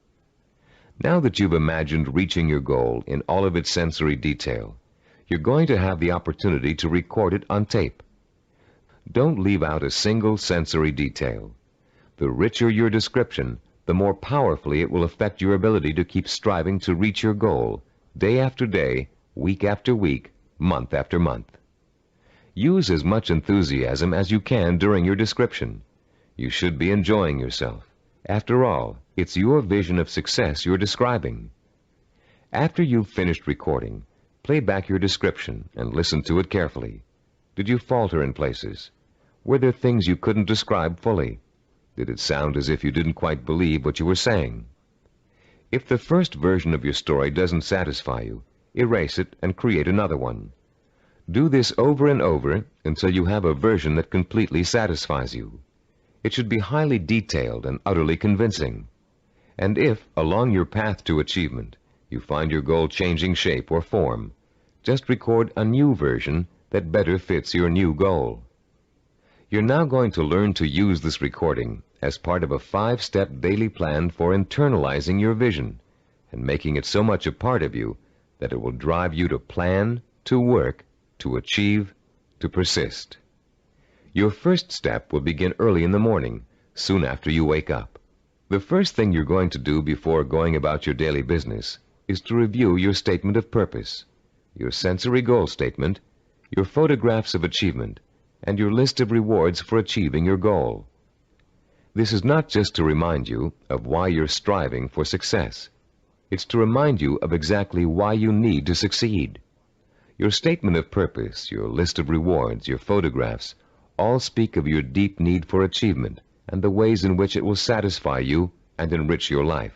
Now that you've imagined reaching your goal in all of its sensory detail, you're going to have the opportunity to record it on tape. Don't leave out a single sensory detail. The richer your description, the more powerfully it will affect your ability to keep striving to reach your goal, day after day, week after week, month after month. Use as much enthusiasm as you can during your description. You should be enjoying yourself. After all, it's your vision of success you're describing. After you've finished recording, play back your description and listen to it carefully. Did you falter in places? Were there things you couldn't describe fully? Did it sound as if you didn't quite believe what you were saying? If the first version of your story doesn't satisfy you, erase it and create another one. Do this over and over until you have a version that completely satisfies you. It should be highly detailed and utterly convincing. And if, along your path to achievement, you find your goal changing shape or form, just record a new version that better fits your new goal. You're now going to learn to use this recording as part of a 5-step daily plan for internalizing your vision and making it so much a part of you that it will drive you to plan, to work, to achieve, to persist. Your first step will begin early in the morning, soon after you wake up. The first thing you're going to do before going about your daily business is to review your statement of purpose, your sensory goal statement, your photographs of achievement, and your list of rewards for achieving your goal. This is not just to remind you of why you're striving for success. It's to remind you of exactly why you need to succeed. Your statement of purpose, your list of rewards, your photographs, all speak of your deep need for achievement and the ways in which it will satisfy you and enrich your life.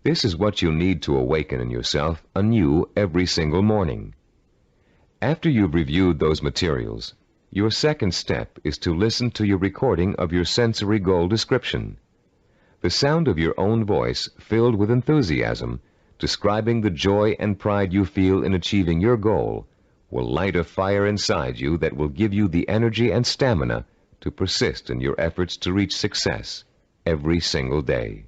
This is what you need to awaken in yourself anew every single morning. After you've reviewed those materials, your second step is to listen to your recording of your sensory goal description. The sound of your own voice, filled with enthusiasm, describing the joy and pride you feel in achieving your goal, will light a fire inside you that will give you the energy and stamina to persist in your efforts to reach success every single day.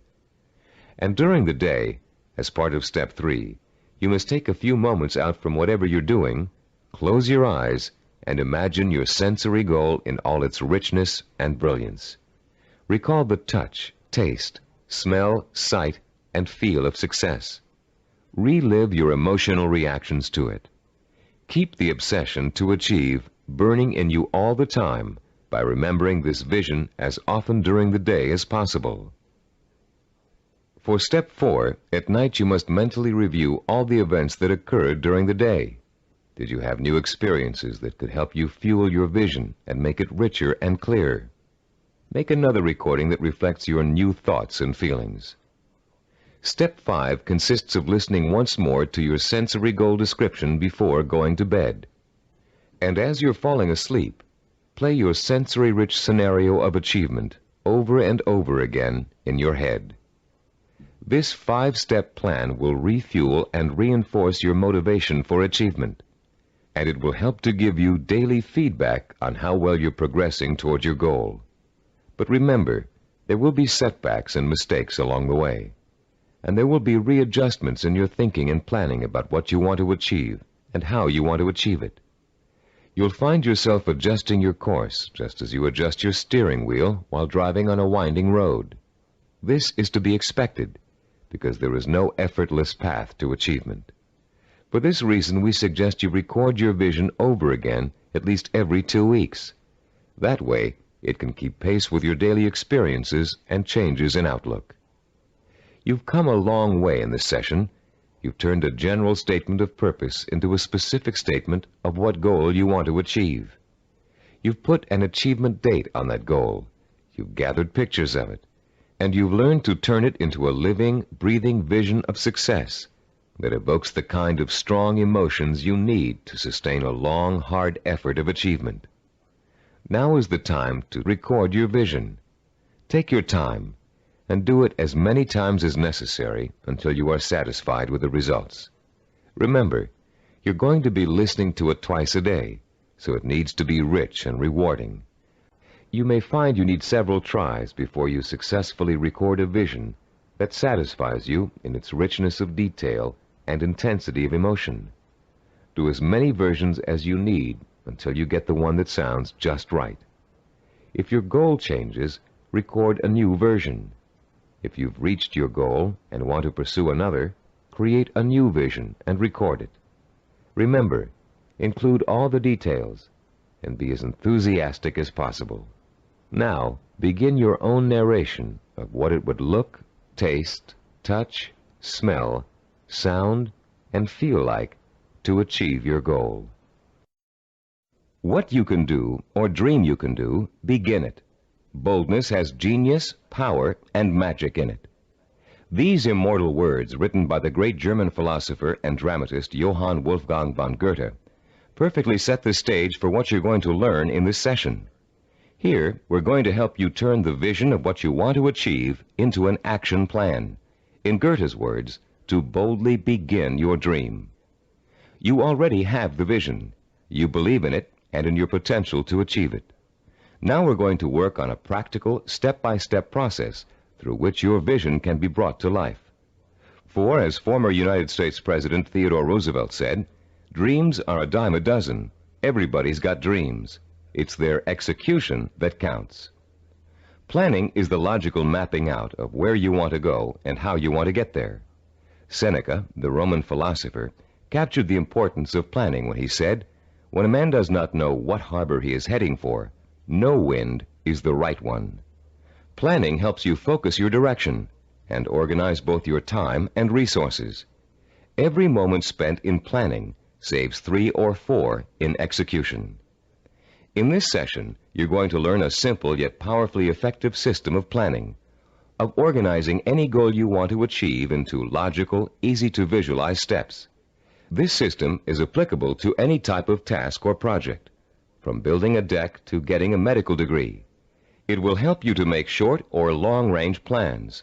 And during the day, as part of step 3, you must take a few moments out from whatever you're doing, close your eyes, and imagine your sensory goal in all its richness and brilliance. Recall the touch, taste, smell, sight, and feel of success. Relive your emotional reactions to it. Keep the obsession to achieve burning in you all the time by remembering this vision as often during the day as possible. For step 4, at night you must mentally review all the events that occurred during the day. Did you have new experiences that could help you fuel your vision and make it richer and clearer? Make another recording that reflects your new thoughts and feelings. Step 5 consists of listening once more to your sensory goal description before going to bed. And as you're falling asleep, play your sensory-rich scenario of achievement over and over again in your head. This 5-step plan will refuel and reinforce your motivation for achievement, and it will help to give you daily feedback on how well you're progressing toward your goal. But remember, there will be setbacks and mistakes along the way, and there will be readjustments in your thinking and planning about what you want to achieve and how you want to achieve it. You'll find yourself adjusting your course just as you adjust your steering wheel while driving on a winding road. This is to be expected because there is no effortless path to achievement. For this reason, we suggest you record your vision over again at least every 2 weeks. That way, it can keep pace with your daily experiences and changes in outlook. You've come a long way in this session. You've turned a general statement of purpose into a specific statement of what goal you want to achieve. You've put an achievement date on that goal. You've gathered pictures of it. And you've learned to turn it into a living, breathing vision of success that evokes the kind of strong emotions you need to sustain a long, hard effort of achievement. Now is the time to record your vision. Take your time and do it as many times as necessary until you are satisfied with the results. Remember, you're going to be listening to it twice a day, so it needs to be rich and rewarding. You may find you need several tries before you successfully record a vision that satisfies you in its richness of detail and intensity of emotion. Do as many versions as you need until you get the one that sounds just right. If your goal changes, record a new version. If you've reached your goal and want to pursue another, create a new vision and record it. Remember, include all the details and be as enthusiastic as possible. Now, begin your own narration of what it would look, taste, touch, smell, sound, and feel like to achieve your goal. What you can do, or dream you can do, begin it. Boldness has genius, power, and magic in it. These immortal words, written by the great German philosopher and dramatist Johann Wolfgang von Goethe, perfectly set the stage for what you're going to learn in this session. Here, we're going to help you turn the vision of what you want to achieve into an action plan. In Goethe's words, to boldly begin your dream. You already have the vision. You believe in it and in your potential to achieve it. Now we're going to work on a practical, step-by-step process through which your vision can be brought to life. For, as former United States President Theodore Roosevelt said, dreams are a dime a dozen. Everybody's got dreams. It's their execution that counts. Planning is the logical mapping out of where you want to go and how you want to get there. Seneca, the Roman philosopher, captured the importance of planning when he said, "When a man does not know what harbor he is heading for, no wind is the right one." Planning helps you focus your direction and organize both your time and resources. Every moment spent in planning saves 3 or 4 in execution. In this session, you're going to learn a simple yet powerfully effective system of planning, of organizing any goal you want to achieve into logical, easy-to-visualize steps. This system is applicable to any type of task or project, from building a deck to getting a medical degree. It will help you to make short or long-range plans,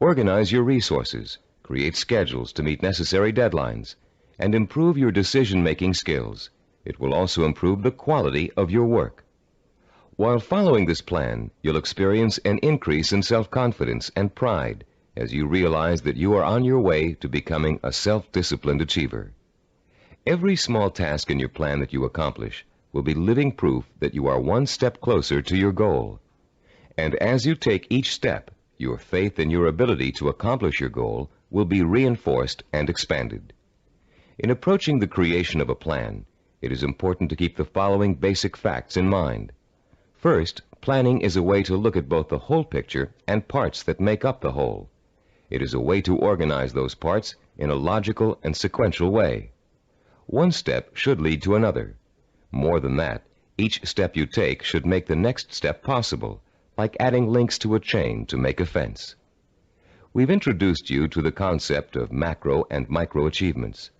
organize your resources, create schedules to meet necessary deadlines, and improve your decision-making skills. It will also improve the quality of your work. While following this plan, you'll experience an increase in self-confidence and pride as you realize that you are on your way to becoming a self-disciplined achiever. Every small task in your plan that you accomplish will be living proof that you are one step closer to your goal. And as you take each step, your faith in your ability to accomplish your goal will be reinforced and expanded. In approaching the creation of a plan, it is important to keep the following basic facts in mind. First, planning is a way to look at both the whole picture and parts that make up the whole. It is a way to organize those parts in a logical and sequential way. One step should lead to another. More than that, each step you take should make the next step possible, like adding links to a chain to make a fence. We've introduced you to the concept of macro and micro achievements.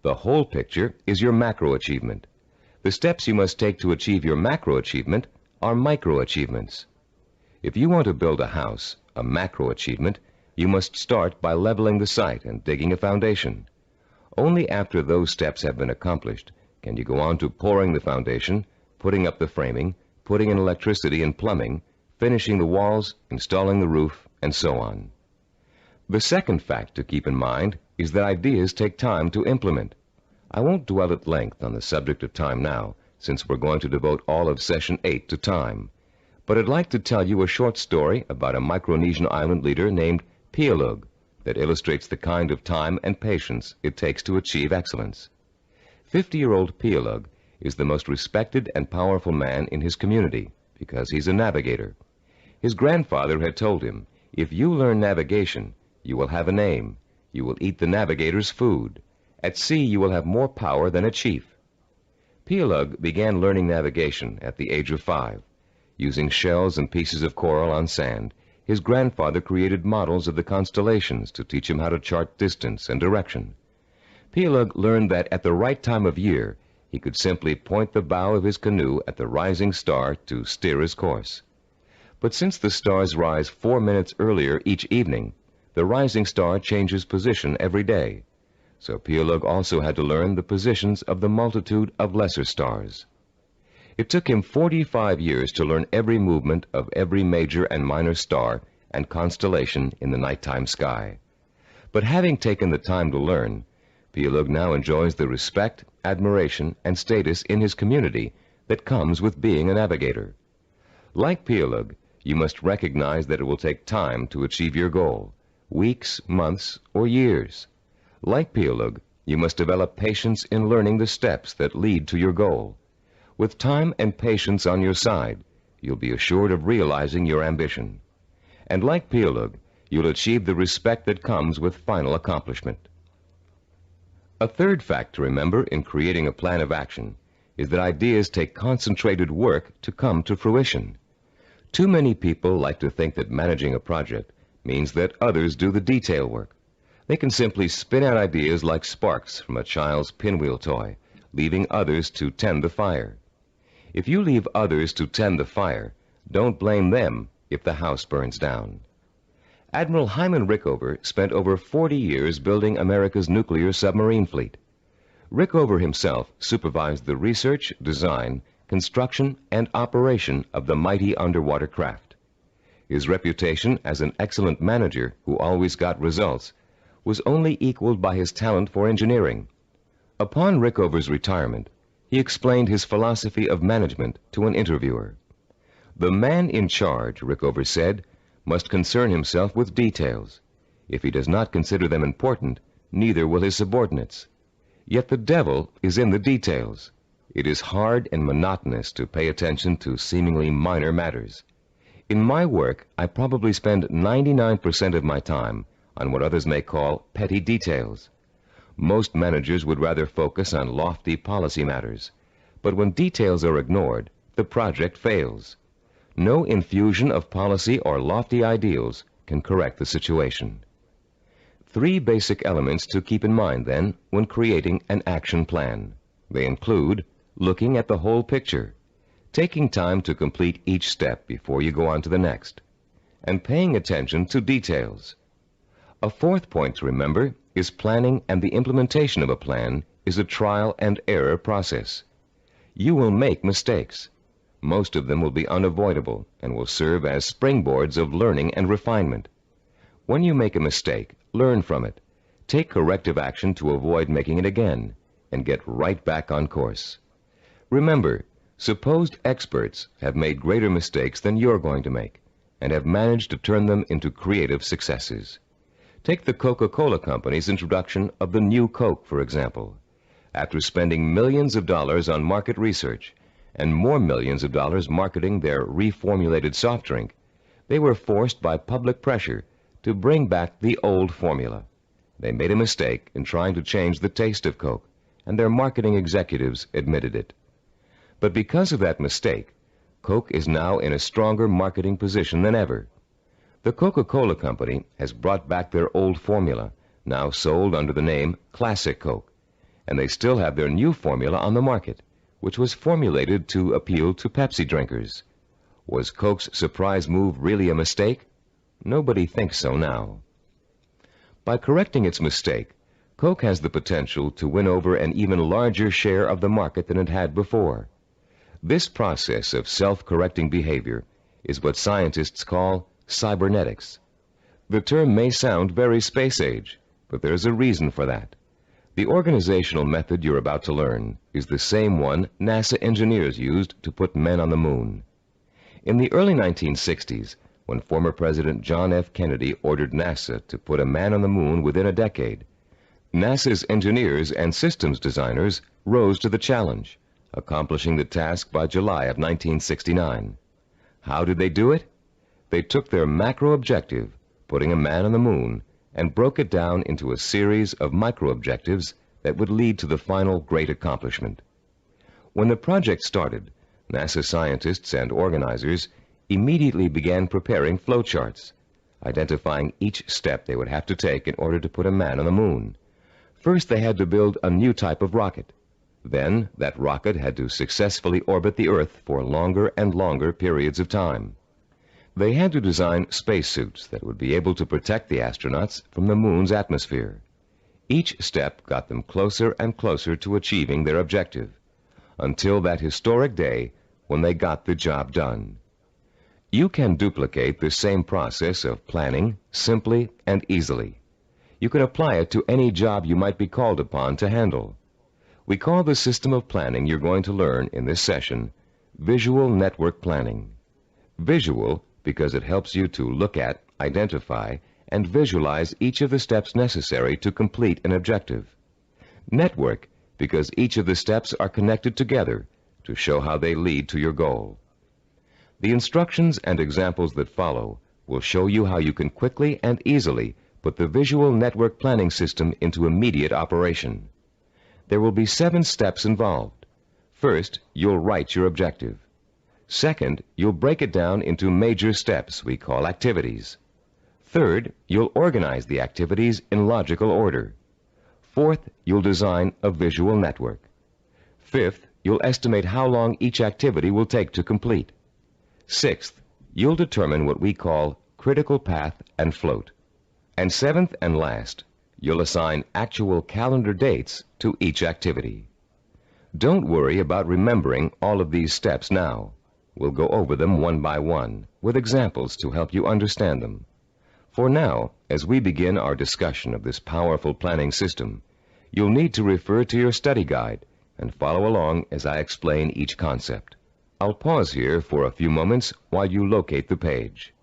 The whole picture is your macro achievement. The steps you must take to achieve your macro achievement are micro achievements. If you want to build a house, a macro achievement, you must start by leveling the site and digging a foundation. Only after those steps have been accomplished can you go on to pouring the foundation, putting up the framing, putting in electricity and plumbing, finishing the walls, installing the roof, and so on. The second fact to keep in mind is that ideas take time to implement. I won't dwell at length on the subject of time now, since we're going to devote all of Session 8 to time. But I'd like to tell you a short story about a Micronesian island leader named Pialug that illustrates the kind of time and patience it takes to achieve excellence. 50-year-old Pialug is the most respected and powerful man in his community because he's a navigator. His grandfather had told him, "If you learn navigation, you will have a name. You will eat the navigator's food. At sea, you will have more power than a chief." Pialug began learning navigation at the age of 5. Using shells and pieces of coral on sand, his grandfather created models of the constellations to teach him how to chart distance and direction. Pialug learned that at the right time of year, he could simply point the bow of his canoe at the rising star to steer his course. But since the stars rise 4 minutes earlier each evening, the rising star changes position every day. So Pialug also had to learn the positions of the multitude of lesser stars. It took him 45 years to learn every movement of every major and minor star and constellation in the nighttime sky. But having taken the time to learn, Pialug now enjoys the respect, admiration, and status in his community that comes with being a navigator. Like Pialug, you must recognize that it will take time to achieve your goal, weeks, months, or years. Like Pialug, you must develop patience in learning the steps that lead to your goal. With time and patience on your side, you'll be assured of realizing your ambition. And like Pialug, you'll achieve the respect that comes with final accomplishment. A third fact to remember in creating a plan of action is that ideas take concentrated work to come to fruition. Too many people like to think that managing a project means that others do the detail work. They can simply spin out ideas like sparks from a child's pinwheel toy, leaving others to tend the fire. If you leave others to tend the fire, don't blame them if the house burns down. Admiral Hyman Rickover spent over 40 years building America's nuclear submarine fleet. Rickover himself supervised the research, design, construction, and operation of the mighty underwater craft. His reputation as an excellent manager who always got results was only equaled by his talent for engineering. Upon Rickover's retirement, he explained his philosophy of management to an interviewer. The man in charge, Rickover said, must concern himself with details. If he does not consider them important, neither will his subordinates. Yet the devil is in the details. It is hard and monotonous to pay attention to seemingly minor matters. In my work, I probably spend 99% of my time on what others may call petty details. Most managers would rather focus on lofty policy matters. But when details are ignored, the project fails. No infusion of policy or lofty ideals can correct the situation. 3 basic elements to keep in mind, then, when creating an action plan. They include looking at the whole picture, taking time to complete each step before you go on to the next, and paying attention to details. A 4th point to remember is planning, and the implementation of a plan is a trial and error process. You will make mistakes. Most of them will be unavoidable and will serve as springboards of learning and refinement. When you make a mistake, learn from it. Take corrective action to avoid making it again, and get right back on course. Remember, supposed experts have made greater mistakes than you're going to make, and have managed to turn them into creative successes. Take the Coca-Cola Company's introduction of the new Coke, for example. After spending millions of dollars on market research, and more millions of dollars marketing their reformulated soft drink, they were forced by public pressure to bring back the old formula. They made a mistake in trying to change the taste of Coke, and their marketing executives admitted it. But because of that mistake, Coke is now in a stronger marketing position than ever. The Coca-Cola Company has brought back their old formula, now sold under the name Classic Coke, and they still have their new formula on the market, which was formulated to appeal to Pepsi drinkers. Was Coke's surprise move really a mistake? Nobody thinks so now. By correcting its mistake, Coke has the potential to win over an even larger share of the market than it had before. This process of self-correcting behavior is what scientists call cybernetics. The term may sound very space-age, but there's a reason for that. The organizational method you're about to learn is the same one NASA engineers used to put men on the moon. In the early 1960s, when former President John F. Kennedy ordered NASA to put a man on the moon within a decade, NASA's engineers and systems designers rose to the challenge, accomplishing the task by July of 1969. How did they do it? They took their macro objective, putting a man on the moon, and broke it down into a series of micro-objectives that would lead to the final great accomplishment. When the project started, NASA scientists and organizers immediately began preparing flowcharts, identifying each step they would have to take in order to put a man on the moon. First, they had to build a new type of rocket. Then, that rocket had to successfully orbit the Earth for longer and longer periods of time. They had to design spacesuits that would be able to protect the astronauts from the moon's atmosphere. Each step got them closer and closer to achieving their objective, until that historic day when they got the job done. You can duplicate the same process of planning simply and easily. You can apply it to any job you might be called upon to handle. We call the system of planning you're going to learn in this session visual network planning. Visual because it helps you to look at, identify, and visualize each of the steps necessary to complete an objective. Network because each of the steps are connected together to show how they lead to your goal. The instructions and examples that follow will show you how you can quickly and easily put the visual network planning system into immediate operation. There will be 7 steps involved. First, you'll write your objective. Second, you'll break it down into major steps we call activities. Third, you'll organize the activities in logical order. Fourth, you'll design a visual network. Fifth, you'll estimate how long each activity will take to complete. Sixth, you'll determine what we call critical path and float. And seventh and last, you'll assign actual calendar dates to each activity. Don't worry about remembering all of these steps now. We'll go over them one by one, with examples to help you understand them. For now, as we begin our discussion of this powerful planning system, you'll need to refer to your study guide and follow along as I explain each concept. I'll pause here for a few moments while you locate the page.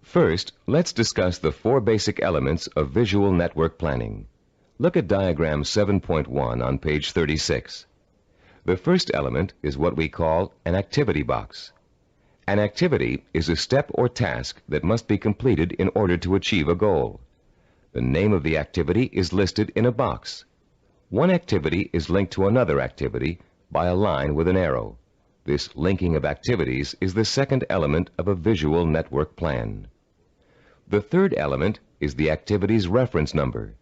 First, let's discuss the 4 basic elements of visual network planning. Look at diagram 7.1 on page 36. The first element is what we call an activity box. An activity is a step or task that must be completed in order to achieve a goal. The name of the activity is listed in a box. One activity is linked to another activity by a line with an arrow. This linking of activities is the second element of a visual network plan. The third element is the activity's reference number.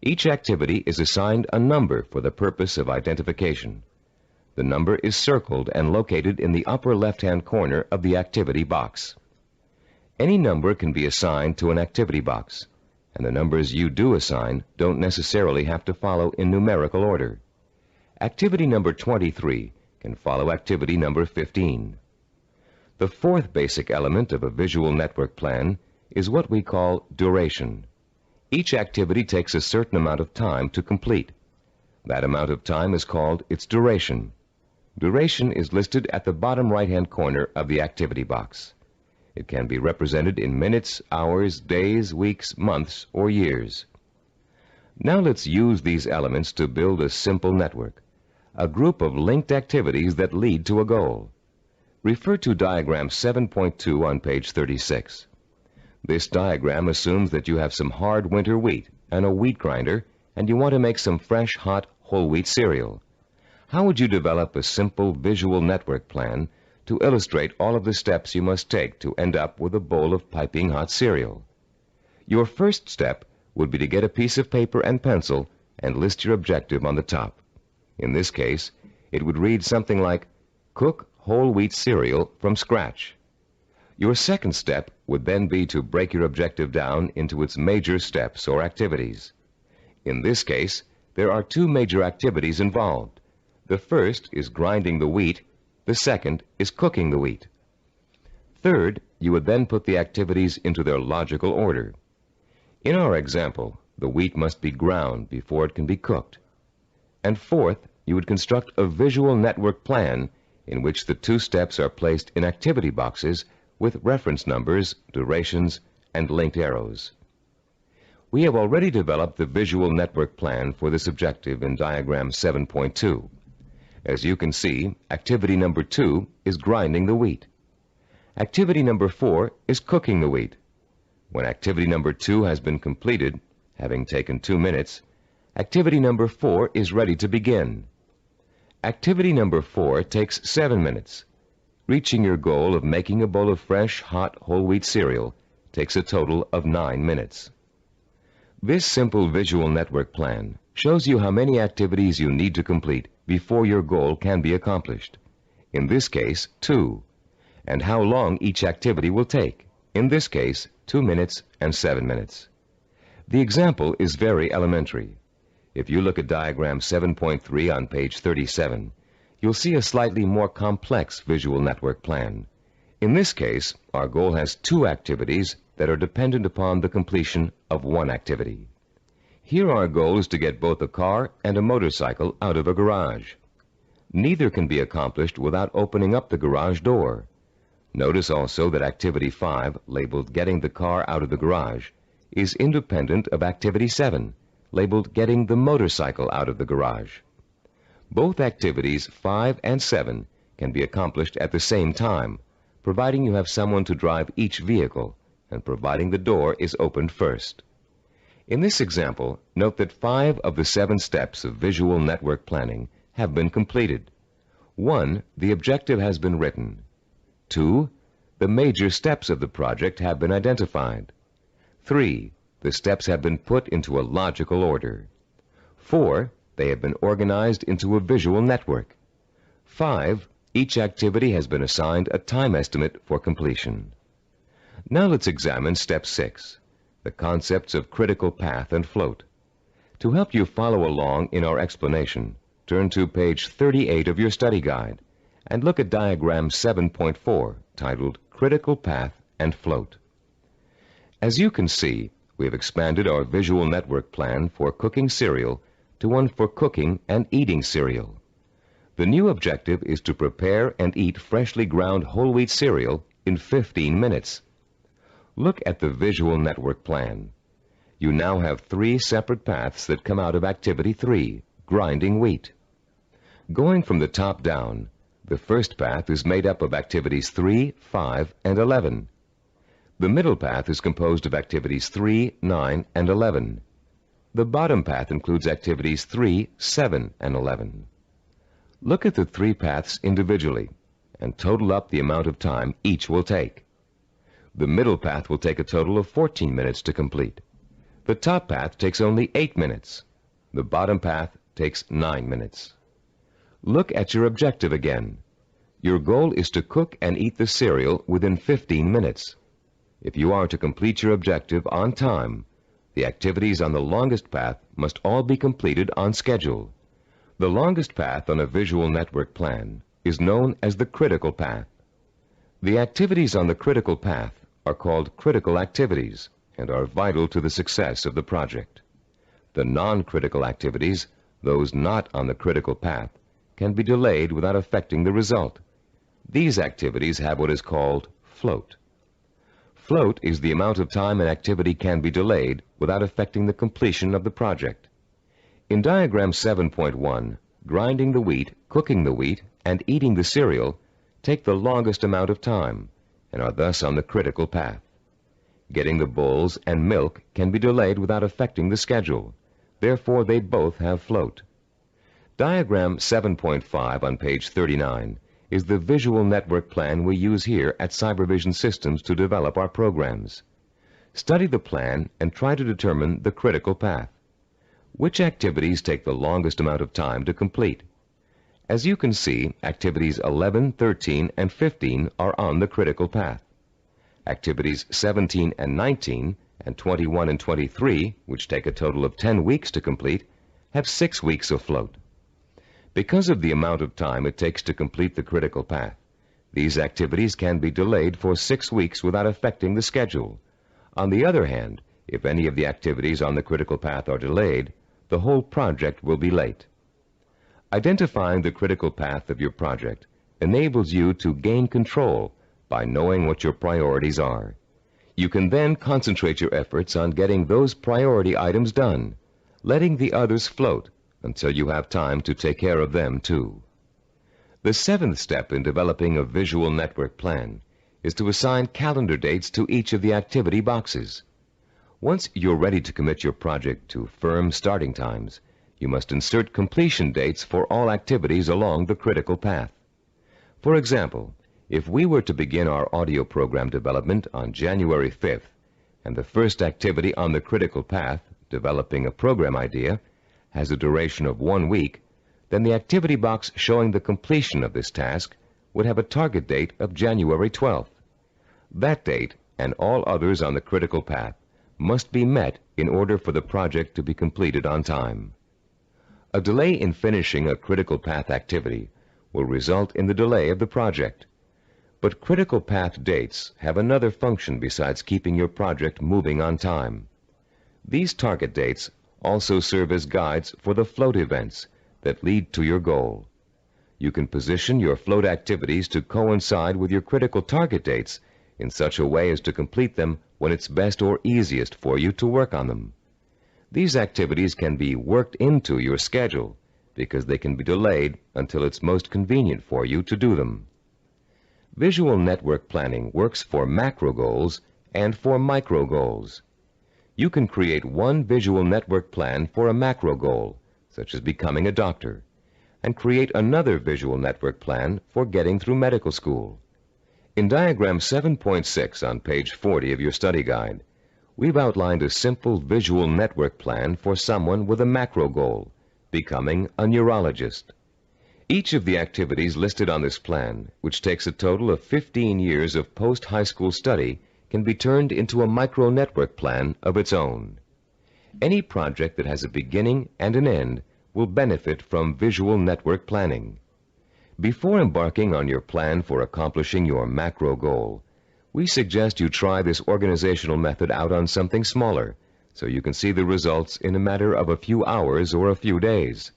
Each activity is assigned a number for the purpose of identification. The number is circled and located in the upper left-hand corner of the activity box. Any number can be assigned to an activity box, and the numbers you do assign don't necessarily have to follow in numerical order. Activity number 23 can follow activity number 15. The fourth basic element of a visual network plan is what we call duration. Each activity takes a certain amount of time to complete. That amount of time is called its duration. Duration is listed at the bottom right-hand corner of the activity box. It can be represented in minutes, hours, days, weeks, months, or years. Now let's use these elements to build a simple network, a group of linked activities that lead to a goal. Refer to diagram 7.2 on page 36. This diagram assumes that you have some hard winter wheat and a wheat grinder, and you want to make some fresh, hot, whole wheat cereal. How would you develop a simple visual network plan to illustrate all of the steps you must take to end up with a bowl of piping hot cereal? Your first step would be to get a piece of paper and pencil and list your objective on the top. In this case, it would read something like, cook whole wheat cereal from scratch. Your second step would then be to break your objective down into its major steps or activities. In this case, there are 2 major activities involved. The first is grinding the wheat. The second is cooking the wheat. Third, you would then put the activities into their logical order. In our example, the wheat must be ground before it can be cooked. And fourth, you would construct a visual network plan in which the 2 steps are placed in activity boxes with reference numbers, durations, and linked arrows. We have already developed the visual network plan for this objective in diagram 7.2. As you can see, activity number 2 is grinding the wheat. Activity number 4 is cooking the wheat. When activity number 2 has been completed, having taken 2 minutes, activity number 4 is ready to begin. Activity number 4 takes 7 minutes. Reaching your goal of making a bowl of fresh, hot, whole wheat cereal takes a total of 9 minutes. This simple visual network plan shows you how many activities you need to complete before your goal can be accomplished. In this case, 2. And how long each activity will take. In this case, 2 minutes and 7 minutes. The example is very elementary. If you look at diagram 7.3 on page 37, you'll see a slightly more complex visual network plan. In this case, our goal has 2 activities that are dependent upon the completion of 1 activity. Here our goal is to get both a car and a motorcycle out of a garage. Neither can be accomplished without opening up the garage door. Notice also that activity 5, labeled getting the car out of the garage, is independent of activity 7, labeled getting the motorcycle out of the garage. Both activities 5 and 7 can be accomplished at the same time, providing you have someone to drive each vehicle and providing the door is opened first. In this example, note that 5 of the 7 steps of visual network planning have been completed. 1, the objective has been written. 2, the major steps of the project have been identified. 3, the steps have been put into a logical order. 4, they have been organized into a visual network. 5, each activity has been assigned a time estimate for completion. Now let's examine step 6, the concepts of critical path and float. To help you follow along in our explanation, turn to page 38 of your study guide and look at diagram 7.4, titled Critical Path and Float. As you can see, we have expanded our visual network plan for cooking cereal to one for cooking and eating cereal. The new objective is to prepare and eat freshly ground whole wheat cereal in 15 minutes. Look at the visual network plan. You now have 3 separate paths that come out of Activity 3, grinding wheat. Going from the top down, the first path is made up of Activities 3, 5, and 11. The middle path is composed of Activities 3, 9, and 11. The bottom path includes Activities 3, 7, and 11. Look at the 3 paths individually and total up the amount of time each will take. The middle path will take a total of 14 minutes to complete. The top path takes only 8 minutes. The bottom path takes 9 minutes. Look at your objective again. Your goal is to cook and eat the cereal within 15 minutes. If you are to complete your objective on time, the activities on the longest path must all be completed on schedule. The longest path on a visual network plan is known as the critical path. The activities on the critical path are called critical activities and are vital to the success of the project. The non-critical activities, those not on the critical path, can be delayed without affecting the result. These activities have what is called float. Float is the amount of time an activity can be delayed without affecting the completion of the project. In diagram 7.1, grinding the wheat, cooking the wheat, and eating the cereal take the longest amount of time and are thus on the critical path. Getting the bowls and milk can be delayed without affecting the schedule. Therefore, they both have float. Diagram 7.5 on page 39 is the visual network plan we use here at Cybervision Systems to develop our programs. Study the plan and try to determine the critical path. Which activities take the longest amount of time to complete? As you can see, activities 11, 13, and 15 are on the critical path. Activities 17 and 19, and 21 and 23, which take a total of 10 weeks to complete, have 6 weeks of float. Because of the amount of time it takes to complete the critical path, these activities can be delayed for 6 weeks without affecting the schedule. On the other hand, if any of the activities on the critical path are delayed, the whole project will be late. Identifying the critical path of your project enables you to gain control by knowing what your priorities are. You can then concentrate your efforts on getting those priority items done, letting the others float until you have time to take care of them too. The 7th step in developing a visual network plan is to assign calendar dates to each of the activity boxes. Once you're ready to commit your project to firm starting times, you must insert completion dates for all activities along the critical path. For example, if we were to begin our audio program development on January 5th, and the first activity on the critical path, developing a program idea, has a duration of 1 week, then the activity box showing the completion of this task would have a target date of January 12th. That date, and all others on the critical path, must be met in order for the project to be completed on time. A delay in finishing a critical path activity will result in the delay of the project. But critical path dates have another function besides keeping your project moving on time. These target dates also serve as guides for the float events that lead to your goal. You can position your float activities to coincide with your critical target dates in such a way as to complete them when it's best or easiest for you to work on them. These activities can be worked into your schedule because they can be delayed until it's most convenient for you to do them. Visual network planning works for macro goals and for micro goals. You can create one visual network plan for a macro goal, such as becoming a doctor, and create another visual network plan for getting through medical school. In diagram 7.6 on page 40 of your study guide, we've outlined a simple visual network plan for someone with a macro goal, becoming a neurologist. Each of the activities listed on this plan, which takes a total of 15 years of post-high school study, can be turned into a micro-network plan of its own. Any project that has a beginning and an end will benefit from visual network planning. Before embarking on your plan for accomplishing your macro goal, we suggest you try this organizational method out on something smaller, so you can see the results in a matter of a few hours or a few days.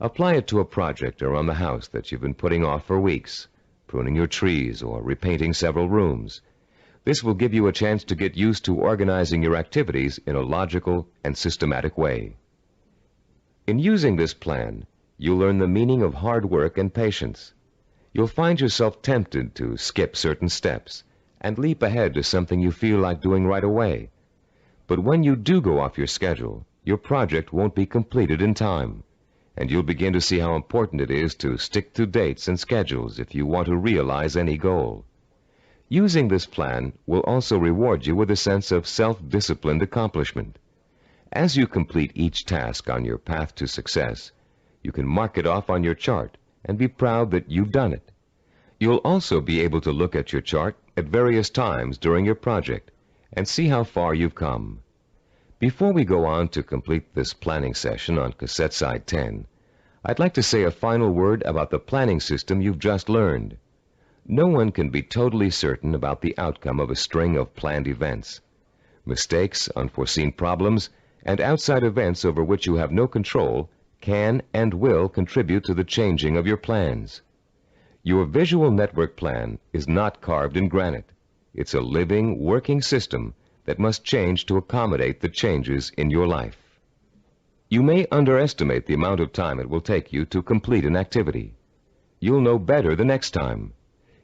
Apply it to a project around the house that you've been putting off for weeks, pruning your trees or repainting several rooms. This will give you a chance to get used to organizing your activities in a logical and systematic way. In using this plan, you'll learn the meaning of hard work and patience. You'll find yourself tempted to skip certain steps and leap ahead to something you feel like doing right away. But when you do go off your schedule, your project won't be completed in time, and you'll begin to see how important it is to stick to dates and schedules if you want to realize any goal. Using this plan will also reward you with a sense of self-disciplined accomplishment. As you complete each task on your path to success, you can mark it off on your chart and be proud that you've done it. You'll also be able to look at your chart at various times during your project and see how far you've come. Before we go on to complete this planning session on cassette side 10, I'd like to say a final word about the planning system you've just learned. No one can be totally certain about the outcome of a string of planned events. Mistakes, unforeseen problems, and outside events over which you have no control can and will contribute to the changing of your plans. Your visual network plan is not carved in granite. It's a living, working system that must change to accommodate the changes in your life. You may underestimate the amount of time it will take you to complete an activity. You'll know better the next time.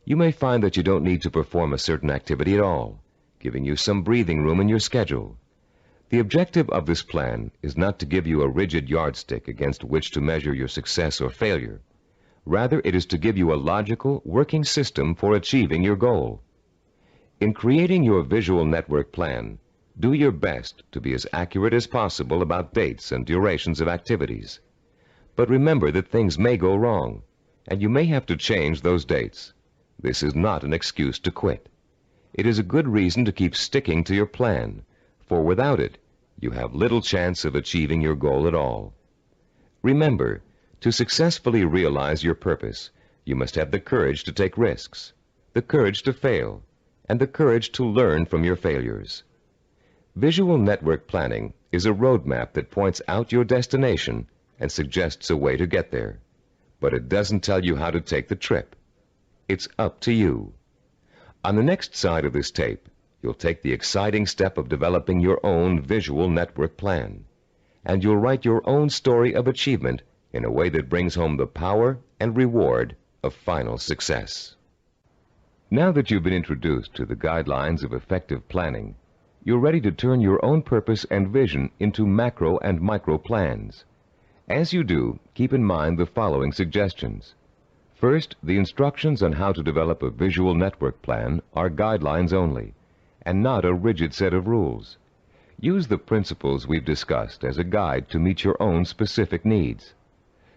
You may find that you don't need to perform a certain activity at all, giving you some breathing room in your schedule. The objective of this plan is not to give you a rigid yardstick against which to measure your success or failure. Rather, it is to give you a logical, working system for achieving your goal. In creating your visual network plan, do your best to be as accurate as possible about dates and durations of activities. But remember that things may go wrong, and you may have to change those dates. This is not an excuse to quit. It is a good reason to keep sticking to your plan, for without it, you have little chance of achieving your goal at all. Remember, to successfully realize your purpose, you must have the courage to take risks, the courage to fail, and the courage to learn from your failures. Visual network planning is a roadmap that points out your destination and suggests a way to get there. But it doesn't tell you how to take the trip. It's up to you. On the next side of this tape, you'll take the exciting step of developing your own visual network plan, and you'll write your own story of achievement in a way that brings home the power and reward of final success. Now that you've been introduced to the guidelines of effective planning, you're ready to turn your own purpose and vision into macro and micro plans. As you do, keep in mind the following suggestions. First, the instructions on how to develop a visual network plan are guidelines only, and not a rigid set of rules. Use the principles we've discussed as a guide to meet your own specific needs.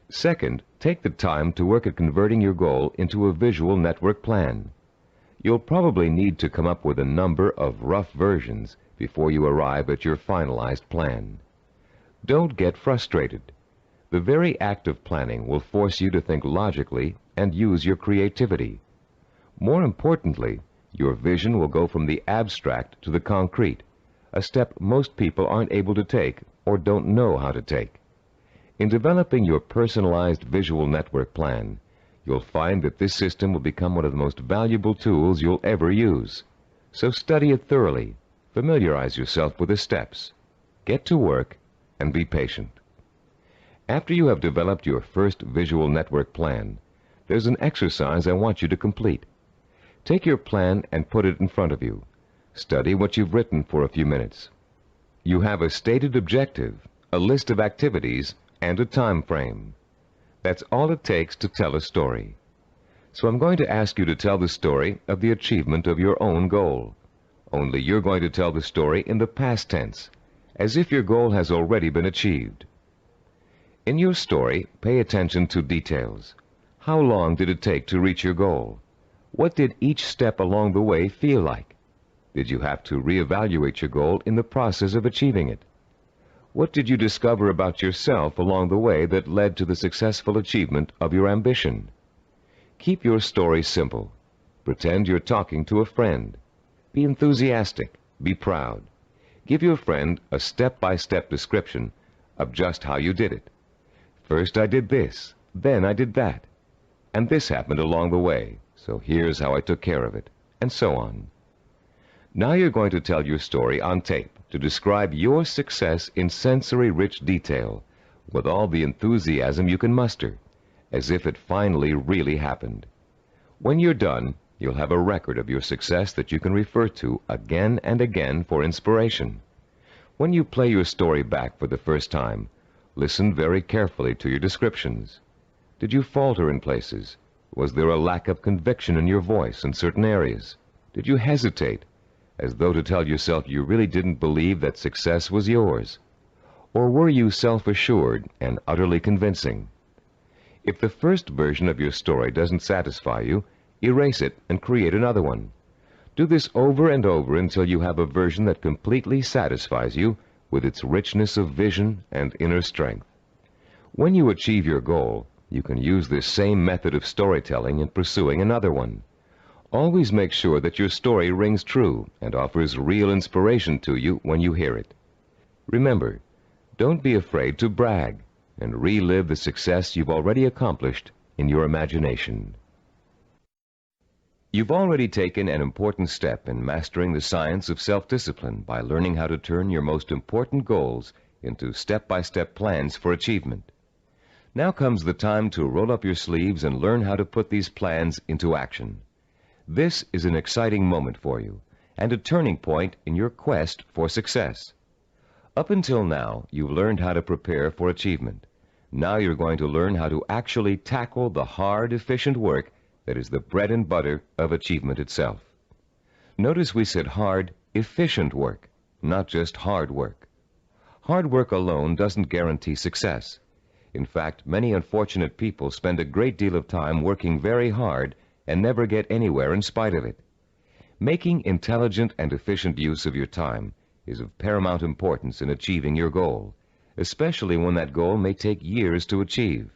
Second, take the time to work at converting your goal into a visual network plan. You'll probably need to come up with a number of rough versions before you arrive at your finalized plan. Don't get frustrated. The very act of planning will force you to think logically and use your creativity. More importantly, your vision will go from the abstract to the concrete, a step most people aren't able to take or don't know how to take. In developing your personalized visual network plan, you'll find that this system will become one of the most valuable tools you'll ever use. So study it thoroughly, familiarize yourself with the steps, get to work, and be patient. After you have developed your first visual network plan, there's an exercise I want you to complete. Take your plan and put it in front of you. Study what you've written for a few minutes. You have a stated objective, a list of activities, and a time frame. That's all it takes to tell a story. So I'm going to ask you to tell the story of the achievement of your own goal. Only you're going to tell the story in the past tense, as if your goal has already been achieved. In your story, pay attention to details. How long did it take to reach your goal? What did each step along the way feel like? Did you have to reevaluate your goal in the process of achieving it? What did you discover about yourself along the way that led to the successful achievement of your ambition? Keep your story simple. Pretend you're talking to a friend. Be enthusiastic. Be proud. Give your friend a step-by-step description of just how you did it. First I did this, then I did that, and this happened along the way, so here's how I took care of it, and so on. Now you're going to tell your story on tape to describe your success in sensory-rich detail, with all the enthusiasm you can muster, as if it finally really happened. When you're done, you'll have a record of your success that you can refer to again and again for inspiration. When you play your story back for the first time, listen very carefully to your descriptions. Did you falter in places? Was there a lack of conviction in your voice in certain areas? Did you hesitate, as though to tell yourself you really didn't believe that success was yours? Or were you self-assured and utterly convincing? If the first version of your story doesn't satisfy you, erase it and create another one. Do this over and over until you have a version that completely satisfies you with its richness of vision and inner strength. When you achieve your goal, you can use this same method of storytelling in pursuing another one. Always make sure that your story rings true and offers real inspiration to you when you hear it. Remember, don't be afraid to brag and relive the success you've already accomplished in your imagination. You've already taken an important step in mastering the science of self-discipline by learning how to turn your most important goals into step-by-step plans for achievement. Now comes the time to roll up your sleeves and learn how to put these plans into action. This is an exciting moment for you and a turning point in your quest for success. Up until now, you've learned how to prepare for achievement. Now you're going to learn how to actually tackle the hard, efficient work that is the bread and butter of achievement itself. Notice we said hard, efficient work, not just hard work. Hard work alone doesn't guarantee success. In fact, many unfortunate people spend a great deal of time working very hard and never get anywhere in spite of it. Making intelligent and efficient use of your time is of paramount importance in achieving your goal, especially when that goal may take years to achieve.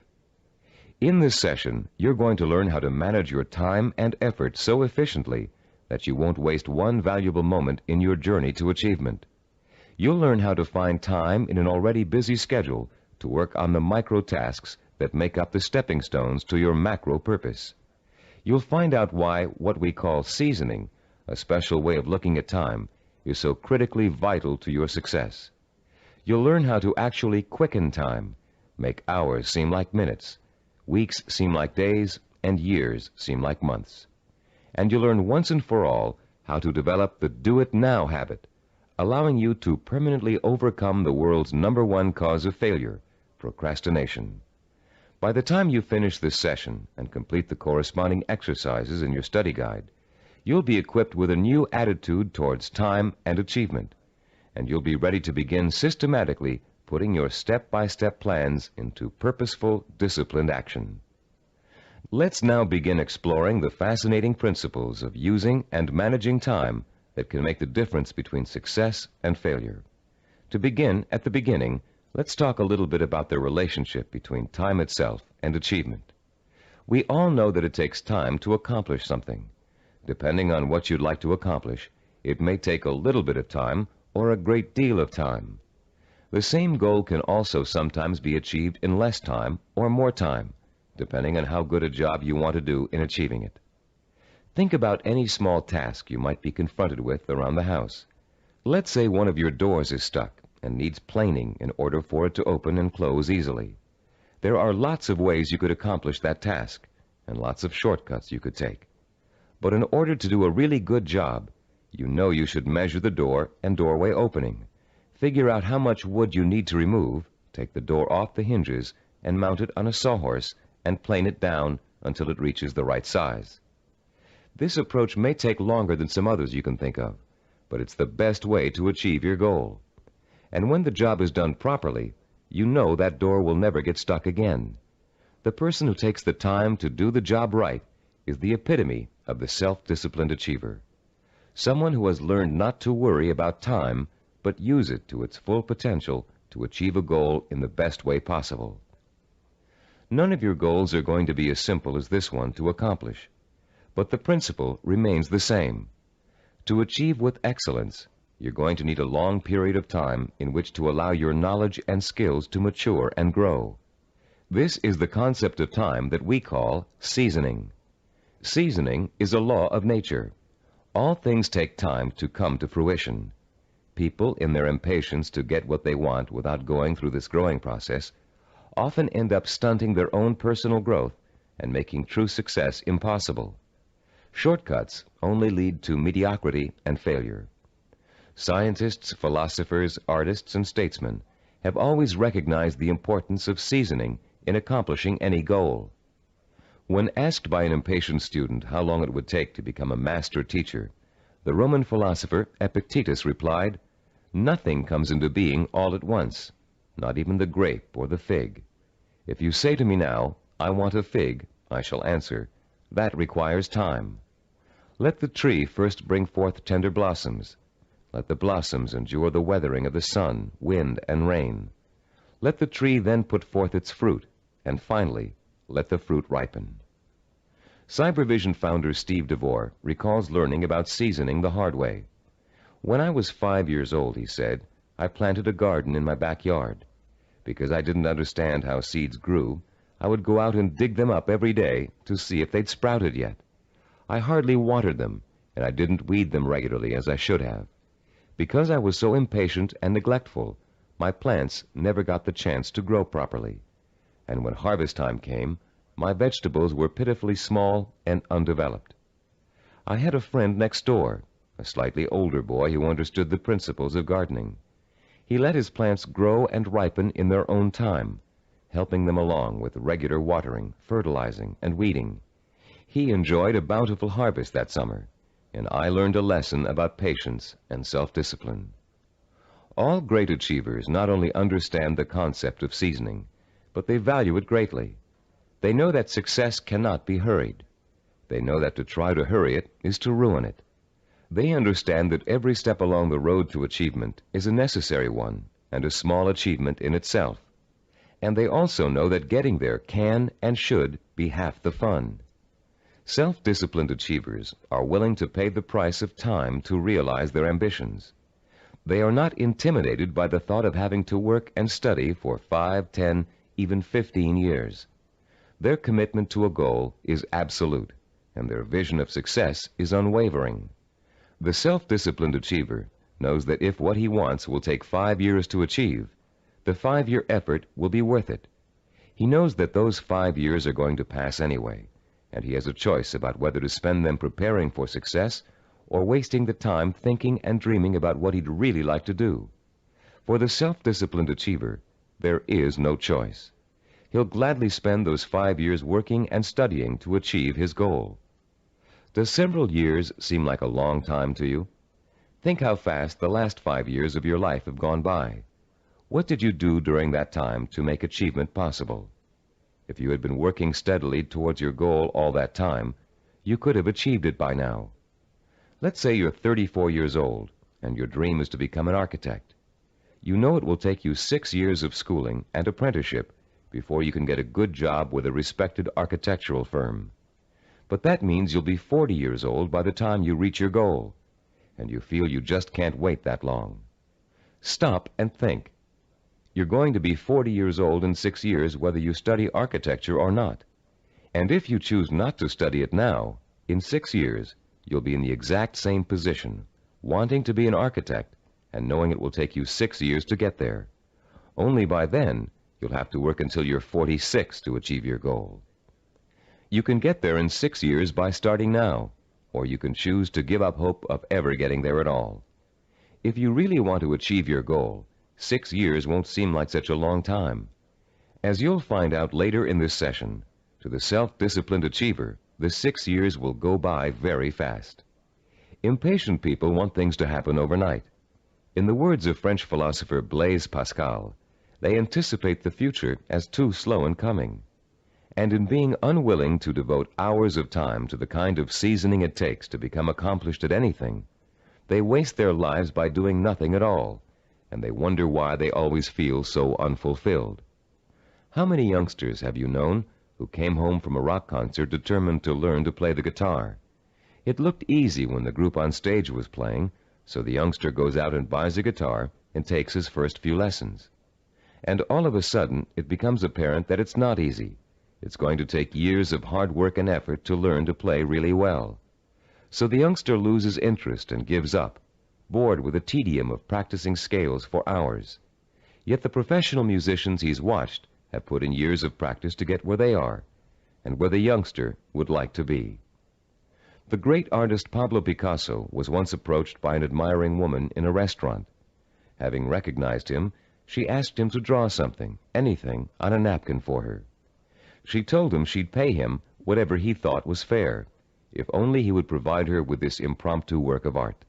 In this session, you're going to learn how to manage your time and effort so efficiently that you won't waste one valuable moment in your journey to achievement. You'll learn how to find time in an already busy schedule to work on the micro tasks that make up the stepping stones to your macro purpose. You'll find out why what we call seasoning, a special way of looking at time, is so critically vital to your success. You'll learn how to actually quicken time, make hours seem like minutes, weeks seem like days, and years seem like months. And you'll learn once and for all how to develop the do-it-now habit, allowing you to permanently overcome the world's #1 cause of failure, procrastination. By the time you finish this session and complete the corresponding exercises in your study guide, you'll be equipped with a new attitude towards time and achievement, and you'll be ready to begin systematically putting your step-by-step plans into purposeful, disciplined action. Let's now begin exploring the fascinating principles of using and managing time that can make the difference between success and failure. To begin at the beginning, let's talk a little bit about the relationship between time itself and achievement. We all know that it takes time to accomplish something. Depending on what you'd like to accomplish, it may take a little bit of time or a great deal of time. The same goal can also sometimes be achieved in less time or more time, depending on how good a job you want to do in achieving it. Think about any small task you might be confronted with around the house. Let's say one of your doors is stuck and needs planing in order for it to open and close easily. There are lots of ways you could accomplish that task, and lots of shortcuts you could take. But in order to do a really good job, you know you should measure the door and doorway opening, figure out how much wood you need to remove, take the door off the hinges, and mount it on a sawhorse and plane it down until it reaches the right size. This approach may take longer than some others you can think of, but it's the best way to achieve your goal. And when the job is done properly, you know that door will never get stuck again. The person who takes the time to do the job right is the epitome of the self-disciplined achiever. Someone who has learned not to worry about time, but use it to its full potential to achieve a goal in the best way possible. None of your goals are going to be as simple as this one to accomplish, but the principle remains the same. To achieve with excellence, you're going to need a long period of time in which to allow your knowledge and skills to mature and grow. This is the concept of time that we call seasoning. Seasoning is a law of nature. All things take time to come to fruition. People, in their impatience to get what they want without going through this growing process, often end up stunting their own personal growth and making true success impossible. Shortcuts only lead to mediocrity and failure. Scientists, philosophers, artists, and statesmen have always recognized the importance of seasoning in accomplishing any goal. When asked by an impatient student how long it would take to become a master teacher, the Roman philosopher Epictetus replied, "Nothing comes into being all at once, not even the grape or the fig. If you say to me now, 'I want a fig,' I shall answer, 'That requires time.' Let the tree first bring forth tender blossoms. Let the blossoms endure the weathering of the sun, wind, and rain. Let the tree then put forth its fruit, and finally, let the fruit ripen." Cybervision founder Steve DeVore recalls learning about seasoning the hard way. "When I was 5 years old," he said, "I planted a garden in my backyard. Because I didn't understand how seeds grew, I would go out and dig them up every day to see if they'd sprouted yet. I hardly watered them, and I didn't weed them regularly as I should have. Because I was so impatient and neglectful, my plants never got the chance to grow properly. And when harvest time came, my vegetables were pitifully small and undeveloped. I had a friend next door, a slightly older boy who understood the principles of gardening. He let his plants grow and ripen in their own time, helping them along with regular watering, fertilizing, and weeding. He enjoyed a bountiful harvest that summer, and I learned a lesson about patience and self-discipline." All great achievers not only understand the concept of seasoning, but they value it greatly. They know that success cannot be hurried. They know that to try to hurry it is to ruin it. They understand that every step along the road to achievement is a necessary one and a small achievement in itself. And they also know that getting there can and should be half the fun. Self-disciplined achievers are willing to pay the price of time to realize their ambitions. They are not intimidated by the thought of having to work and study for 5, 10, even 15 years. Their commitment to a goal is absolute, and their vision of success is unwavering. The self-disciplined achiever knows that if what he wants will take 5 years to achieve, the 5-year effort will be worth it. He knows that those 5 years are going to pass anyway, and he has a choice about whether to spend them preparing for success or wasting the time thinking and dreaming about what he'd really like to do. For the self-disciplined achiever, there is no choice. He'll gladly spend those 5 years working and studying to achieve his goal. Does several years seem like a long time to you? Think how fast the last 5 years of your life have gone by. What did you do during that time to make achievement possible? If you had been working steadily towards your goal all that time, you could have achieved it by now. Let's say you're 34 years old, and your dream is to become an architect. You know it will take you 6 years of schooling and apprenticeship before you can get a good job with a respected architectural firm. But that means you'll be 40 years old by the time you reach your goal, and you feel you just can't wait that long. Stop and think. You're going to be 40 years old in 6 years whether you study architecture or not. And if you choose not to study it now, in 6 years, you'll be in the exact same position, wanting to be an architect and knowing it will take you 6 years to get there. Only by then, you'll have to work until you're 46 to achieve your goal. You can get there in 6 years by starting now, or you can choose to give up hope of ever getting there at all. If you really want to achieve your goal, 6 years won't seem like such a long time. As you'll find out later in this session, to the self-disciplined achiever, the 6 years will go by very fast. Impatient people want things to happen overnight. In the words of French philosopher Blaise Pascal, they anticipate the future as too slow in coming. And in being unwilling to devote hours of time to the kind of seasoning it takes to become accomplished at anything, they waste their lives by doing nothing at all, and they wonder why they always feel so unfulfilled. How many youngsters have you known who came home from a rock concert determined to learn to play the guitar? It looked easy when the group on stage was playing, so the youngster goes out and buys a guitar and takes his first few lessons. And all of a sudden, it becomes apparent that it's not easy. It's going to take years of hard work and effort to learn to play really well. So the youngster loses interest and gives up, bored with the tedium of practicing scales for hours. Yet the professional musicians he's watched have put in years of practice to get where they are, and where the youngster would like to be. The great artist Pablo Picasso was once approached by an admiring woman in a restaurant. Having recognized him, she asked him to draw something, anything, on a napkin for her. She told him she'd pay him whatever he thought was fair, if only he would provide her with this impromptu work of art.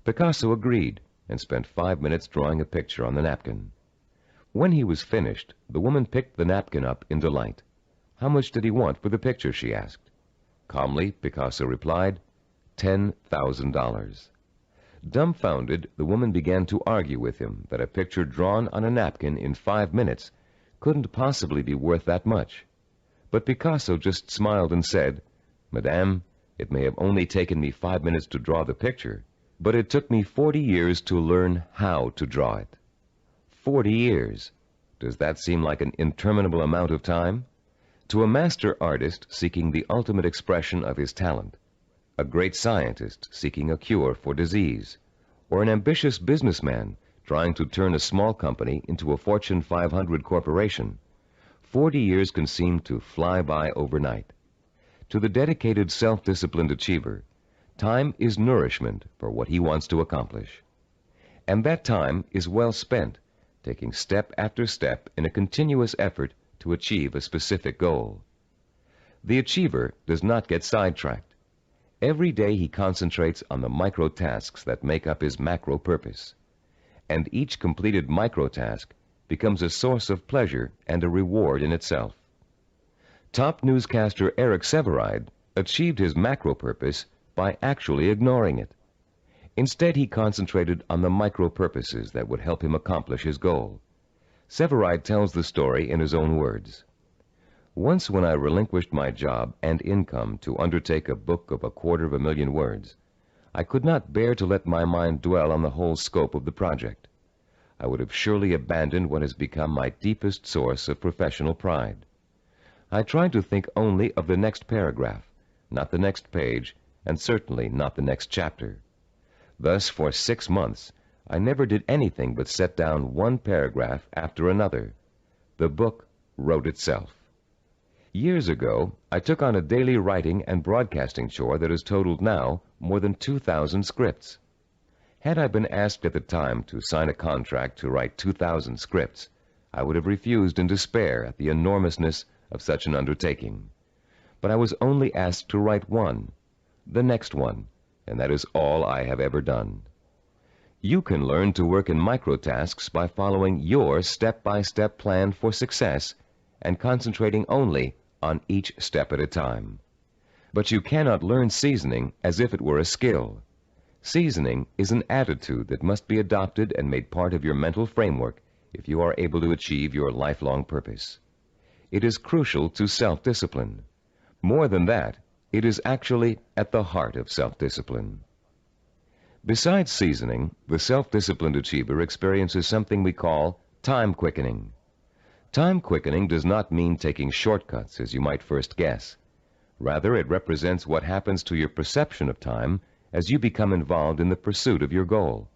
Picasso agreed and spent 5 minutes drawing a picture on the napkin. When he was finished, the woman picked the napkin up in delight. How much did he want for the picture, she asked. Calmly, Picasso replied, $10,000. Dumbfounded, the woman began to argue with him that a picture drawn on a napkin in 5 minutes couldn't possibly be worth that much. But Picasso just smiled and said, Madame, it may have only taken me 5 minutes to draw the picture, but it took me 40 years to learn how to draw it. 40 years. Does that seem like an interminable amount of time? To a master artist seeking the ultimate expression of his talent, a great scientist seeking a cure for disease, or an ambitious businessman trying to turn a small company into a Fortune 500 corporation, 40 years can seem to fly by overnight. To the dedicated, self-disciplined achiever, time is nourishment for what he wants to accomplish. And that time is well spent, taking step after step in a continuous effort to achieve a specific goal. The achiever does not get sidetracked. Every day he concentrates on the micro tasks that make up his macro purpose. And each completed micro task becomes a source of pleasure and a reward in itself. Top newscaster Eric Sevareid achieved his macro purpose by actually ignoring it. Instead, he concentrated on the micro purposes that would help him accomplish his goal. Sevareid tells the story in his own words. Once when I relinquished my job and income to undertake a book of 250,000 words, I could not bear to let my mind dwell on the whole scope of the project. I would have surely abandoned what has become my deepest source of professional pride. I tried to think only of the next paragraph, not the next page, and certainly not the next chapter. Thus, for 6 months, I never did anything but set down one paragraph after another. The book wrote itself. Years ago, I took on a daily writing and broadcasting chore that has totaled now more than 2,000 scripts. Had I been asked at the time to sign a contract to write 2,000 scripts, I would have refused in despair at the enormousness of such an undertaking. But I was only asked to write one, the next one, and that is all I have ever done. You can learn to work in microtasks by following your step-by-step plan for success and concentrating only on each step at a time. But you cannot learn seasoning as if it were a skill. Seasoning is an attitude that must be adopted and made part of your mental framework if you are able to achieve your lifelong purpose. It is crucial to self-discipline. More than that, it is actually at the heart of self-discipline. Besides seasoning, the self-disciplined achiever experiences something we call time quickening. Time quickening does not mean taking shortcuts, as you might first guess. Rather, it represents what happens to your perception of time as you become involved in the pursuit of your goal.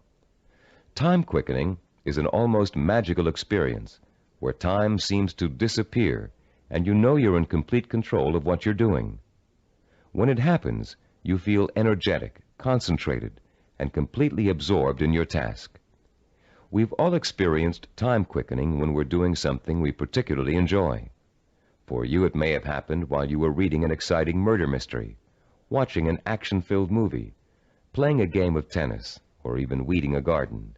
Time quickening is an almost magical experience where time seems to disappear and you know you're in complete control of what you're doing. When it happens, you feel energetic, concentrated, and completely absorbed in your task. We've all experienced time quickening when we're doing something we particularly enjoy. For you, it may have happened while you were reading an exciting murder mystery, watching an action-filled movie, playing a game of tennis, or even weeding a garden.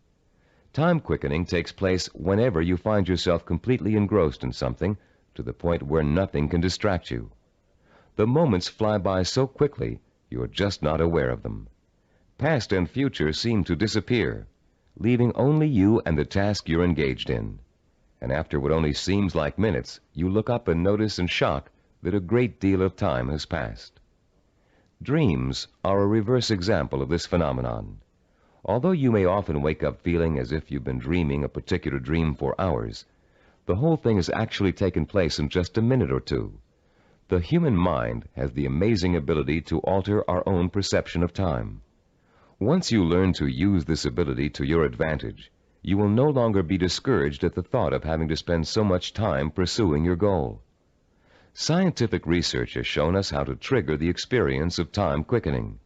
Time quickening takes place whenever you find yourself completely engrossed in something to the point where nothing can distract you. The moments fly by so quickly, you're just not aware of them. Past and future seem to disappear, leaving only you and the task you're engaged in. And after what only seems like minutes, you look up and notice in shock that a great deal of time has passed. Dreams are a reverse example of this phenomenon. Although you may often wake up feeling as if you've been dreaming a particular dream for hours, The whole thing has actually taken place in just a minute or two. The human mind has the amazing ability to alter our own perception of time. Once you learn to use this ability to your advantage, you will no longer be discouraged at the thought of having to spend so much time pursuing your goal. Scientific research has shown us how to trigger the experience of time quickening.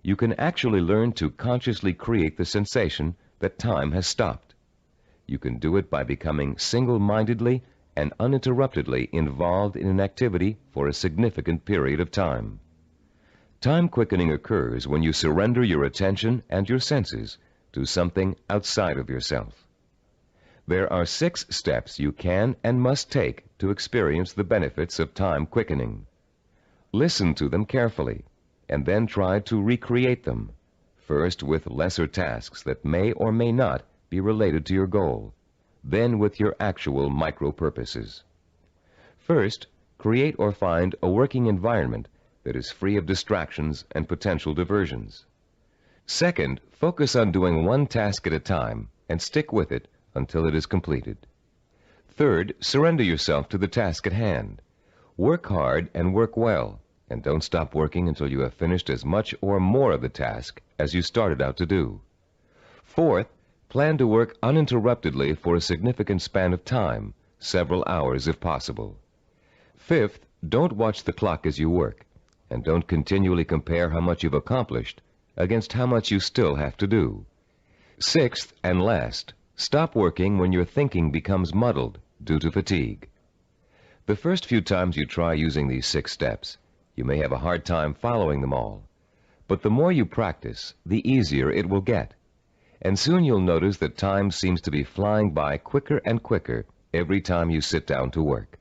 You can actually learn to consciously create the sensation that time has stopped. You can do it by becoming single-mindedly and uninterruptedly involved in an activity for a significant period of time. Time quickening occurs when you surrender your attention and your senses to something outside of yourself. There are 6 steps you can and must take to experience the benefits of time quickening. Listen to them carefully, and then try to recreate them, first with lesser tasks that may or may not be related to your goal, then with your actual micro-purposes. First, create or find a working environment that is free of distractions and potential diversions. Second, focus on doing one task at a time and stick with it until it is completed. Third, surrender yourself to the task at hand. Work hard and work well, and don't stop working until you have finished as much or more of the task as you started out to do. Fourth, plan to work uninterruptedly for a significant span of time, several hours if possible. Fifth, don't watch the clock as you work, and don't continually compare how much you've accomplished against how much you still have to do. Sixth and last, stop working when your thinking becomes muddled due to fatigue. The first few times you try using these 6 steps, you may have a hard time following them all. But the more you practice, the easier it will get. And soon you'll notice that time seems to be flying by quicker and quicker every time you sit down to work.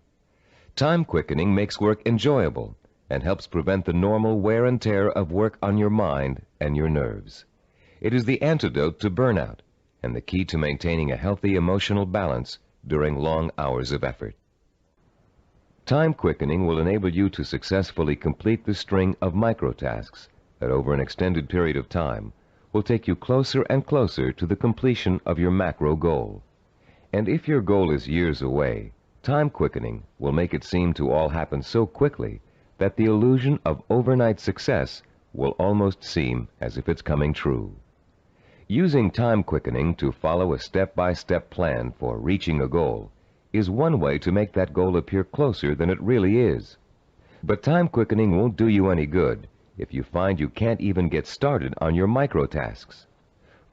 Time quickening makes work enjoyable and helps prevent the normal wear and tear of work on your mind and your nerves. It is the antidote to burnout and the key to maintaining a healthy emotional balance during long hours of effort. Time quickening will enable you to successfully complete the string of microtasks that over an extended period of time will take you closer and closer to the completion of your macro goal. And if your goal is years away, time quickening will make it seem to all happen so quickly that the illusion of overnight success will almost seem as if it's coming true. Using time quickening to follow a step-by-step plan for reaching a goal is one way to make that goal appear closer than it really is. But time quickening won't do you any good if you find you can't even get started on your micro-tasks.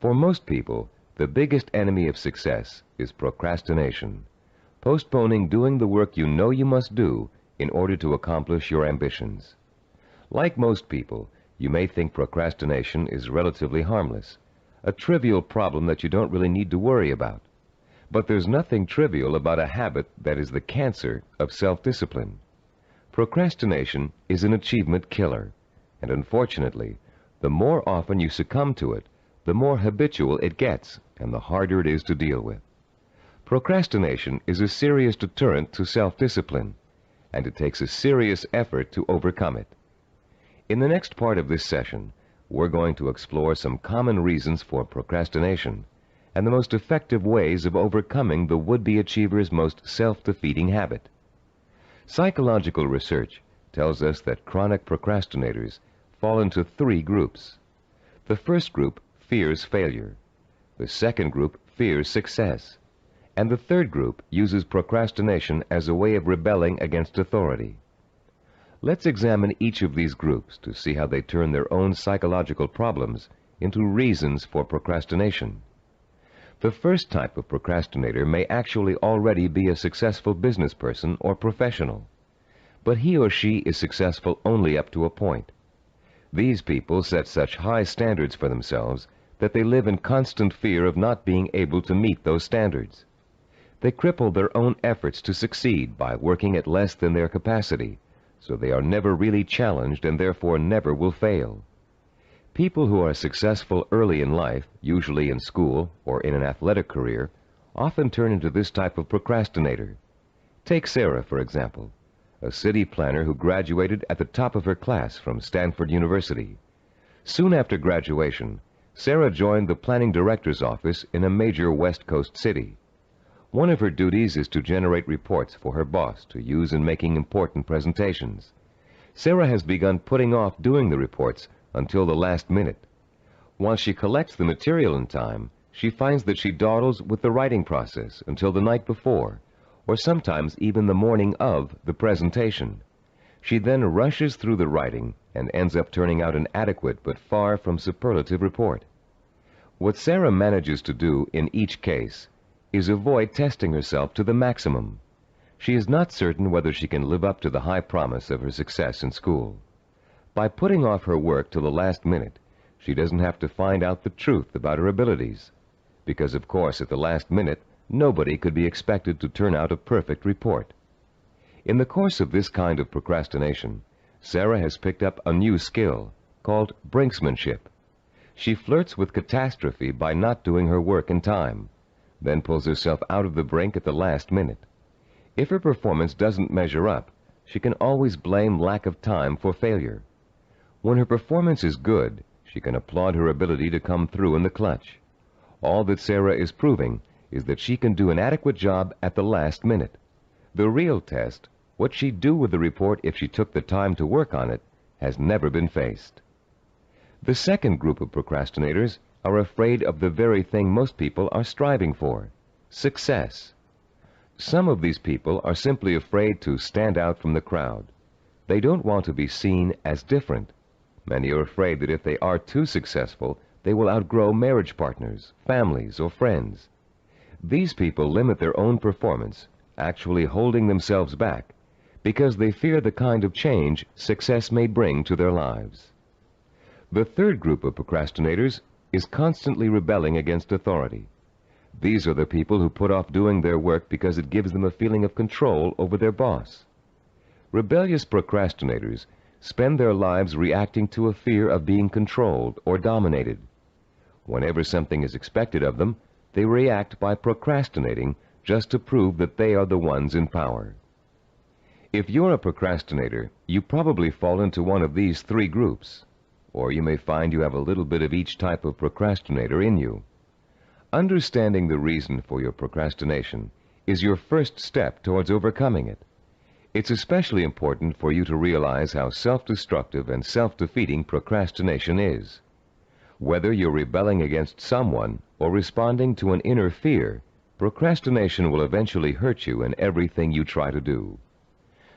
For most people, the biggest enemy of success is procrastination, postponing doing the work you know you must do in order to accomplish your ambitions. Like most people, you may think procrastination is relatively harmless, a trivial problem that you don't really need to worry about. But there's nothing trivial about a habit that is the cancer of self-discipline. Procrastination is an achievement killer, and unfortunately, the more often you succumb to it, the more habitual it gets and the harder it is to deal with. Procrastination is a serious deterrent to self-discipline, and it takes a serious effort to overcome it. In the next part of this session, we're going to explore some common reasons for procrastination and the most effective ways of overcoming the would-be achiever's most self-defeating habit. Psychological research tells us that chronic procrastinators fall into 3 groups. The first group fears failure. The second group fears success. And the third group uses procrastination as a way of rebelling against authority. Let's examine each of these groups to see how they turn their own psychological problems into reasons for procrastination. The first type of procrastinator may actually already be a successful business person or professional, but he or she is successful only up to a point. These people set such high standards for themselves that they live in constant fear of not being able to meet those standards. They cripple their own efforts to succeed by working at less than their capacity, so they are never really challenged and therefore never will fail. People who are successful early in life, usually in school or in an athletic career, often turn into this type of procrastinator. Take Sarah, for example, a city planner who graduated at the top of her class from Stanford University. Soon after graduation, Sarah joined the planning director's office in a major West Coast city. One of her duties is to generate reports for her boss to use in making important presentations. Sarah has begun putting off doing the reports until the last minute. Once she collects the material in time, she finds that she dawdles with the writing process until the night before, or sometimes even the morning of the presentation. She then rushes through the writing and ends up turning out an adequate but far from superlative report. What Sarah manages to do in each case is avoid testing herself to the maximum. She is not certain whether she can live up to the high promise of her success in school. By putting off her work till the last minute, she doesn't have to find out the truth about her abilities, because of course at the last minute nobody could be expected to turn out a perfect report. In the course of this kind of procrastination, Sarah has picked up a new skill called brinksmanship. She flirts with catastrophe by not doing her work in time, then pulls herself out of the brink at the last minute. If her performance doesn't measure up, she can always blame lack of time for failure. When her performance is good, she can applaud her ability to come through in the clutch. All that Sarah is proving is that she can do an adequate job at the last minute. The real test, what she'd do with the report if she took the time to work on it, has never been faced. The second group of procrastinators are afraid of the very thing most people are striving for, success. Some of these people are simply afraid to stand out from the crowd. They don't want to be seen as different. Many are afraid that if they are too successful, they will outgrow marriage partners, families, or friends. These people limit their own performance, actually holding themselves back, because they fear the kind of change success may bring to their lives. The third group of procrastinators is constantly rebelling against authority. These are the people who put off doing their work because it gives them a feeling of control over their boss. Rebellious procrastinators spend their lives reacting to a fear of being controlled or dominated. Whenever something is expected of them, they react by procrastinating just to prove that they are the ones in power. If you're a procrastinator, you probably fall into one of these three groups, or you may find you have a little bit of each type of procrastinator in you. Understanding the reason for your procrastination is your first step towards overcoming it. It's especially important for you to realize how self-destructive and self-defeating procrastination is. Whether you're rebelling against someone or responding to an inner fear, procrastination will eventually hurt you in everything you try to do.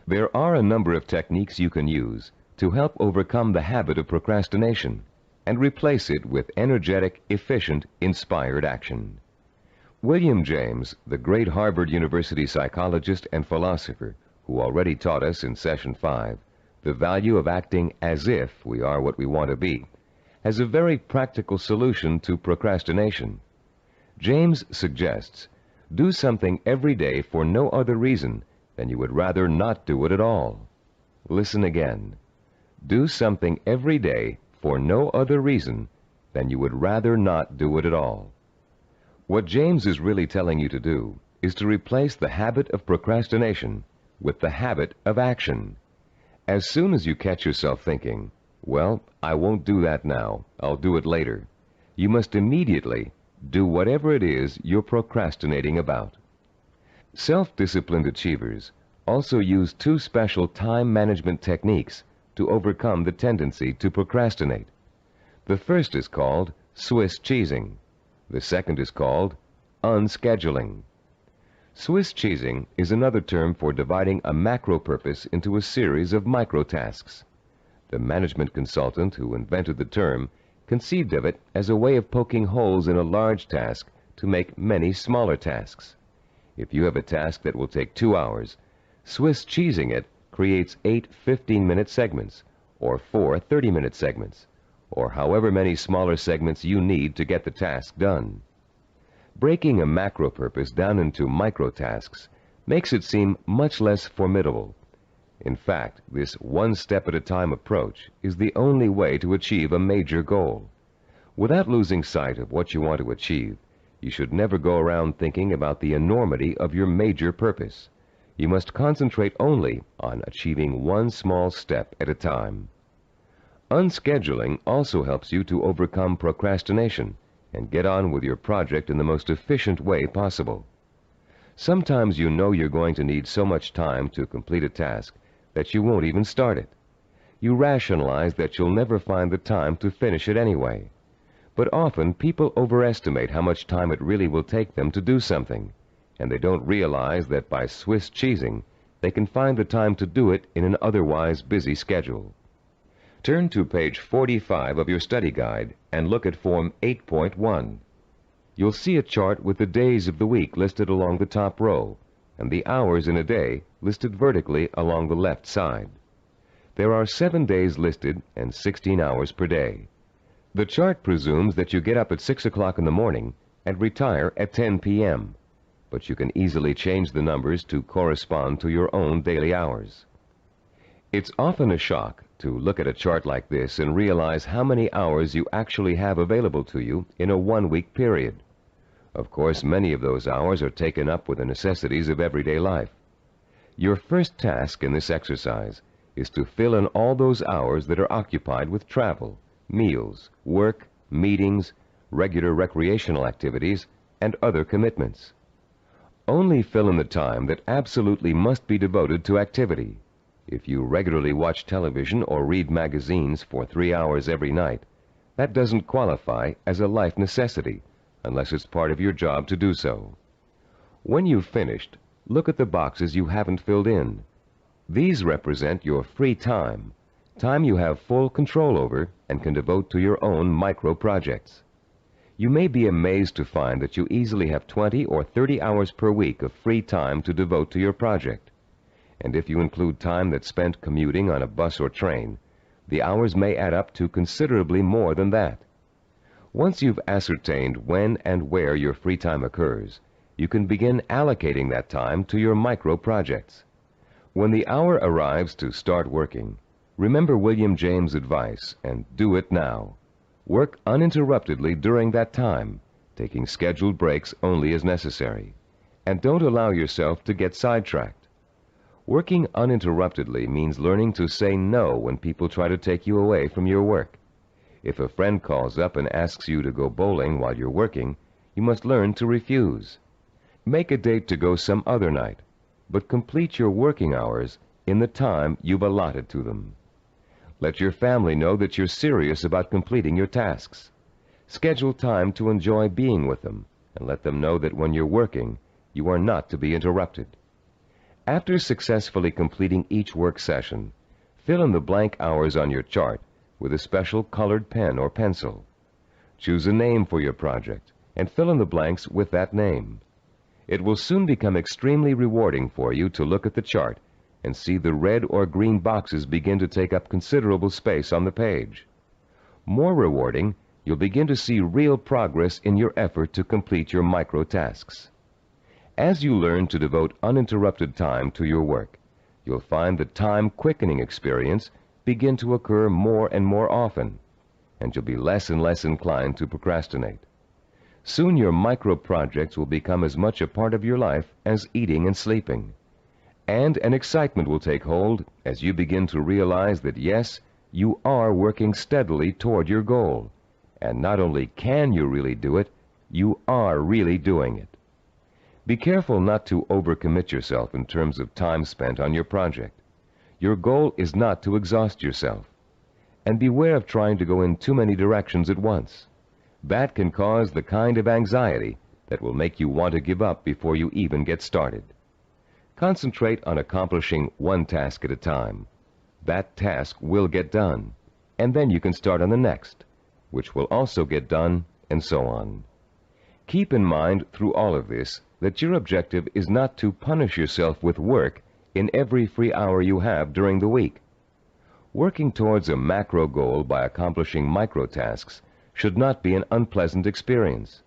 There are a number of techniques you can use to help overcome the habit of procrastination and replace it with energetic, efficient, inspired action. William James, the great Harvard University psychologist and philosopher, who already taught us in Session 5 the value of acting as if we are what we want to be, has a very practical solution to procrastination. James suggests, do something every day for no other reason than you would rather not do it at all. Listen again. Do something every day for no other reason than you would rather not do it at all. What James is really telling you to do is to replace the habit of procrastination with the habit of action. As soon as you catch yourself thinking, well, I won't do that now, I'll do it later, you must immediately do whatever it is you're procrastinating about. Self-disciplined achievers also use two special time management techniques to overcome the tendency to procrastinate. The first is called Swiss cheesing. The second is called unscheduling. Swiss cheesing is another term for dividing a macro purpose into a series of micro tasks. The management consultant who invented the term conceived of it as a way of poking holes in a large task to make many smaller tasks. If you have a task that will take 2 hours, Swiss cheesing it creates 8 15-minute segments, or 4 30-minute segments, or however many smaller segments you need to get the task done. Breaking a macro purpose down into micro tasks makes it seem much less formidable. In fact, this one-step-at-a-time approach is the only way to achieve a major goal. Without losing sight of what you want to achieve, you should never go around thinking about the enormity of your major purpose. You must concentrate only on achieving one small step at a time. Unscheduling also helps you to overcome procrastination and get on with your project in the most efficient way possible.
Sometimes you know you're going to need so much time to complete a task that you won't even start it. You rationalize that you'll never find the time to finish it anyway. But often people overestimate how much time it really will take them to do something, and they don't realize that by Swiss cheesing, they can find the time to do it in an otherwise busy schedule. Turn to page 45 of your study guide and look at Form 8.1. You'll see a chart with the days of the week listed along the top row, and the hours in a day listed vertically along the left side. There are 7 days listed and 16 hours per day. The chart presumes that you get up at 6 o'clock in the morning and retire at 10 p.m., but you can easily change the numbers to correspond to your own daily hours. It's often a shock to look at a chart like this and realize how many hours you actually have available to you in a one-week period. Of course, many of those hours are taken up with the necessities of everyday life. Your first task in this exercise is to fill in all those hours that are occupied with travel, meals, work, meetings, regular recreational activities, and other commitments. Only fill in the time that absolutely must be devoted to activity. If you regularly watch television or read magazines for 3 hours every night, that doesn't qualify as a life necessity unless it's part of your job to do so. When you've finished, look at the boxes you haven't filled in. These represent your free time, time you have full control over and can devote to your own micro-projects. You may be amazed to find that you easily have 20 or 30 hours per week of free time to devote to your project. And if you include time that's spent commuting on a bus or train, the hours may add up to considerably more than that. Once you've ascertained when and where your free time occurs, you can begin allocating that time to your micro-projects. When the hour arrives to start working, remember William James' advice and do it now. Work uninterruptedly during that time, taking scheduled breaks only as necessary. And don't allow yourself to get sidetracked. Working uninterruptedly means learning to say no when people try to take you away from your work. If a friend calls up and asks you to go bowling while you're working, you must learn to refuse. Make a date to go some other night, but complete your working hours in the time you've allotted to them. Let your family know that you're serious about completing your tasks. Schedule time to enjoy being with them, and let them know that when you're working, you are not to be interrupted. After successfully completing each work session, fill in the blank hours on your chart with a special colored pen or pencil. Choose a name for your project and fill in the blanks with that name. It will soon become extremely rewarding for you to look at the chart and see the red or green boxes begin to take up considerable space on the page. More rewarding, you'll begin to see real progress in your effort to complete your micro-tasks. As you learn to devote uninterrupted time to your work, you'll find the time-quickening experience begin to occur more and more often, and you'll be less and less inclined to procrastinate. Soon your micro-projects will become as much a part of your life as eating and sleeping. And an excitement will take hold as you begin to realize that, yes, you are working steadily toward your goal. And not only can you really do it, you are really doing it. Be careful not to overcommit yourself in terms of time spent on your project. Your goal is not to exhaust yourself. And beware of trying to go in too many directions at once. That can cause the kind of anxiety that will make you want to give up before you even get started. Concentrate on accomplishing one task at a time. That task will get done, and then you can start on the next, which will also get done, and so on. Keep in mind through all of this that your objective is not to punish yourself with work in every free hour you have during the week. Working towards a macro goal by accomplishing micro tasks should not be an unpleasant experience.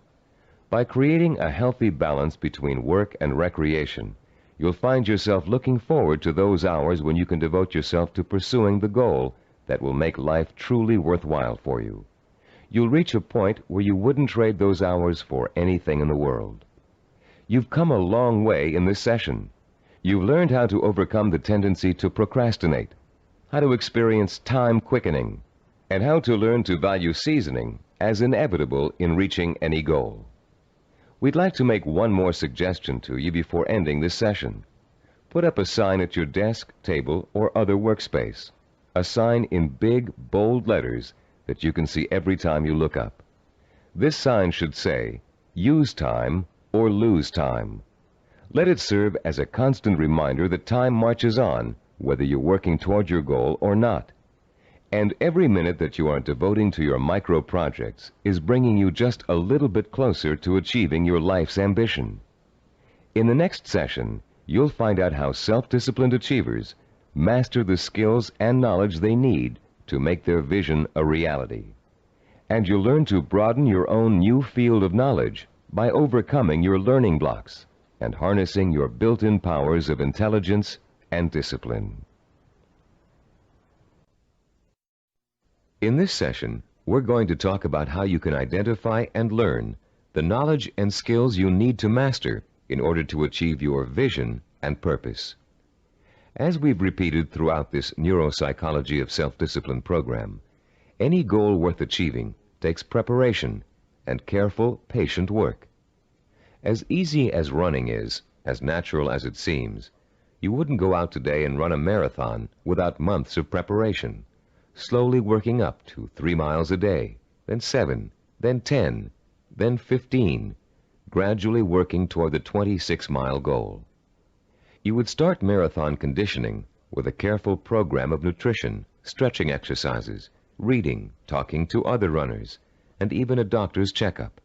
By creating a healthy balance between work and recreation, you'll find yourself looking forward to those hours when you can devote yourself to pursuing the goal that will make life truly worthwhile for you. You'll reach a point where you wouldn't trade those hours for anything in the world. You've come a long way in this session. You've learned how to overcome the tendency to procrastinate, how to experience time quickening, and how to learn to value seasoning as inevitable in reaching any goal. We'd like to make one more suggestion to you before ending this session. Put up a sign at your desk, table, or other workspace. A sign in big, bold letters that you can see every time you look up. This sign should say, "Use time or lose time." Let it serve as a constant reminder that time marches on, whether you're working toward your goal or not. And every minute that you are devoting to your micro projects is bringing you just a little bit closer to achieving your life's ambition. In the next session, you'll find out how self-disciplined achievers master the skills and knowledge they need to make their vision a reality. And you'll learn to broaden your own new field of knowledge by overcoming your learning blocks and harnessing your built-in powers of intelligence and discipline.
In this session, we're going to talk about how you can identify and learn the knowledge and skills you need to master in order to achieve your vision and purpose. As we've repeated throughout this Neuropsychology of Self-Discipline program, any goal worth achieving takes preparation and careful, patient work. As easy as running is, as natural as it seems, you wouldn't go out today and run a marathon without months of preparation, slowly working up to 3 miles a day, then 7, then 10, then 15, gradually working toward the 26-mile goal. You would start marathon conditioning with a careful program of nutrition, stretching exercises, reading, talking to other runners, and even a doctor's checkup.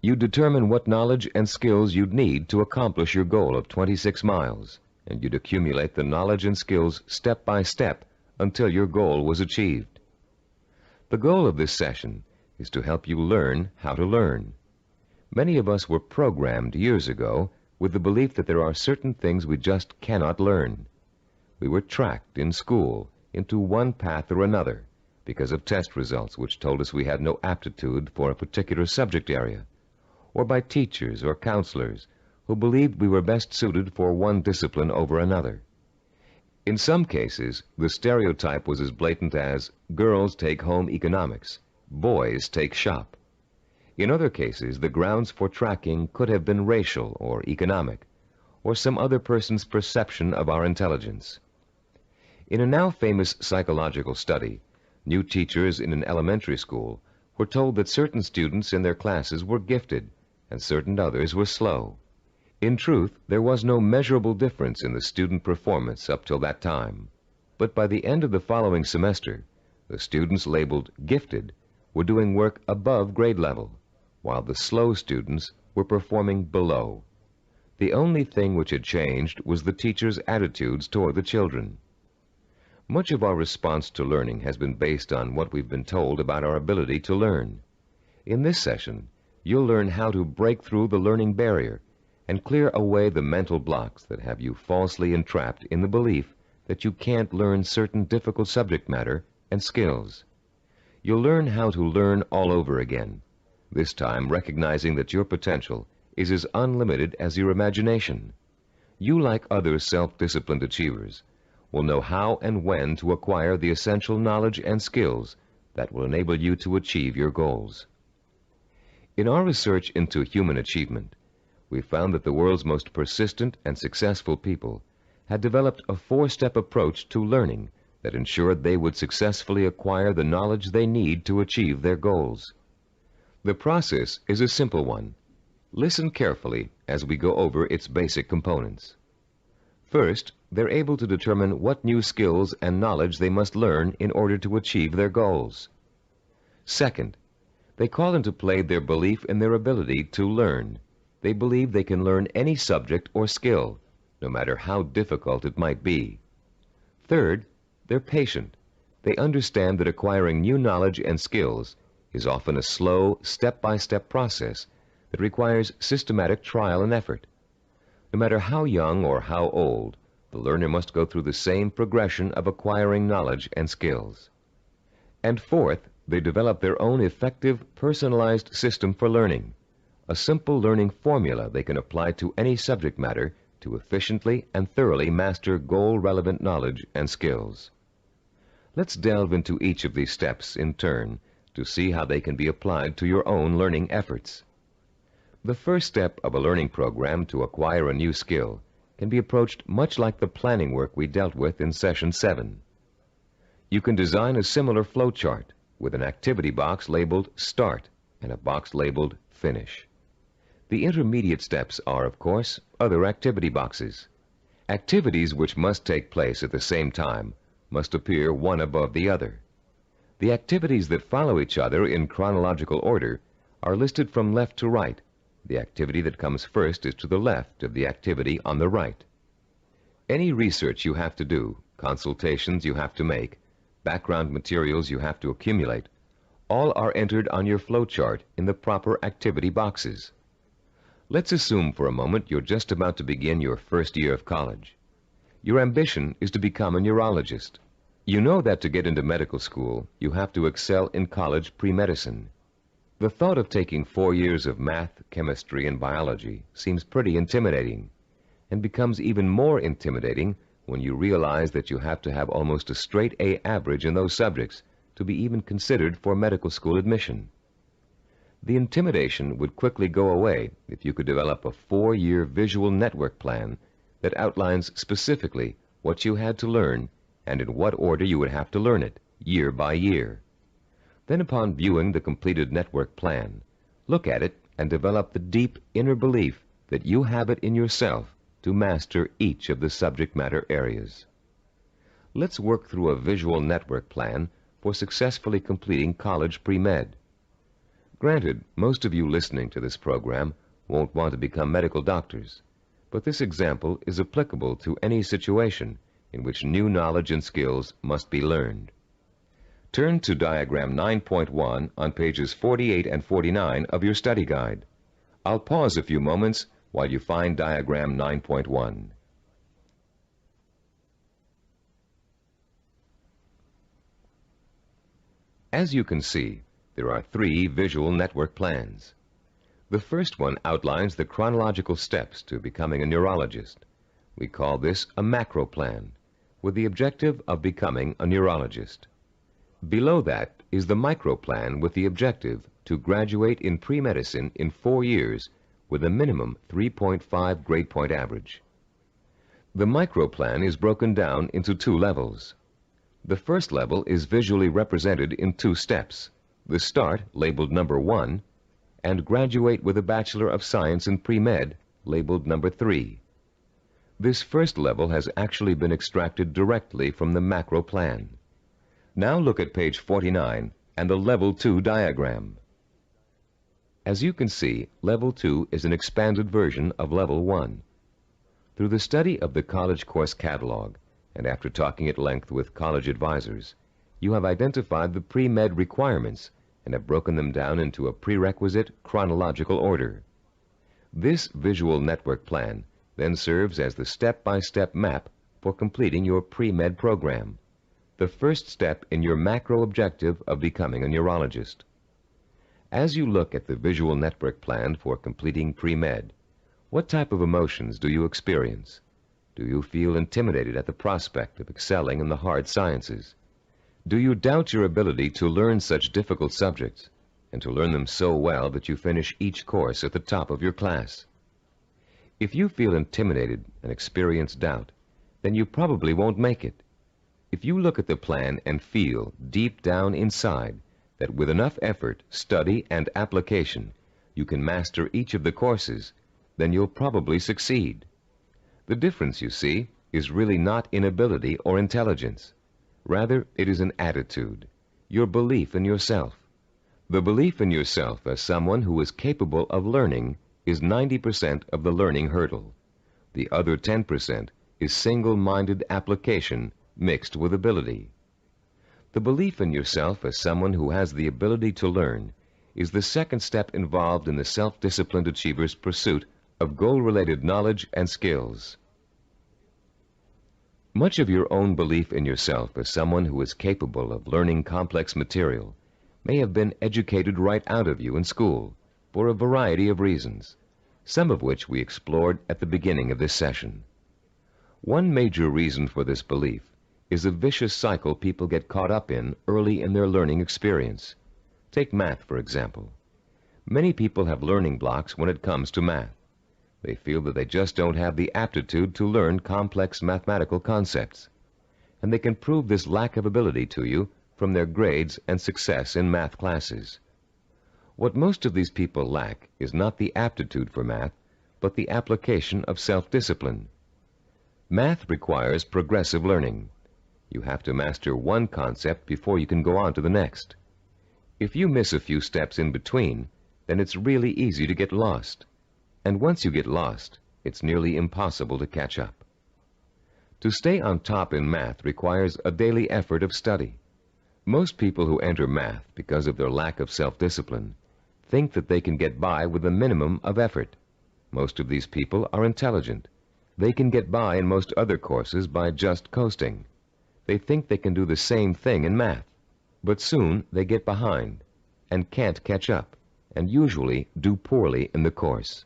You'd determine what knowledge and skills you'd need to accomplish your goal of 26 miles, and you'd accumulate the knowledge and skills step by step until your goal was achieved. The goal of this session is to help you learn how to learn. Many of us were programmed years ago with the belief that there are certain things we just cannot learn. We were tracked in school into one path or another because of test results which told us we had no aptitude for a particular subject area, or by teachers or counselors who believed we were best suited for one discipline over another. In some cases, the stereotype was as blatant as girls take home economics, boys take shop. In other cases, the grounds for tracking could have been racial or economic, or some other person's perception of our intelligence. In a now famous psychological study, new teachers in an elementary school were told that certain students in their classes were gifted and certain others were slow. In truth, there was no measurable difference in the student performance up till that time. But by the end of the following semester, the students labeled gifted were doing work above grade level, while the slow students were performing below. The only thing which had changed was the teachers' attitudes toward the children. Much of our response to learning has been based on what we've been told about our ability to learn. In this session, you'll learn how to break through the learning barrier and clear away the mental blocks that have you falsely entrapped in the belief that you can't learn certain difficult subject matter and skills. You'll learn how to learn all over again, this time recognizing that your potential is as unlimited as your imagination. You, like other self-disciplined achievers, will know how and when to acquire the essential knowledge and skills that will enable you to achieve your goals. In our research into human achievement, we found that the world's most persistent and successful people had developed a 4-step approach to learning that ensured they would successfully acquire the knowledge they need to achieve their goals. The process is a simple one. Listen carefully as we go over its basic components. First, they're able to determine what new skills and knowledge they must learn in order to achieve their goals. Second, they call into play their belief in their ability to learn. They believe they can learn any subject or skill, no matter how difficult it might be. Third, they're patient. They understand that acquiring new knowledge and skills is often a slow, step-by-step process that requires systematic trial and effort. No matter how young or how old, the learner must go through the same progression of acquiring knowledge and skills. And fourth, they develop their own effective, personalized system for learning, a simple learning formula they can apply to any subject matter to efficiently and thoroughly master goal-relevant knowledge and skills. Let's delve into each of these steps in turn to see how they can be applied to your own learning efforts. The first step of a learning program to acquire a new skill can be approached much like the planning work we dealt with in Session 7. You can design a similar flow chart with an activity box labeled Start and a box labeled Finish. The intermediate steps are, of course, other activity boxes. Activities which must take place at the same time must appear one above the other. The activities that follow each other in chronological order are listed from left to right. The activity that comes first is to the left of the activity on the right. Any research you have to do, consultations you have to make, background materials you have to accumulate, all are entered on your flowchart in the proper activity boxes. Let's assume for a moment you're just about to begin your first year of college. Your ambition is to become a neurologist. You know that to get into medical school, you have to excel in college pre-medicine. The thought of taking 4 years of math, chemistry, and biology seems pretty intimidating, and becomes even more intimidating when you realize that you have to have almost a straight A average in those subjects to be even considered for medical school admission. The intimidation would quickly go away if you could develop a 4-year visual network plan that outlines specifically what you had to learn and in what order you would have to learn it, year by year. Then, upon viewing the completed network plan, look at it and develop the deep inner belief that you have it in yourself to master each of the subject matter areas. Let's work through a visual network plan for successfully completing college pre-med. Granted, most of you listening to this program won't want to become medical doctors, but this example is applicable to any situation in which new knowledge and skills must be learned. Turn to Diagram 9.1 on pages 48 and 49 of your study guide. I'll pause a few moments while you find Diagram 9.1. As you can see, there are 3 visual network plans. The first one outlines the chronological steps to becoming a neurologist. We call this a macro plan, with the objective of becoming a neurologist. Below that is the micro plan with the objective to graduate in pre-medicine in 4 years with a minimum 3.5 grade point average. The micro plan is broken down into 2 levels. The first level is visually represented in 2 steps: the Start, labeled number 1, and Graduate with a Bachelor of Science in Pre-Med, labeled number 3. This first level has actually been extracted directly from the macro plan. Now look at page 49 and the Level 2 diagram. As you can see, Level 2 is an expanded version of Level 1. Through the study of the college course catalog, and after talking at length with college advisors, you have identified the pre-med requirements and have broken them down into a prerequisite chronological order. This visual network plan then serves as the step-by-step map for completing your pre-med program, the first step in your macro objective of becoming a neurologist. As you look at the visual network plan for completing pre-med, what type of emotions do you experience? Do you feel intimidated at the prospect of excelling in the hard sciences? Do you doubt your ability to learn such difficult subjects, and to learn them so well that you finish each course at the top of your class? If you feel intimidated and experience doubt, then you probably won't make it. If you look at the plan and feel deep down inside that with enough effort, study, and application, you can master each of the courses, then you'll probably succeed. The difference, you see, is really not in ability or intelligence. Rather, it is an attitude, your belief in yourself. The belief in yourself as someone who is capable of learning is 90% of the learning hurdle. The other 10% is single-minded application mixed with ability. The belief in yourself as someone who has the ability to learn is the second step involved in the self-disciplined achiever's pursuit of goal-related knowledge and skills. Much of your own belief in yourself as someone who is capable of learning complex material may have been educated right out of you in school for a variety of reasons, some of which we explored at the beginning of this session. One major reason for this belief is a vicious cycle people get caught up in early in their learning experience. Take math, for example. Many people have learning blocks when it comes to math. They feel that they just don't have the aptitude to learn complex mathematical concepts. And they can prove this lack of ability to you from their grades and success in math classes. What most of these people lack is not the aptitude for math, but the application of self-discipline. Math requires progressive learning. You have to master one concept before you can go on to the next. If you miss a few steps in between, then it's really easy to get lost. And once you get lost, it's nearly impossible to catch up. To stay on top in math requires a daily effort of study. Most people who enter math because of their lack of self-discipline think that they can get by with a minimum of effort. Most of these people are intelligent. They can get by in most other courses by just coasting. They think they can do the same thing in math, but soon they get behind and can't catch up, and usually do poorly in the course.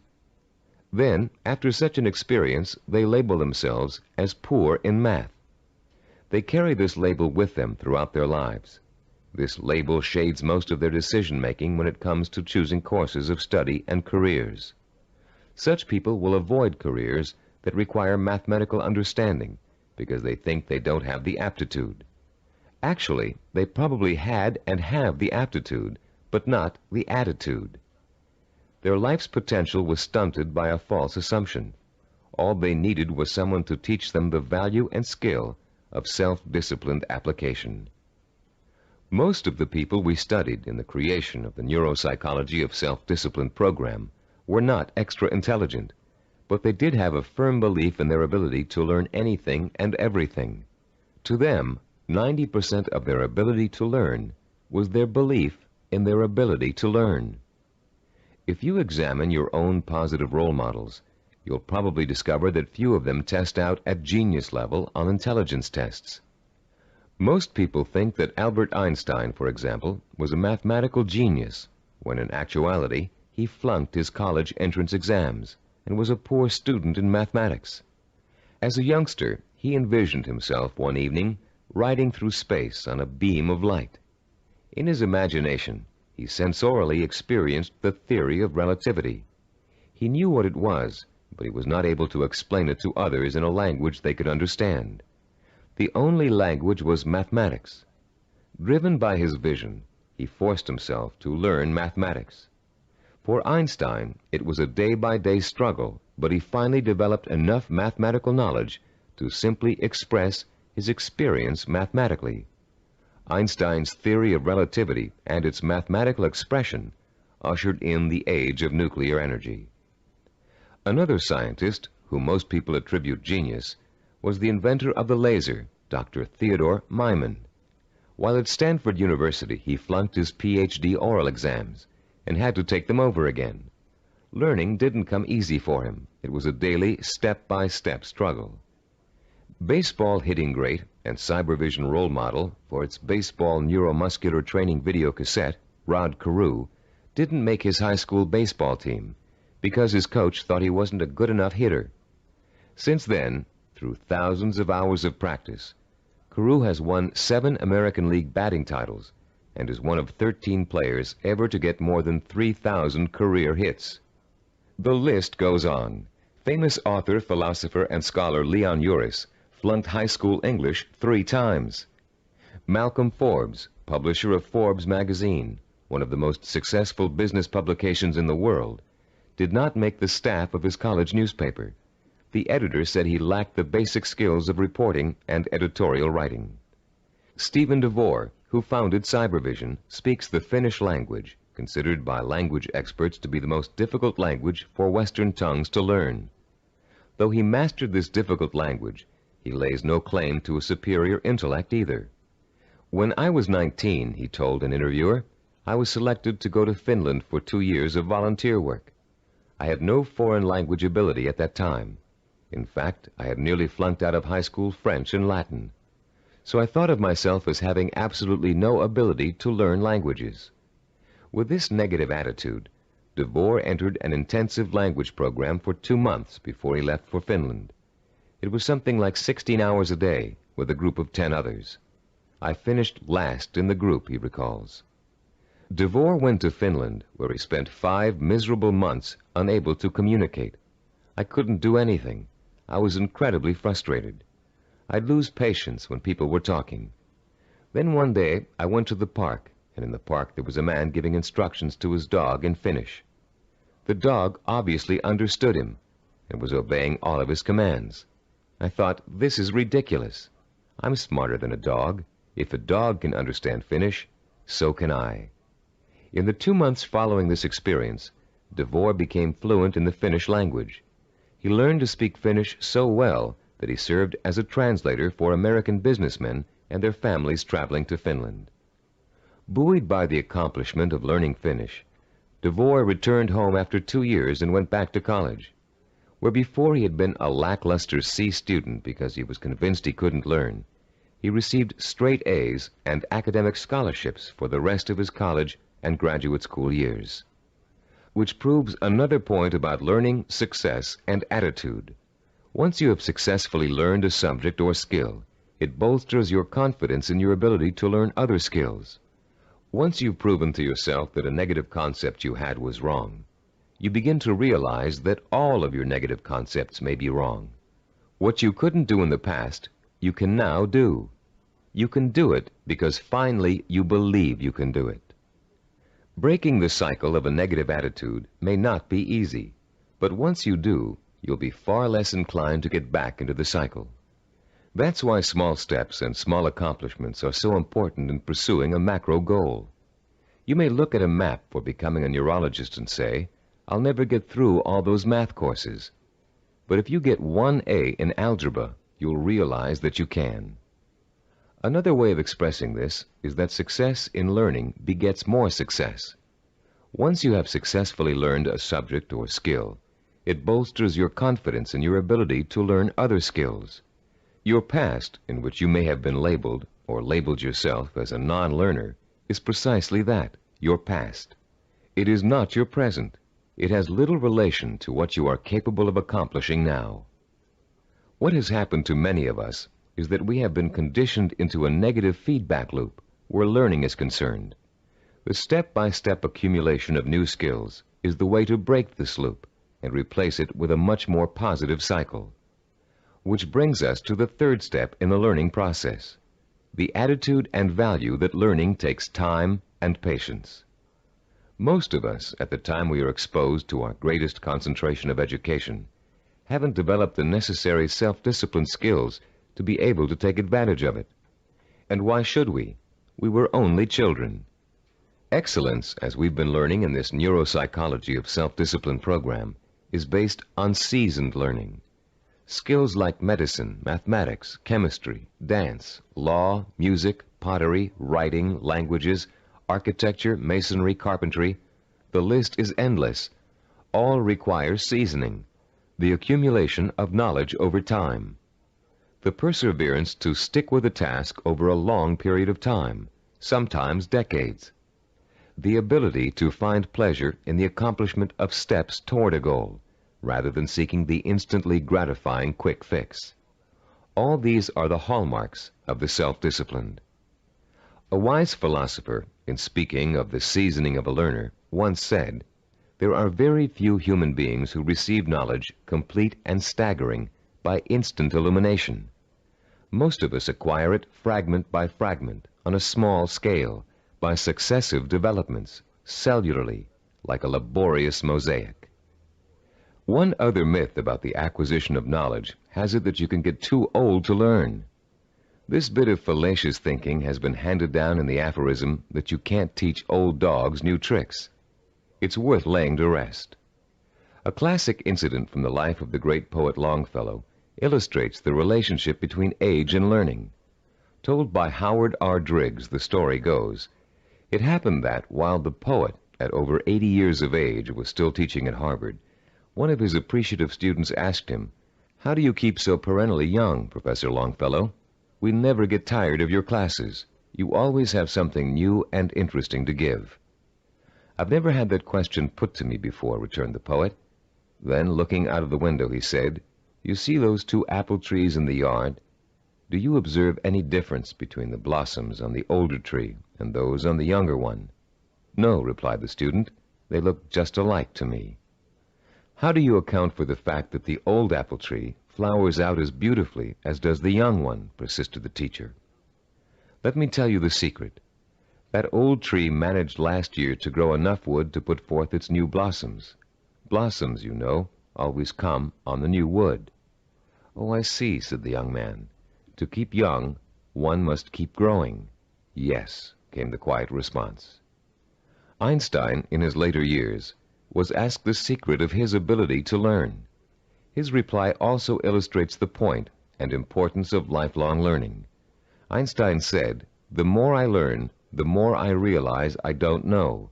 Then, after such an experience, they label themselves as poor in math. They carry this label with them throughout their lives. This label shades most of their decision-making when it comes to choosing courses of study and careers. Such people will avoid careers that require mathematical understanding because they think they don't have the aptitude. Actually, they probably had and have the aptitude, but not the attitude. Their life's potential was stunted by a false assumption. All they needed was someone to teach them the value and skill of self-disciplined application. Most of the people we studied in the creation of the neuropsychology of self-discipline program were not extra intelligent, but they did have a firm belief in their ability to learn anything and everything. To them, 90% of their ability to learn was their belief in their ability to learn. If you examine your own positive role models, you'll probably discover that few of them test out at genius level on intelligence tests. Most people think that Albert Einstein, for example, was a mathematical genius, when in actuality he flunked his college entrance exams and was a poor student in mathematics. As a youngster, he envisioned himself one evening riding through space on a beam of light. In his imagination, he sensorially experienced the theory of relativity. He knew what it was, but he was not able to explain it to others in a language they could understand. The only language was mathematics. Driven by his vision, he forced himself to learn mathematics. For Einstein, it was a day-by-day struggle, but he finally developed enough mathematical knowledge to simply express his experience mathematically. Einstein's theory of relativity and its mathematical expression ushered in the age of nuclear energy. Another scientist, whom most people attribute genius, was the inventor of the laser, Dr. Theodore Maiman. While at Stanford University, he flunked his PhD oral exams and had to take them over again. Learning didn't come easy for him. It was a daily, step-by-step struggle. Baseball hitting great and cybervision role model for its baseball neuromuscular training video cassette, Rod Carew, didn't make his high school baseball team because his coach thought he wasn't a good enough hitter. Since then, through thousands of hours of practice, Carew has won 7 American League batting titles and is one of 13 players ever to get more than 3,000 career hits. The list goes on. Famous author, philosopher, and scholar Leon Uris flunked high school English 3 times. Malcolm Forbes, publisher of Forbes magazine, one of the most successful business publications in the world, did not make the staff of his college newspaper. The editor said he lacked the basic skills of reporting and editorial writing. Stephen DeVore, who founded Cybervision, speaks the Finnish language, considered by language experts to be the most difficult language for Western tongues to learn. Though he mastered this difficult language, he lays no claim to a superior intellect either. When I was 19, he told an interviewer, I was selected to go to Finland for 2 years of volunteer work. I had no foreign language ability at that time. In fact, I had nearly flunked out of high school French and Latin. So I thought of myself as having absolutely no ability to learn languages. With this negative attitude, DeVore entered an intensive language program for 2 months before he left for Finland. It was something like 16 hours a day with a group of 10 others. I finished last in the group, he recalls. Devore went to Finland, where he spent 5 miserable months unable to communicate. I couldn't do anything. I was incredibly frustrated. I'd lose patience when people were talking. Then one day I went to the park, and in the park there was a man giving instructions to his dog in Finnish. The dog obviously understood him and was obeying all of his commands. I thought, this is ridiculous. I'm smarter than a dog. If a dog can understand Finnish, so can I. In the 2 months following this experience, Devore became fluent in the Finnish language. He learned to speak Finnish so well that he served as a translator for American businessmen and their families traveling to Finland. Buoyed by the accomplishment of learning Finnish, Devore returned home after 2 years and went back to college, where before he had been a lackluster C student because he was convinced he couldn't learn. He received straight A's and academic scholarships for the rest of his college and graduate school years. Which proves another point about learning, success, and attitude. Once you have successfully learned a subject or skill, it bolsters your confidence in your ability to learn other skills. Once you've proven to yourself that a negative concept you had was wrong, you begin to realize that all of your negative concepts may be wrong. What you couldn't do in the past, you can now do. You can do it because finally you believe you can do it. Breaking the cycle of a negative attitude may not be easy, but once you do, you'll be far less inclined to get back into the cycle. That's why small steps and small accomplishments are so important in pursuing a macro goal. You may look at a map for becoming a neurologist and say, I'll never get through all those math courses. But if you get 1 A in algebra, you'll realize that you can. Another way of expressing this is that success in learning begets more success. Once you have successfully learned a subject or skill, it bolsters your confidence in your ability to learn other skills. Your past, in which you may have been labeled or labeled yourself as a non-learner, is precisely that, your past. It is not your present. It has little relation to what you are capable of accomplishing now. What has happened to many of us is that we have been conditioned into a negative feedback loop where learning is concerned. The step-by-step accumulation of new skills is the way to break this loop and replace it with a much more positive cycle. Which brings us to the 3rd step in the learning process, the attitude and value that learning takes time and patience. Most of us, at the time we are exposed to our greatest concentration of education, haven't developed the necessary self-discipline skills to be able to take advantage of it. And why should we? We were only children. Excellence, as we've been learning in this neuropsychology of self-discipline program, is based on seasoned learning. Skills like medicine, mathematics, chemistry, dance, law, music, pottery, writing, languages, architecture, masonry, carpentry, the list is endless. All require seasoning, the accumulation of knowledge over time. The perseverance to stick with a task over a long period of time, sometimes decades. The ability to find pleasure in the accomplishment of steps toward a goal, rather than seeking the instantly gratifying quick fix. All these are the hallmarks of the self-disciplined. A wise philosopher, in speaking of the seasoning of a learner, once said, "There are very few human beings who receive knowledge complete and staggering by instant illumination. Most of us acquire it fragment by fragment, on a small scale, by successive developments, cellularly, like a laborious mosaic." One other myth about the acquisition of knowledge has it that you can get too old to learn. This bit of fallacious thinking has been handed down in the aphorism that you can't teach old dogs new tricks. It's worth laying to rest. A classic incident from the life of the great poet Longfellow illustrates the relationship between age and learning. Told by Howard R. Driggs, the story goes, it happened that while the poet, at over 80 years of age, was still teaching at Harvard, one of his appreciative students asked him, "How do you keep so perennially young, Professor Longfellow? We never get tired of your classes. You always have something new and interesting to give." "I've never had that question put to me before," returned the poet. Then, looking out of the window, he said, "You see those 2 apple trees in the yard? Do you observe any difference between the blossoms on the older tree and those on the younger one?" "No," replied the student, "they look just alike to me." "How do you account for the fact that the old apple tree flowers out as beautifully as does the young one?" persisted the teacher. "Let me tell you the secret. That old tree managed last year to grow enough wood to put forth its new blossoms. Blossoms, you know, always come on the new wood." "Oh, I see," said the young man. "To keep young, one must keep growing." "Yes," came the quiet response. Einstein, in his later years, was asked the secret of his ability to learn. His reply also illustrates the point and importance of lifelong learning. Einstein said, "The more I learn, the more I realize I don't know.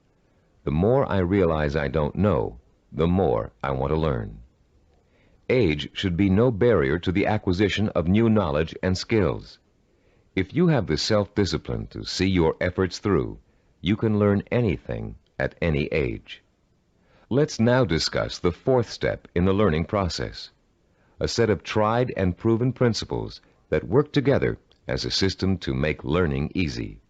The more I realize I don't know, the more I want to learn." Age should be no barrier to the acquisition of new knowledge and skills. If you have the self-discipline to see your efforts through, you can learn anything at any age. Let's now discuss the fourth step in the learning process, a set of tried and proven principles that work together as a system to make learning easy.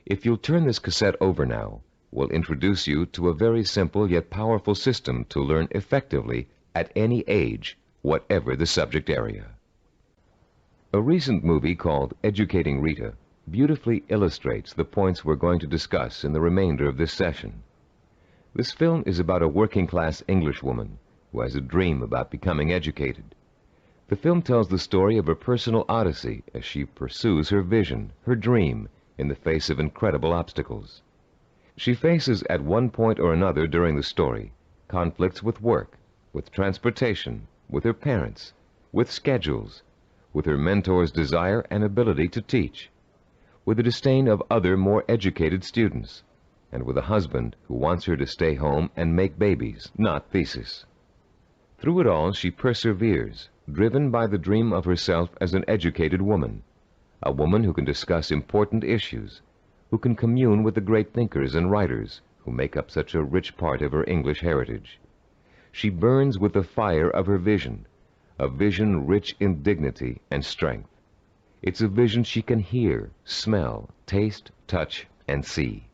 If you'll turn this cassette over now, we'll introduce you to a very simple yet powerful system to learn effectively at any age, whatever the subject area. A recent movie called Educating Rita beautifully illustrates the points we're going to discuss in the remainder of this session. This film is about a working-class Englishwoman who has a dream about becoming educated. The film tells the story of a personal odyssey as she pursues her vision, her dream, in the face of incredible obstacles. She faces at one point or another during the story conflicts with work, with transportation, with her parents, with schedules, with her mentor's desire and ability to teach, with the disdain of other more educated students, and with a husband who wants her to stay home and make babies, not thesis. Through it all, she perseveres, driven by the dream of herself as an educated woman, a woman who can discuss important issues, who can commune with the great thinkers and writers who make up such a rich part of her English heritage. She burns with the fire of her vision, a vision rich in dignity and strength. It's a vision she can hear, smell, taste, touch, and see.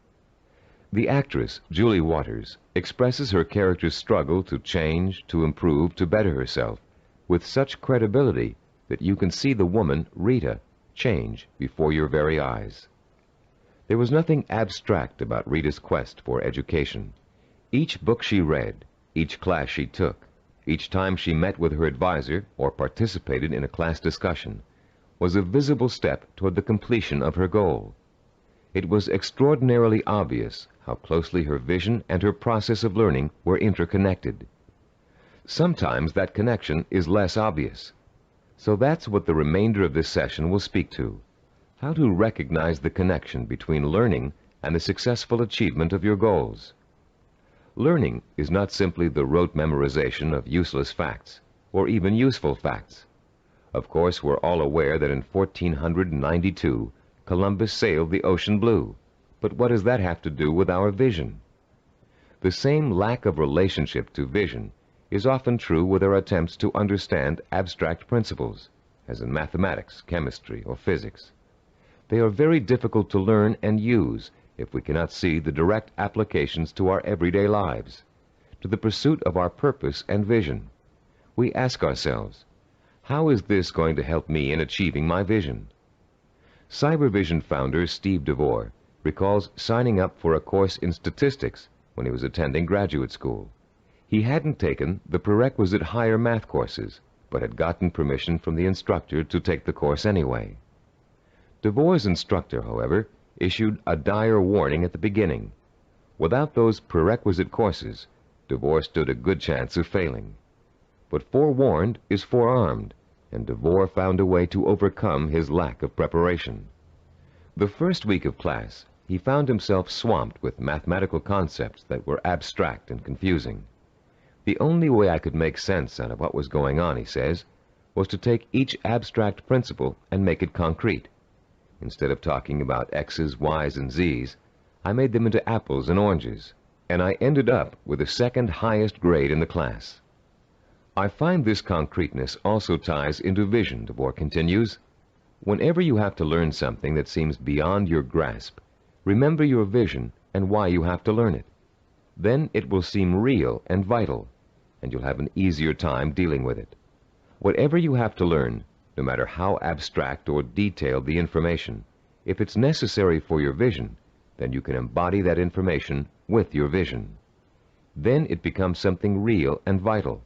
The actress, Julie Waters, expresses her character's struggle to change, to improve, to better herself, with such credibility that you can see the woman, Rita, change before your very eyes. There was nothing abstract about Rita's quest for education. Each book she read, each class she took, each time she met with her advisor or participated in a class discussion, was a visible step toward the completion of her goal. It was extraordinarily obvious how closely her vision and her process of learning were interconnected. Sometimes that connection is less obvious. So that's what the remainder of this session will speak to: how to recognize the connection between learning and the successful achievement of your goals. Learning is not simply the rote memorization of useless facts, or even useful facts. Of course, we're all aware that in 1492, Columbus sailed the ocean blue. But what does that have to do with our vision? The same lack of relationship to vision is often true with our attempts to understand abstract principles, as in mathematics, chemistry, or physics. They are very difficult to learn and use if we cannot see the direct applications to our everyday lives, to the pursuit of our purpose and vision. We ask ourselves, how is this going to help me in achieving my vision? Cybervision founder Steve DeVore recalls signing up for a course in statistics when he was attending graduate school. He hadn't taken the prerequisite higher math courses, but had gotten permission from the instructor to take the course anyway. DeVore's instructor, however, issued a dire warning at the beginning. Without those prerequisite courses, DeVore stood a good chance of failing. But forewarned is forearmed, and DeVore found a way to overcome his lack of preparation. The first week of class, he found himself swamped with mathematical concepts that were abstract and confusing. The only way I could make sense out of what was going on, he says, was to take each abstract principle and make it concrete. Instead of talking about X's, Y's, and Z's, I made them into apples and oranges, and I ended up with the second highest grade in the class. I find this concreteness also ties into vision, DeVore continues. Whenever you have to learn something that seems beyond your grasp, remember your vision
and why you have to learn it. Then it will seem real and vital, and you'll have an easier time dealing with it. Whatever you have to learn, no matter how abstract or detailed the information, if it's necessary for your vision, then you can embody that information with your vision. Then it becomes something real and vital.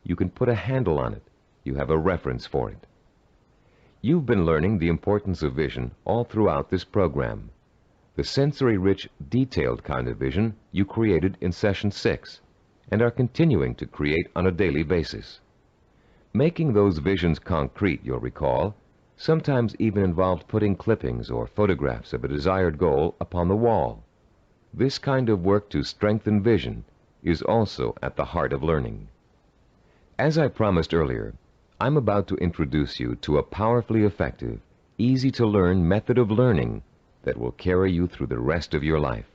You can put a handle on it. You have a reference for it. You've been learning the importance of vision all throughout this program. The sensory-rich, detailed kind of vision you created in Session 6 and are continuing to create on a daily basis. Making those visions concrete, you'll recall, sometimes even involved putting clippings or photographs of a desired goal upon the wall. This kind of work to strengthen vision is also at the heart of learning. As I promised earlier, I'm about to introduce you to a powerfully effective, easy-to-learn method of learning that will carry you through the rest of your life.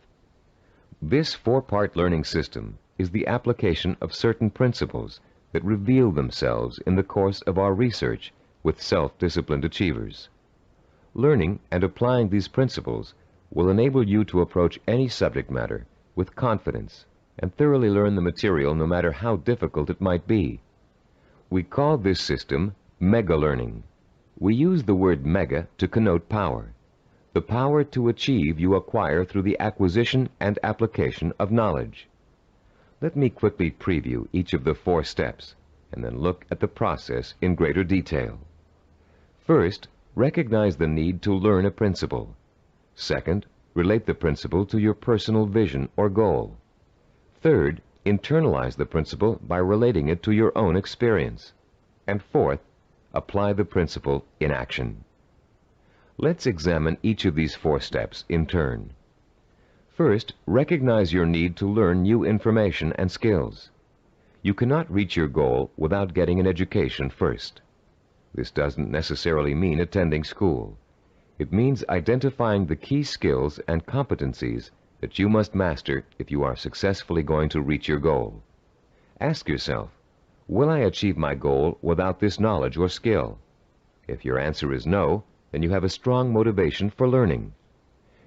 This four-part learning system is the application of certain principles that reveal themselves in the course of our research with self-disciplined achievers. Learning and applying these principles will enable you to approach any subject matter with confidence and thoroughly learn the material no matter how difficult it might be. We call this system mega-learning. We use the word mega to connote power. The power to achieve you acquire through the acquisition and application of knowledge. Let me quickly preview each of the 4 steps and then look at the process in greater detail. First, recognize the need to learn a principle. Second, relate the principle to your personal vision or goal. Third, internalize the principle by relating it to your own experience. And fourth, apply the principle in action. Let's examine each of these 4 steps in turn. First, recognize your need to learn new information and skills. You cannot reach your goal without getting an education first. This doesn't necessarily mean attending school. It means identifying the key skills and competencies that you must master if you are successfully going to reach your goal. Ask yourself, will I achieve my goal without this knowledge or skill? If your answer is no, then you have a strong motivation for learning.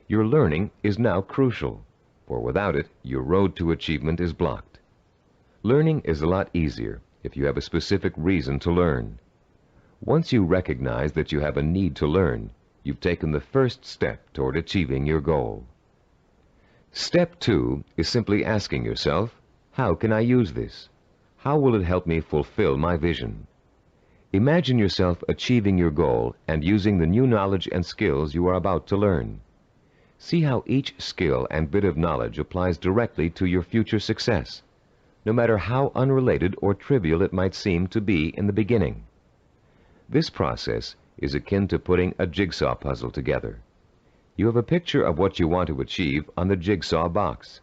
Your learning is now crucial, for without it, your road to achievement is blocked. Learning is a lot easier if you have a specific reason to learn. Once you recognize that you have a need to learn, you've taken the first step toward achieving your goal. Step 2 is simply asking yourself, how can I use this? How will it help me fulfill my vision? Imagine yourself achieving your goal and using the new knowledge and skills you are about to learn. See how each skill and bit of knowledge applies directly to your future success, no matter how unrelated or trivial it might seem to be in the beginning. This process is akin to putting a jigsaw puzzle together. You have a picture of what you want to achieve on the jigsaw box.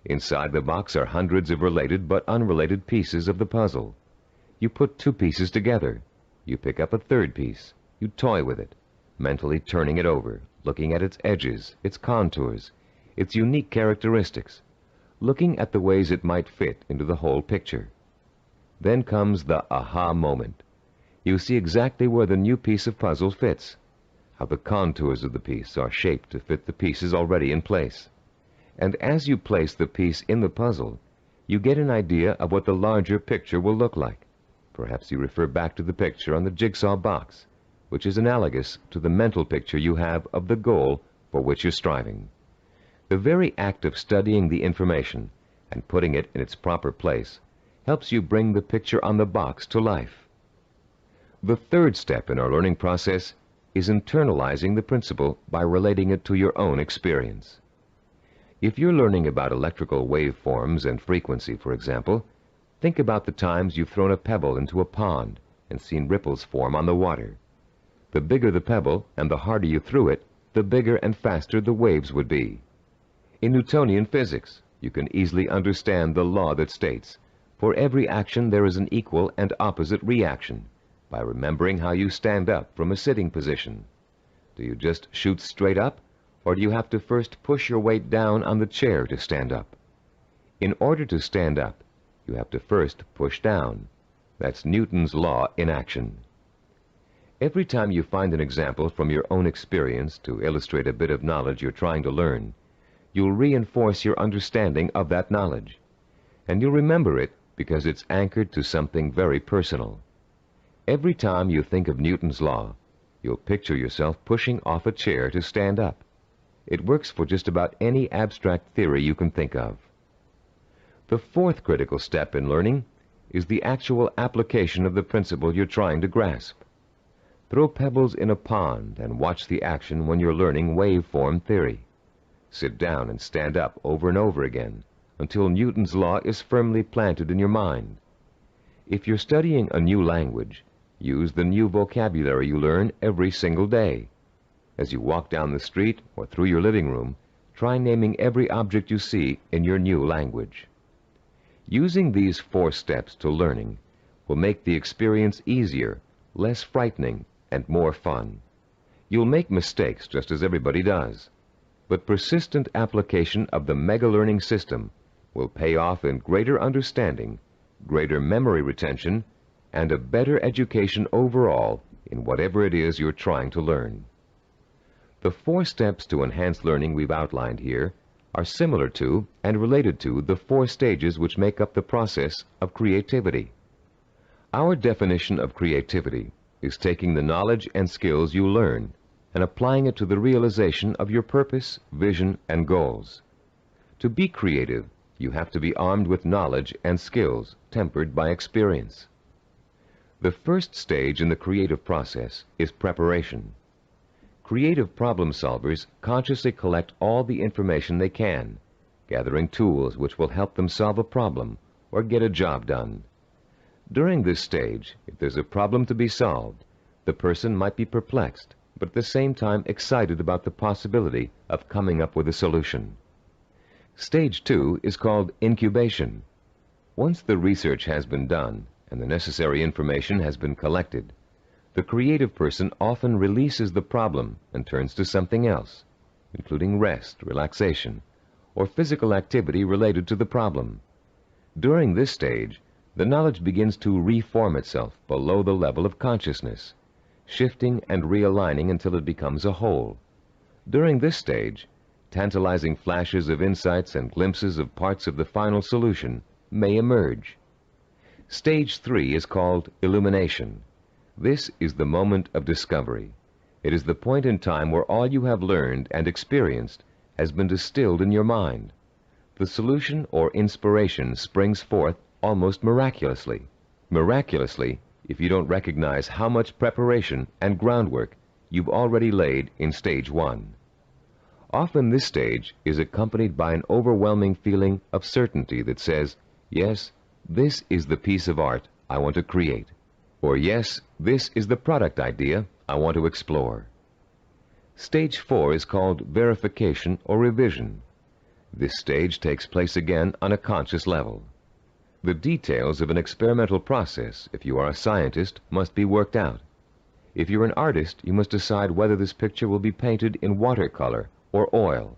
Inside the box are hundreds of related but unrelated pieces of the puzzle. You put 2 pieces together. You pick up a 3rd piece. You toy with it, mentally turning it over, looking at its edges, its contours, its unique characteristics, looking at the ways it might fit into the whole picture. Then comes the aha moment. You see exactly where the new piece of puzzle fits, how the contours of the piece are shaped to fit the pieces already in place. And as you place the piece in the puzzle, you get an idea of what the larger picture will look like. Perhaps you refer back to the picture on the jigsaw box, which is analogous to the mental picture you have of the goal for which you're striving. The very act of studying the information and putting it in its proper place helps you bring the picture on the box to life. The 3rd step in our learning process is internalizing the principle by relating it to your own experience. If you're learning about electrical waveforms and frequency, for example, think about the times you've thrown a pebble into a pond and seen ripples form on the water. The bigger the pebble and the harder you threw it, the bigger and faster the waves would be. In Newtonian physics, you can easily understand the law that states, for every action there is an equal and opposite reaction, by remembering how you stand up from a sitting position. Do you just shoot straight up, or do you have to first push your weight down on the chair to stand up? In order to stand up, you have to first push down. That's Newton's law in action. Every time you find an example from your own experience to illustrate a bit of knowledge you're trying to learn, you'll reinforce your understanding of that knowledge. And you'll remember it because it's anchored to something very personal. Every time you think of Newton's law, you'll picture yourself pushing off a chair to stand up. It works for just about any abstract theory you can think of. The fourth critical step in learning is the actual application of the principle you're trying to grasp. Throw pebbles in a pond and watch the action when you're learning waveform theory. Sit down and stand up over and over again until Newton's law is firmly planted in your mind. If you're studying a new language, use the new vocabulary you learn every single day. As you walk down the street or through your living room, try naming every object you see in your new language. Using these 4 steps to learning will make the experience easier, less frightening, and more fun. You'll make mistakes just as everybody does, but persistent application of the mega learning system will pay off in greater understanding, greater memory retention, and a better education overall in whatever it is you're trying to learn. The 4 steps to enhance learning we've outlined here are similar to and related to the 4 stages which make up the process of creativity. Our definition of creativity is taking the knowledge and skills you learn and applying it to the realization of your purpose, vision, and goals. To be creative, you have to be armed with knowledge and skills tempered by experience. The first stage in the creative process is preparation. Creative problem solvers consciously collect all the information they can, gathering tools which will help them solve a problem or get a job done. During this stage, if there's a problem to be solved, the person might be perplexed, but at the same time excited about the possibility of coming up with a solution. Stage 2 is called incubation. Once the research has been done and the necessary information has been collected, the creative person often releases the problem and turns to something else, including rest, relaxation, or physical activity related to the problem. During this stage, the knowledge begins to reform itself below the level of consciousness, shifting and realigning until it becomes a whole. During this stage, tantalizing flashes of insights and glimpses of parts of the final solution may emerge. Stage 3 is called illumination. This is the moment of discovery. It is the point in time where all you have learned and experienced has been distilled in your mind. The solution or inspiration springs forth almost miraculously. Miraculously, if you don't recognize how much preparation and groundwork you've already laid in stage 1. Often this stage is accompanied by an overwhelming feeling of certainty that says, yes, this is the piece of art I want to create. Or yes, this is the product idea I want to explore. Stage 4 is called verification or revision. This stage takes place again on a conscious level. The details of an experimental process, if you are a scientist, must be worked out. If you're an artist, you must decide whether this picture will be painted in watercolor or oil.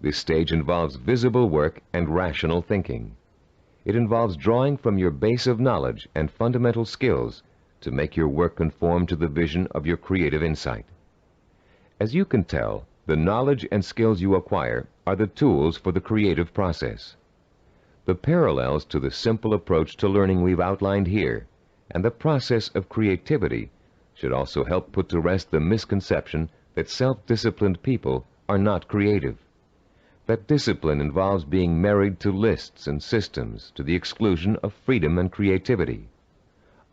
This stage involves visible work and rational thinking. It involves drawing from your base of knowledge and fundamental skills to make your work conform to the vision of your creative insight. As you can tell, the knowledge and skills you acquire are the tools for the creative process. The parallels to the simple approach to learning we've outlined here and the process of creativity should also help put to rest the misconception that self-disciplined people are not creative. That discipline involves being married to lists and systems to the exclusion of freedom and creativity.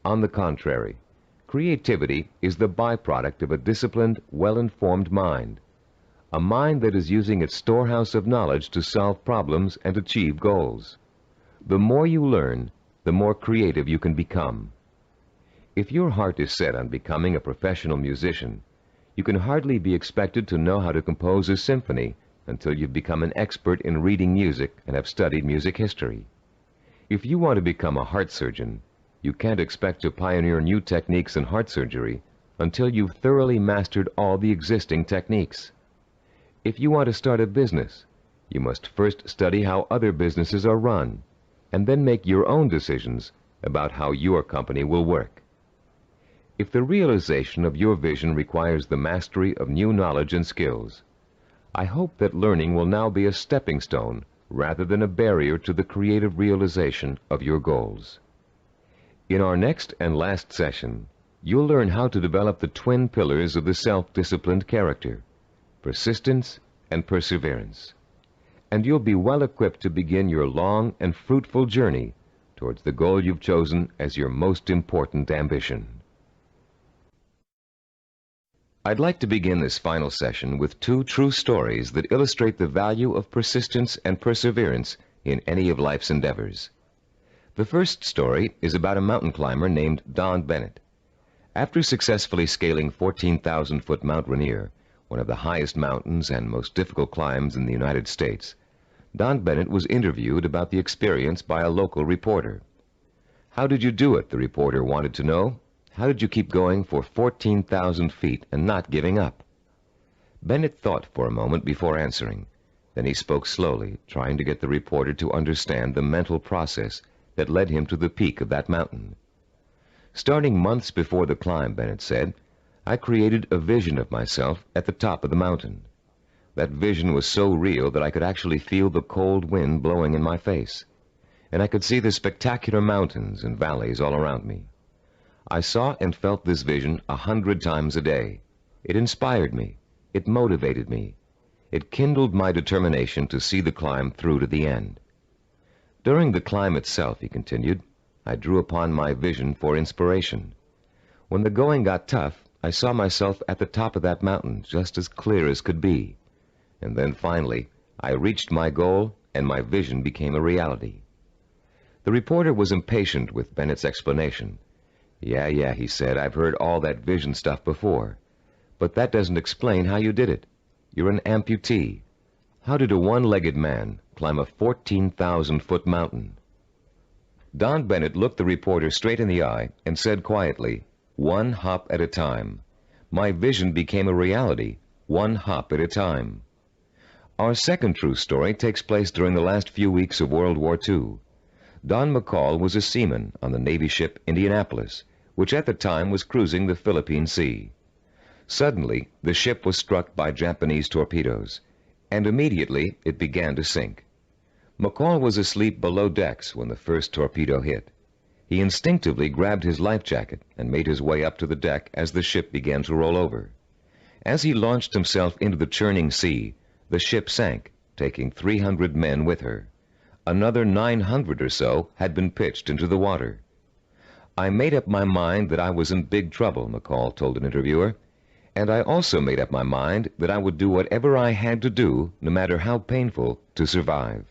On the contrary, creativity is the byproduct of a disciplined, well-informed mind, a mind that is using its storehouse of knowledge to solve problems and achieve goals. The more you learn, the more creative you can become. If your heart is set on becoming a professional musician, you can hardly be expected to know how to compose a symphony until you've become an expert in reading music and have studied music history. If you want to become a heart surgeon, you can't expect to pioneer new techniques in heart surgery until you've thoroughly mastered all the existing techniques. If you want to start a business, you must first study how other businesses are run, and then make your own decisions about how your company will work. If the realization of your vision requires the mastery of new knowledge and skills, I hope that learning will now be a stepping stone rather than a barrier to the creative realization of your goals. In our next and last session, you'll learn how to develop the twin pillars of the self-disciplined character, persistence and perseverance. And you'll be well equipped to begin your long and fruitful journey towards the goal you've chosen as your most important ambition. I'd like to begin this final session with two true stories that illustrate the value of persistence and perseverance in any of life's endeavors. The first story is about a mountain climber named Don Bennett. After successfully scaling 14,000-foot Mount Rainier, one of the highest mountains and most difficult climbs in the United States, Don Bennett was interviewed about the experience by a local reporter. "How did you do it?" the reporter wanted to know. "How did you keep going for 14,000 feet and not giving up?" Bennett thought for a moment before answering. Then he spoke slowly, trying to get the reporter to understand the mental process that led him to the peak of that mountain. "Starting months before the climb," Bennett said, "I created a vision of myself at the top of the mountain. That vision was so real that I could actually feel the cold wind blowing in my face, and I could see the spectacular mountains and valleys all around me. I saw and felt this vision 100 times a day. It inspired me. It motivated me. It kindled my determination to see the climb through to the end. During the climb itself," he continued, "I drew upon my vision for inspiration. When the going got tough, I saw myself at the top of that mountain just as clear as could be. And then finally, I reached my goal and my vision became a reality." The reporter was impatient with Bennett's explanation. Yeah, he said, "I've heard all that vision stuff before. But that doesn't explain how you did it. You're an amputee. How did a one-legged man climb a 14,000-foot mountain?" Don Bennett looked the reporter straight in the eye and said quietly, "One hop at a time. My vision became a reality, one hop at a time." Our second true story takes place during the last few weeks of World War II. Don McCall was a seaman on the Navy ship Indianapolis, which at the time was cruising the Philippine Sea. Suddenly, the ship was struck by Japanese torpedoes, and immediately it began to sink. McCall was asleep below decks when the first torpedo hit. He instinctively grabbed his life jacket and made his way up to the deck as the ship began to roll over. As he launched himself into the churning sea, the ship sank, taking 300 men with her. Another 900 or so had been pitched into the water. "I made up my mind that I was in big trouble," McCall told an interviewer, "and I also made up my mind that I would do whatever I had to do, no matter how painful, to survive."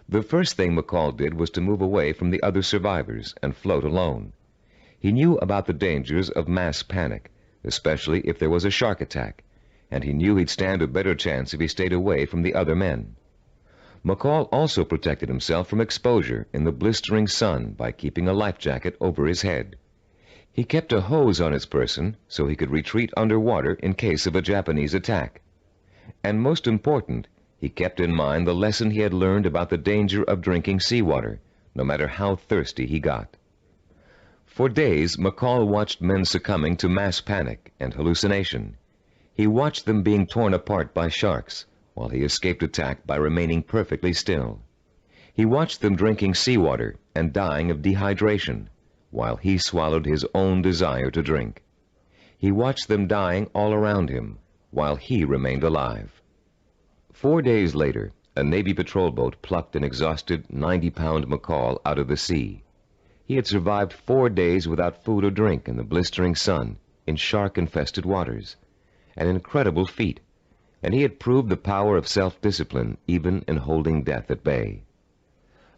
The first thing McCall did was to move away from the other survivors and float alone. He knew about the dangers of mass panic, especially if there was a shark attack, and he knew he'd stand a better chance if he stayed away from the other men. McCall also protected himself from exposure in the blistering sun by keeping a life jacket over his head. He kept a hose on his person so he could retreat underwater in case of a Japanese attack. And most important, he kept in mind the lesson he had learned about the danger of drinking seawater, no matter how thirsty he got. For days, McCall watched men succumbing to mass panic and hallucination. He watched them being torn apart by sharks, while he escaped attack by remaining perfectly still. He watched them drinking seawater and dying of dehydration, while he swallowed his own desire to drink. He watched them dying all around him, while he remained alive. 4 days later, a Navy patrol boat plucked an exhausted 90-pound McCall out of the sea. He had survived 4 days without food or drink in the blistering sun, in shark-infested waters. An incredible feat, and he had proved the power of self-discipline even in holding death at bay.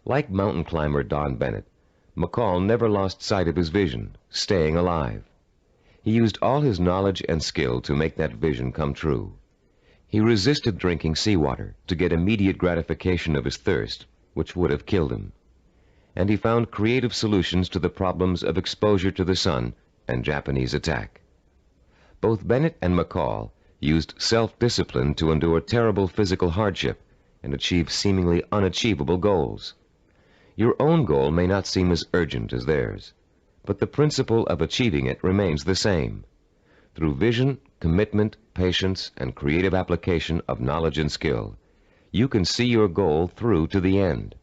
Like mountain climber Don Bennett, McCall never lost sight of his vision, staying alive. He used all his knowledge and skill to make that vision come true. He resisted drinking seawater to get immediate gratification of his thirst, which would have killed him. And he found creative solutions to the problems of exposure to the sun and Japanese attack. Both Bennett and McCall used self-discipline to endure terrible physical hardship and achieve seemingly unachievable goals. Your own goal may not seem as urgent as theirs, but the principle of achieving it remains the same. Through vision, commitment, patience, and creative application of knowledge and skill, you can see your goal through to the end.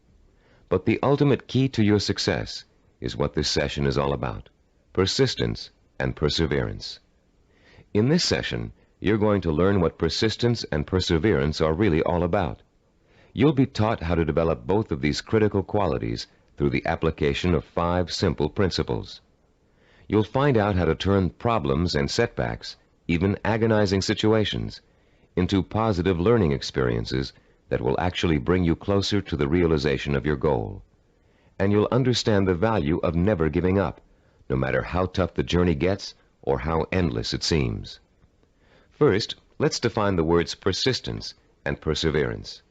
But the ultimate key to your success is what this session is all about: persistence and perseverance. In this session, you're going to learn what persistence and perseverance are really all about. You'll be taught how to develop both of these critical qualities through the application of 5 simple principles. You'll find out how to turn problems and setbacks, even agonizing situations, into positive learning experiences that will actually bring you closer to the realization of your goal. And you'll understand the value of never giving up, no matter how tough the journey gets or how endless it seems. First, let's define the words persistence and perseverance.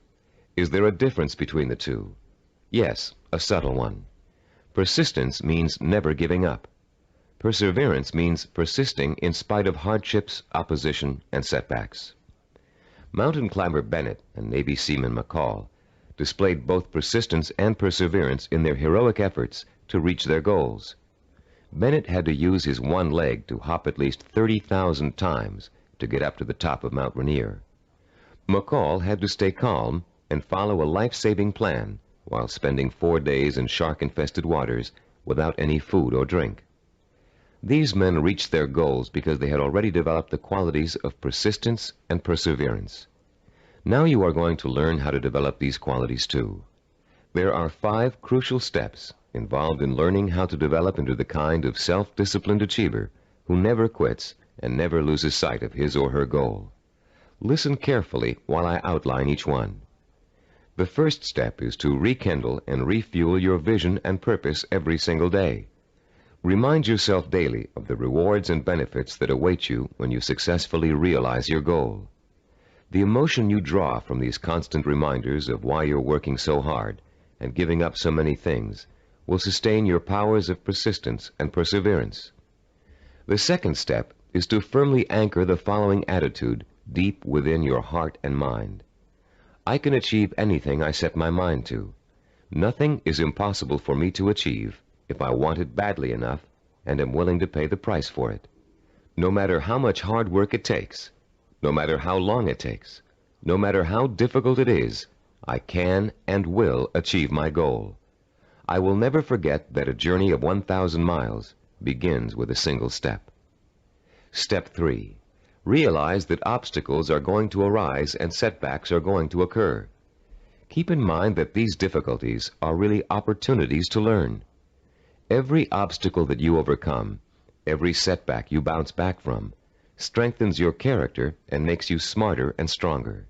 Is there a difference between the two? Yes, a subtle one. Persistence means never giving up. Perseverance means persisting in spite of hardships, opposition, and setbacks. Mountain climber Bennett and Navy seaman McCall displayed both persistence and perseverance in their heroic efforts to reach their goals. Bennett had to use his one leg to hop at least 30,000 times to get up to the top of Mount Rainier. McCall had to stay calm and follow a life-saving plan while spending 4 days in shark-infested waters without any food or drink. These men reached their goals because they had already developed the qualities of persistence and perseverance. Now you are going to learn how to develop these qualities too. There are 5 crucial steps involved in learning how to develop into the kind of self-disciplined achiever who never quits and never loses sight of his or her goal. Listen carefully while I outline each one. The first step is to rekindle and refuel your vision and purpose every single day. Remind yourself daily of the rewards and benefits that await you when you successfully realize your goal. The emotion you draw from these constant reminders of why you're working so hard and giving up so many things will sustain your powers of persistence and perseverance. The second step is to firmly anchor the following attitude deep within your heart and mind. I can achieve anything I set my mind to. Nothing is impossible for me to achieve if I want it badly enough and am willing to pay the price for it. No matter how much hard work it takes, no matter how long it takes, no matter how difficult it is, I can and will achieve my goal. I will never forget that a journey of 1,000 miles begins with a single step. Step 3. Realize that obstacles are going to arise and setbacks are going to occur. Keep in mind that these difficulties are really opportunities to learn. Every obstacle that you overcome, every setback you bounce back from, strengthens your character and makes you smarter and stronger.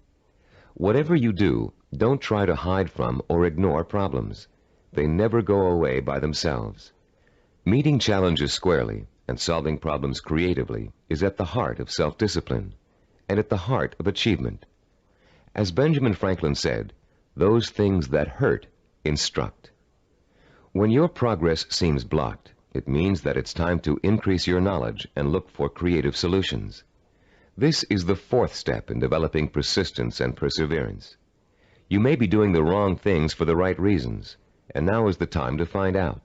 Whatever you do, don't try to hide from or ignore problems. They never go away by themselves. Meeting challenges squarely and solving problems creatively is at the heart of self-discipline and at the heart of achievement. As Benjamin Franklin said, those things that hurt instruct. When your progress seems blocked, it means that it's time to increase your knowledge and look for creative solutions. This is the 4th step in developing persistence and perseverance. You may be doing the wrong things for the right reasons, and now is the time to find out.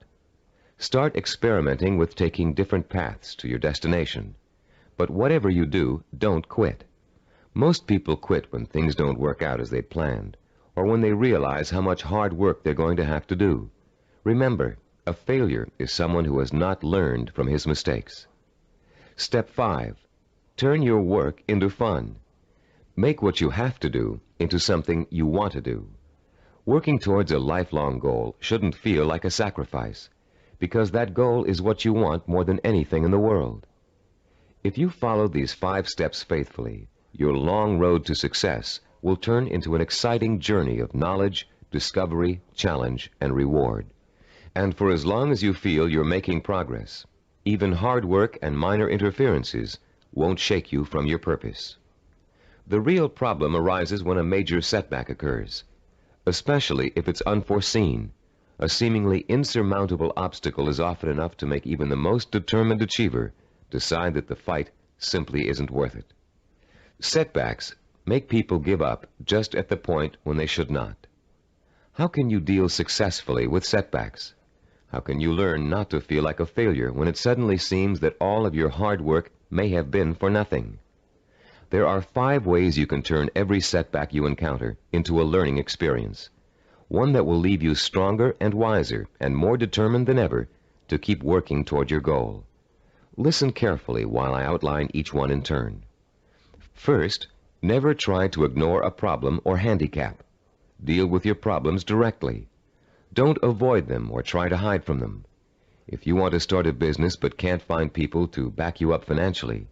Start experimenting with taking different paths to your destination. But whatever you do, don't quit. Most people quit when things don't work out as they planned, or when they realize how much hard work they're going to have to do. Remember, a failure is someone who has not learned from his mistakes. Step 5. Turn your work into fun. Make what you have to do into something you want to do. Working towards a lifelong goal shouldn't feel like a sacrifice, because that goal is what you want more than anything in the world. If you follow these 5 steps faithfully, your long road to success will turn into an exciting journey of knowledge, discovery, challenge, and reward. And for as long as you feel you're making progress, even hard work and minor interferences won't shake you from your purpose. The real problem arises when a major setback occurs, especially if it's unforeseen. A seemingly insurmountable obstacle is often enough to make even the most determined achiever decide that the fight simply isn't worth it. Setbacks make people give up just at the point when they should not. How can you deal successfully with setbacks? How can you learn not to feel like a failure when it suddenly seems that all of your hard work may have been for nothing?
There are 5 ways you can turn every setback you encounter into a learning experience, one that will leave you stronger and wiser and more determined than ever to keep working toward your goal. Listen carefully while I outline each one in turn. First, never try to ignore a problem or handicap. Deal with your problems directly. Don't avoid them or try to hide from them. If you want to start a business but can't find people to back you up financially,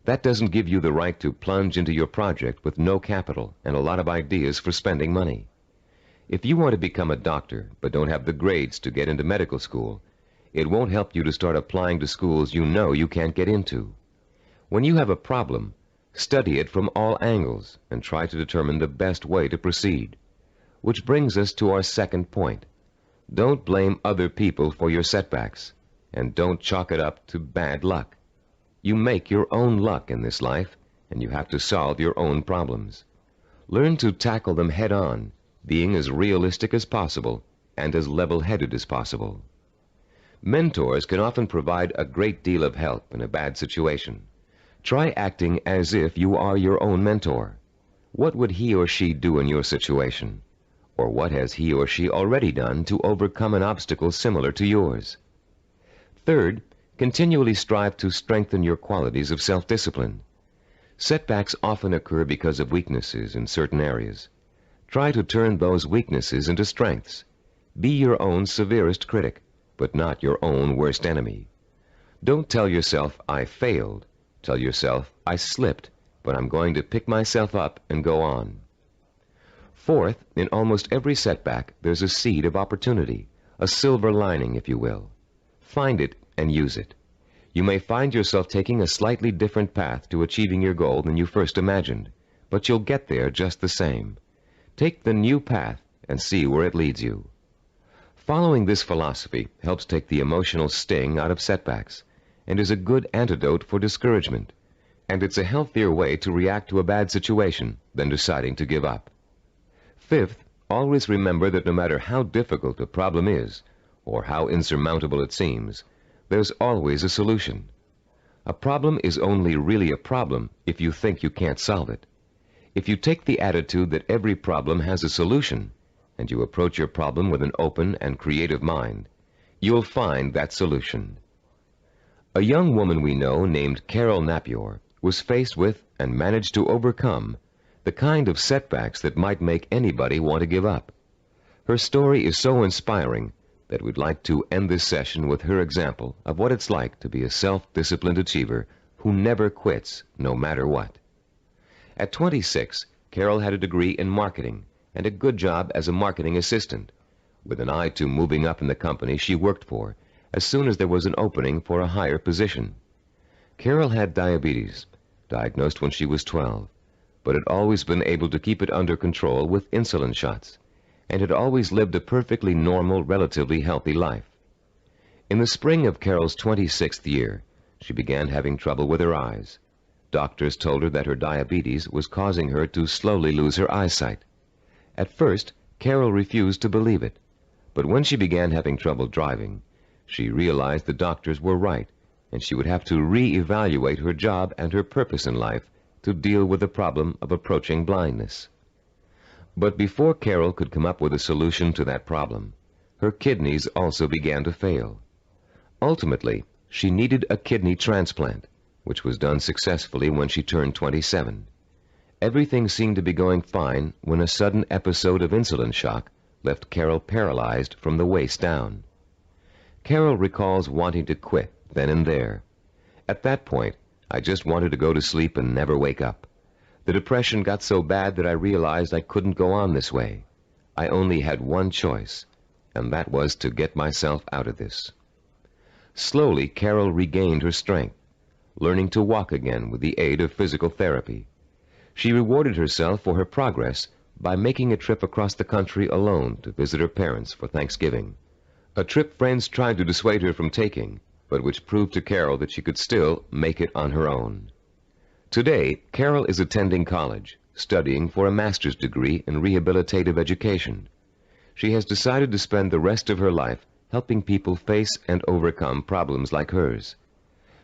that doesn't give you the right to plunge into your project with no capital and a lot of ideas for spending money. If you want to become a doctor but don't have the grades to get into medical school, it won't help you to start applying to schools you know you can't get into. When you have a problem, study it from all angles and try to determine the best way to proceed. Which brings us to our second point. Don't blame other people for your setbacks, and don't chalk it up to bad luck. You make your own luck in this life, and you have to solve your own problems. Learn to tackle them head on, being as realistic as possible and as level-headed as possible. Mentors can often provide a great deal of help in a bad situation. Try acting as if you are your own mentor. What would he or she do in your situation? Or what has he or she already done to overcome an obstacle similar to yours? Third, continually strive to strengthen your qualities of self-discipline. Setbacks often occur because of weaknesses in certain areas. Try to turn those weaknesses into strengths. Be your own severest critic, but not your own worst enemy. Don't tell yourself, I failed. Tell yourself, I slipped, but I'm going to pick myself up and go on. Fourth, in almost every setback, there's a seed of opportunity, a silver lining, if you will. Find it and use it. You may find yourself taking a slightly different path to achieving your goal than you first imagined, but you'll get there just the same. Take the new path and see where it leads you. Following this philosophy helps take the emotional sting out of setbacks and is a good antidote for discouragement, and it's a healthier way to react to a bad situation than deciding to give up. Fifth, always remember that no matter how difficult a problem is, or how insurmountable it seems, there's always a solution. A problem is only really a problem if you think you can't solve it. If you take the attitude that every problem has a solution, and you approach your problem with an open and creative mind, you'll find that solution. A young woman we know named Carol Napier was faced with and managed to overcome the kind of setbacks that might make anybody want to give up. Her story is so inspiring that we'd like to end this session with her example of what it's like to be a self-disciplined achiever who never quits no matter what. At 26, Carol had a degree in marketing and a good job as a marketing assistant, with an eye to moving up in the company she worked for as soon as there was an opening for a higher position. Carol had diabetes, diagnosed when she was 12, but had always been able to keep it under control with insulin shots, and had always lived a perfectly normal, relatively healthy life. In the spring of Carol's 26th year, she began having trouble with her eyes. Doctors told her that her diabetes was causing her to slowly lose her eyesight. At first, Carol refused to believe it, but when she began having trouble driving, she realized the doctors were right, and she would have to re-evaluate her job and her purpose in life to deal with the problem of approaching blindness. But before Carol could come up with a solution to that problem, her kidneys also began to fail. Ultimately, she needed a kidney transplant, which was done successfully when she turned 27. Everything seemed to be going fine when a sudden episode of insulin shock left Carol paralyzed from the waist down. Carol recalls wanting to quit then and there. At that point, I just wanted to go to sleep and never wake up. The depression got so bad that I realized I couldn't go on this way. I only had one choice, and that was to get myself out of this. Slowly, Carol regained her strength, learning to walk again with the aid of physical therapy. She rewarded herself for her progress by making a trip across the country alone to visit her parents for Thanksgiving. A trip friends tried to dissuade her from taking, but which proved to Carol that she could still make it on her own. Today, Carol is attending college, studying for a master's degree in rehabilitative education. She has decided to spend the rest of her life helping people face and overcome problems like hers.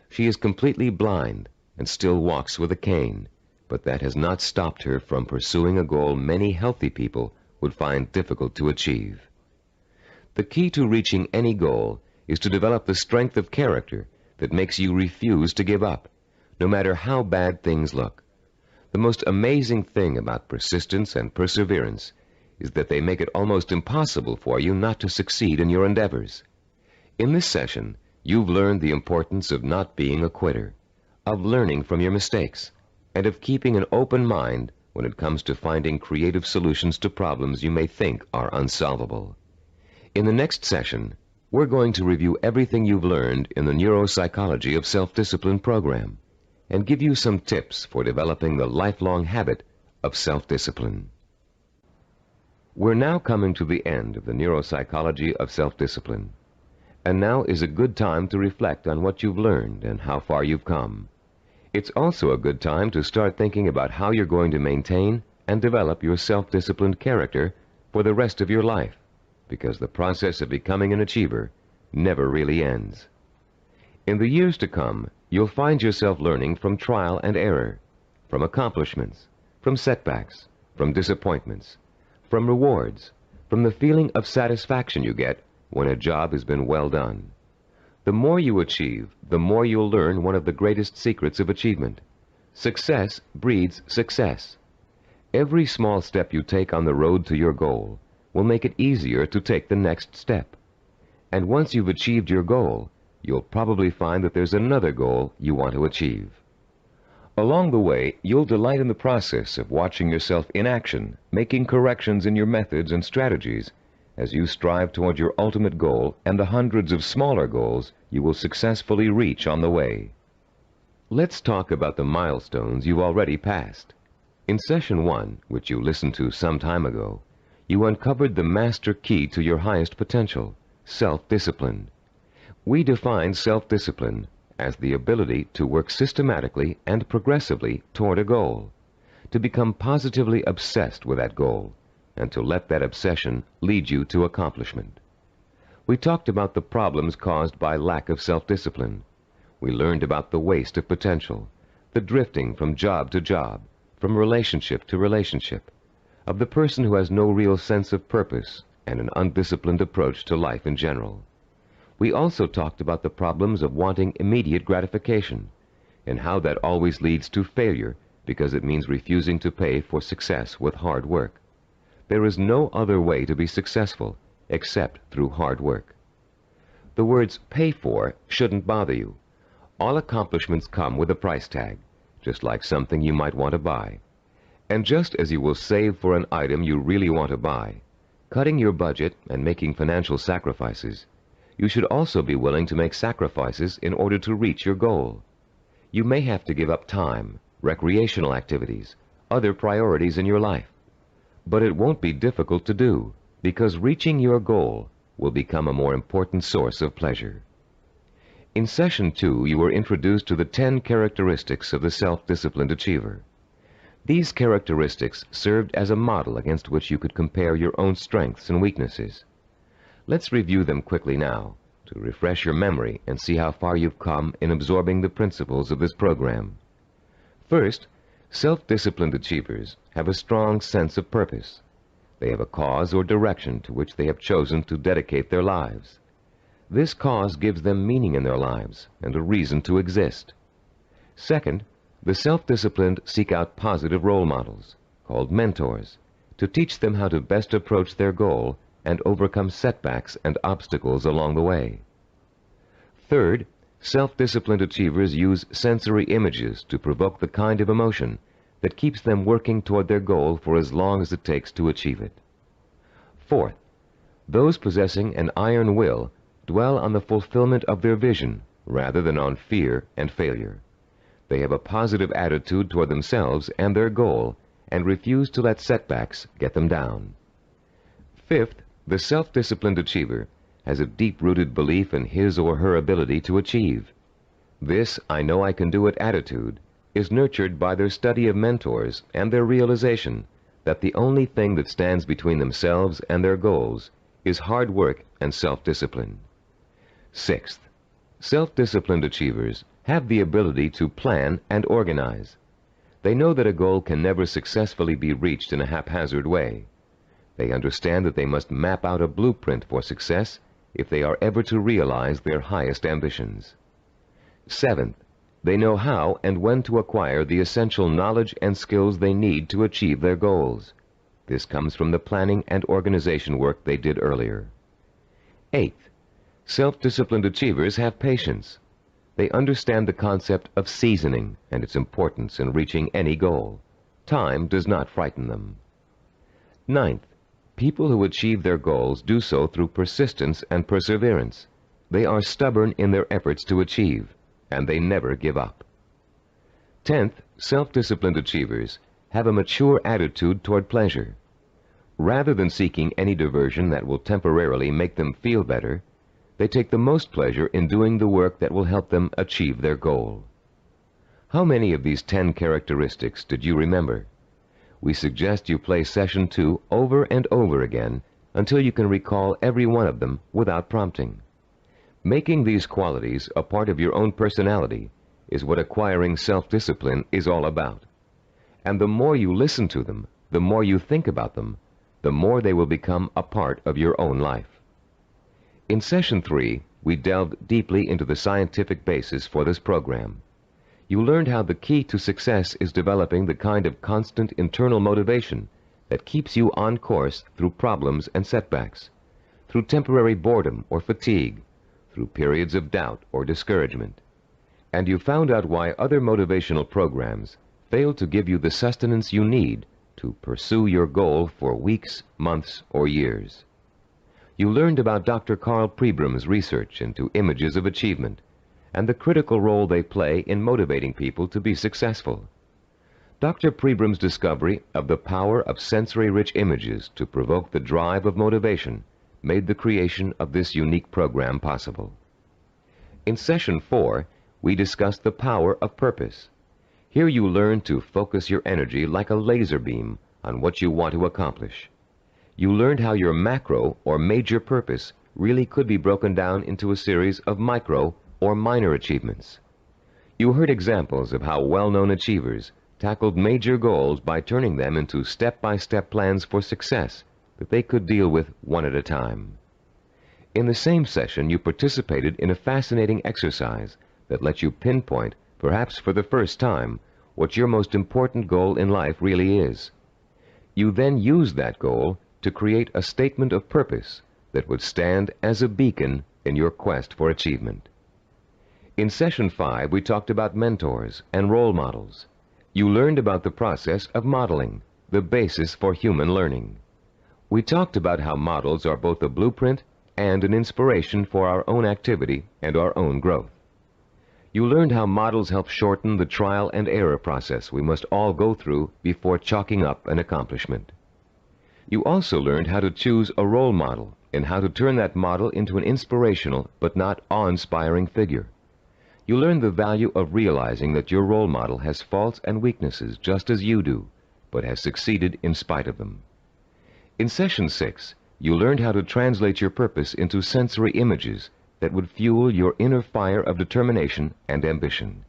She is completely blind and still walks with a cane,
but that has not stopped her from pursuing a goal many healthy people would find difficult to achieve. The key to reaching any goal is to develop the strength of character that makes you refuse to give up, no matter how bad things look. The most amazing thing about persistence and perseverance is that they make it almost impossible for you not to succeed in your endeavors. In this session, you've learned the importance of not being a quitter, of learning from your mistakes, and of keeping an open mind when it comes to finding creative solutions to problems you may think are unsolvable. In the next session, we're going to review everything you've learned in the Neuropsychology of Self-Discipline program and give you some tips for developing the lifelong habit of self-discipline. We're now coming to the end of the Neuropsychology of Self-Discipline, and now is a good time to reflect on what you've learned and how far you've come. It's also a good time to start thinking about how you're going to maintain and develop your self-disciplined character for the rest of your life, because the process of becoming an achiever never really ends. In the years to come, you'll find yourself learning from trial and error, from accomplishments, from setbacks, from disappointments, from rewards, from the feeling of satisfaction you get when a job has been well done. The more you achieve, the more you'll learn one of the greatest secrets of achievement. Success breeds success. Every small step you take on the road to your goal will make it easier to take the next step. And once you've achieved your goal, you'll probably find that there's another goal you want to achieve. Along the way, you'll delight in the process of watching yourself in action, making corrections in your methods and strategies as you strive toward your ultimate goal and the hundreds of smaller goals you will successfully reach on the way. Let's talk about the milestones you've already passed. In Session 1, which you listened to some time ago, you uncovered the master key to your highest potential, self-discipline. We define self-discipline as the ability to work systematically and progressively toward a goal, to become positively obsessed with that goal, and to let that obsession lead you to accomplishment. We talked about the problems caused by lack of self-discipline. We learned about the waste of potential, the drifting from job to job, from relationship to relationship, of the person who has no real sense of purpose and an undisciplined approach to life in general. We also talked about the problems of wanting immediate gratification and how that always leads to failure because it means refusing to pay for success with hard work. There is no other way to be successful except through hard work. The words pay for shouldn't bother you. All accomplishments come with a price tag, just like something you might want to buy. And just as you will save for an item you really want to buy, cutting your budget and making financial sacrifices, you should also be willing to make sacrifices in order to reach your goal. You may have to give up time, recreational activities, other priorities in your life. But it won't be difficult to do, because reaching your goal will become a more important source of pleasure. In Session 2, you were introduced to the 10 characteristics of the self-disciplined achiever. These characteristics served as a model against which you could compare your own strengths and weaknesses. Let's review them quickly now, to refresh your memory and see how far you've come in absorbing the principles of this program. First, self-disciplined achievers have a strong sense of purpose. They have a cause or direction to which they have chosen to dedicate their lives. This cause gives them meaning in their lives and a reason to exist. Second, the self-disciplined seek out positive role models, called mentors, to teach them how to best approach their goal and overcome setbacks and obstacles along the way. Third, self-disciplined achievers use sensory images to provoke the kind of emotion that keeps them working toward their goal for as long as it takes to achieve it. Fourth, those possessing an iron will dwell on the fulfillment of their vision rather than on fear and failure. They have a positive attitude toward themselves and their goal and refuse to let setbacks get them down. Fifth, the self-disciplined achiever has a deep-rooted belief in his or her ability to achieve. This "I know I can do it" attitude is nurtured by their study of mentors and their realization that the only thing that stands between themselves and their goals is hard work and self-discipline. Sixth, self-disciplined achievers have the ability to plan and organize. They know that a goal can never successfully be reached in a haphazard way. They understand that they must map out a blueprint for success if they are ever to realize their highest ambitions. Seventh, they know how and when to acquire the essential knowledge and skills they need to achieve their goals. This comes from the planning and organization work they did earlier. Eighth, self-disciplined achievers have patience. They understand the concept of seasoning and its importance in reaching any goal. Time does not frighten them. Ninth, people who achieve their goals do so through persistence and perseverance. They are stubborn in their efforts to achieve, and they never give up. 10th, self-disciplined achievers have a mature attitude toward pleasure. Rather than seeking any diversion that will temporarily make them feel better, they take the most pleasure in doing the work that will help them achieve their goal. How many of these 10 characteristics did you remember? We suggest you play Session 2 over and over again until you can recall every one of them without prompting. Making these qualities a part of your own personality is what acquiring self-discipline is all about. And the more you listen to them, the more you think about them, the more they will become a part of your own life. In Session 3, we delved deeply into the scientific basis for this program. You learned how the key to success is developing the kind of constant internal motivation that keeps you on course through problems and setbacks, through temporary boredom or fatigue, through periods of doubt or discouragement. And you found out why other motivational programs fail to give you the sustenance you need to pursue your goal for weeks, months, or years. You learned about Dr. Carl Pribram's research into images of achievement and the critical role they play in motivating people to be successful. Dr. Pribram's discovery of the power of sensory-rich images to provoke the drive of motivation made the creation of this unique program possible. In Session 4, we discussed the power of purpose. Here you learn to focus your energy like a laser beam on what you want to accomplish. You learned how your macro or major purpose really could be broken down into a series of micro or minor achievements. You heard examples of how well-known achievers tackled major goals by turning them into step-by-step plans for success that they could deal with one at a time. In the same session, you participated in a fascinating exercise that lets you pinpoint, perhaps for the first time, what your most important goal in life really is. You then used that goal to create a statement of purpose that would stand as a beacon in your quest for achievement. In Session 5, we talked about mentors and role models. You learned about the process of modeling, the basis for human learning. We talked about how models are both a blueprint and an inspiration for our own activity and our own growth. You learned how models help shorten the trial and error process we must all go through before chalking up an accomplishment. You also learned how to choose a role model and how to turn that model into an inspirational but not awe-inspiring figure. You learned the value of realizing that your role model has faults and weaknesses just as you do, but has succeeded in spite of them. In Session 6, you learned how to translate your purpose into sensory images that would fuel your inner fire of determination and ambition.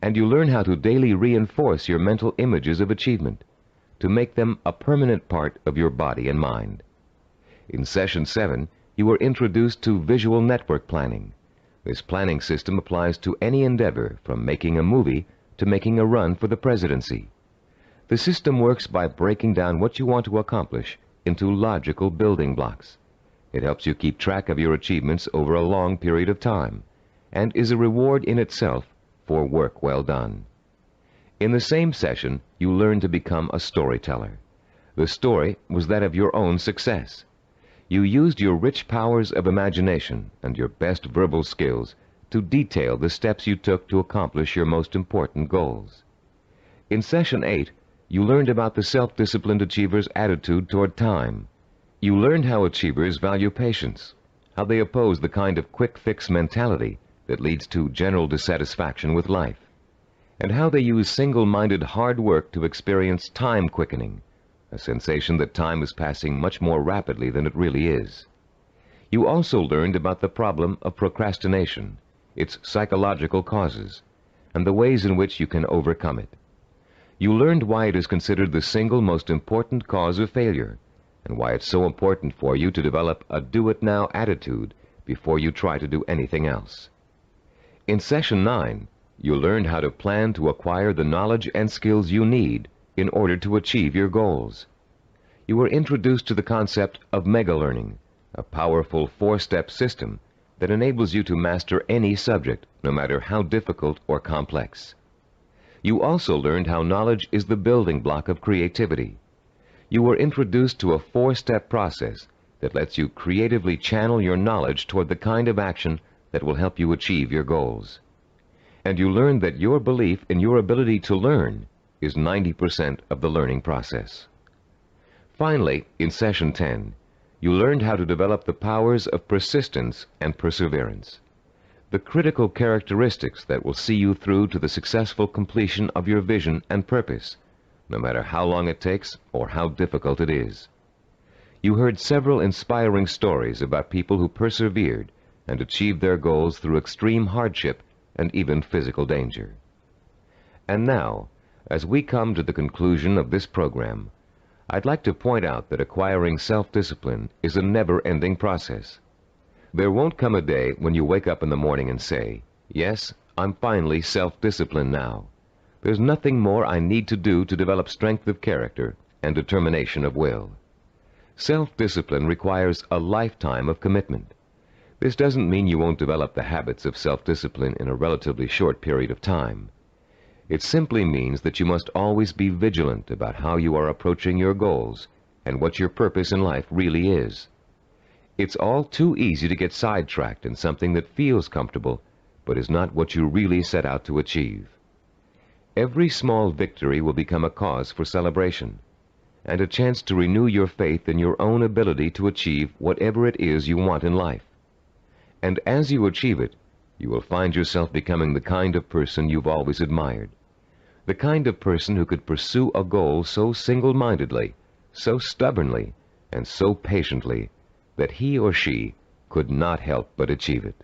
And you learned how to daily reinforce your mental images of achievement, to make them a permanent part of your body and mind. In Session 7, you were introduced to visual network planning. This planning system applies to any endeavor from making a movie to making a run for the presidency. The system works by breaking down what you want to accomplish into logical building blocks. It helps you keep track of your achievements over a long period of time and is a reward in itself for work well done. In the same session, you learned to become a storyteller. The story was that of your own success. You used your rich powers of imagination and your best verbal skills to detail the steps you took to accomplish your most important goals. In Session 8, you learned about the self-disciplined achiever's attitude toward time. You learned how achievers value patience, how they oppose the kind of quick-fix mentality that leads to general dissatisfaction with life, and how they use single-minded hard work to experience time quickening, a sensation that time is passing much more rapidly than it really is. You also learned about the problem of procrastination, its psychological causes, and the ways in which you can overcome it.
You learned why it is considered the single most important cause of failure, and why it's so important for you to develop a do-it-now attitude before you try to do anything else. In Session 9, you learned how to plan to acquire the knowledge and skills you need in order to achieve your goals. You were introduced to the concept of mega-learning, a powerful 4-step system that enables you to master any subject, no matter how difficult or complex. You also learned how knowledge is the building block of creativity. You were introduced to a 4-step process that lets you creatively channel your knowledge toward the kind of action that will help you achieve your goals. And you learned that your belief in your ability to learn is 90% of the learning process. Finally, in Session 10, you learned how to develop the powers of persistence and perseverance, the critical characteristics that will see you through to the successful completion of your vision and purpose, no matter how long it takes or how difficult it is. You heard several inspiring stories about people who persevered and achieved their goals through extreme hardship and even physical danger. And now, as we come to the conclusion of this program, I'd like to point out that acquiring self-discipline is a never-ending process. There won't come a day when you wake up in the morning and say, "Yes, I'm finally self-disciplined now. There's nothing more I need to do to develop strength of character and determination of will." Self-discipline requires a lifetime of commitment. This doesn't mean you won't develop the habits of self-discipline in a relatively short period of time. It simply means that you must always be vigilant about how you are approaching your goals and what your purpose in life really is. It's all too easy to get sidetracked in something that feels comfortable, but is not what you really set out to achieve. Every small victory will become a cause for celebration, and a chance to renew your faith in your own ability to achieve whatever it is you want in life. And as you achieve it, you will find yourself becoming the kind of person you've always admired, the kind of person who could pursue a goal so single-mindedly, so stubbornly, and so patiently that he or she could not help but achieve it.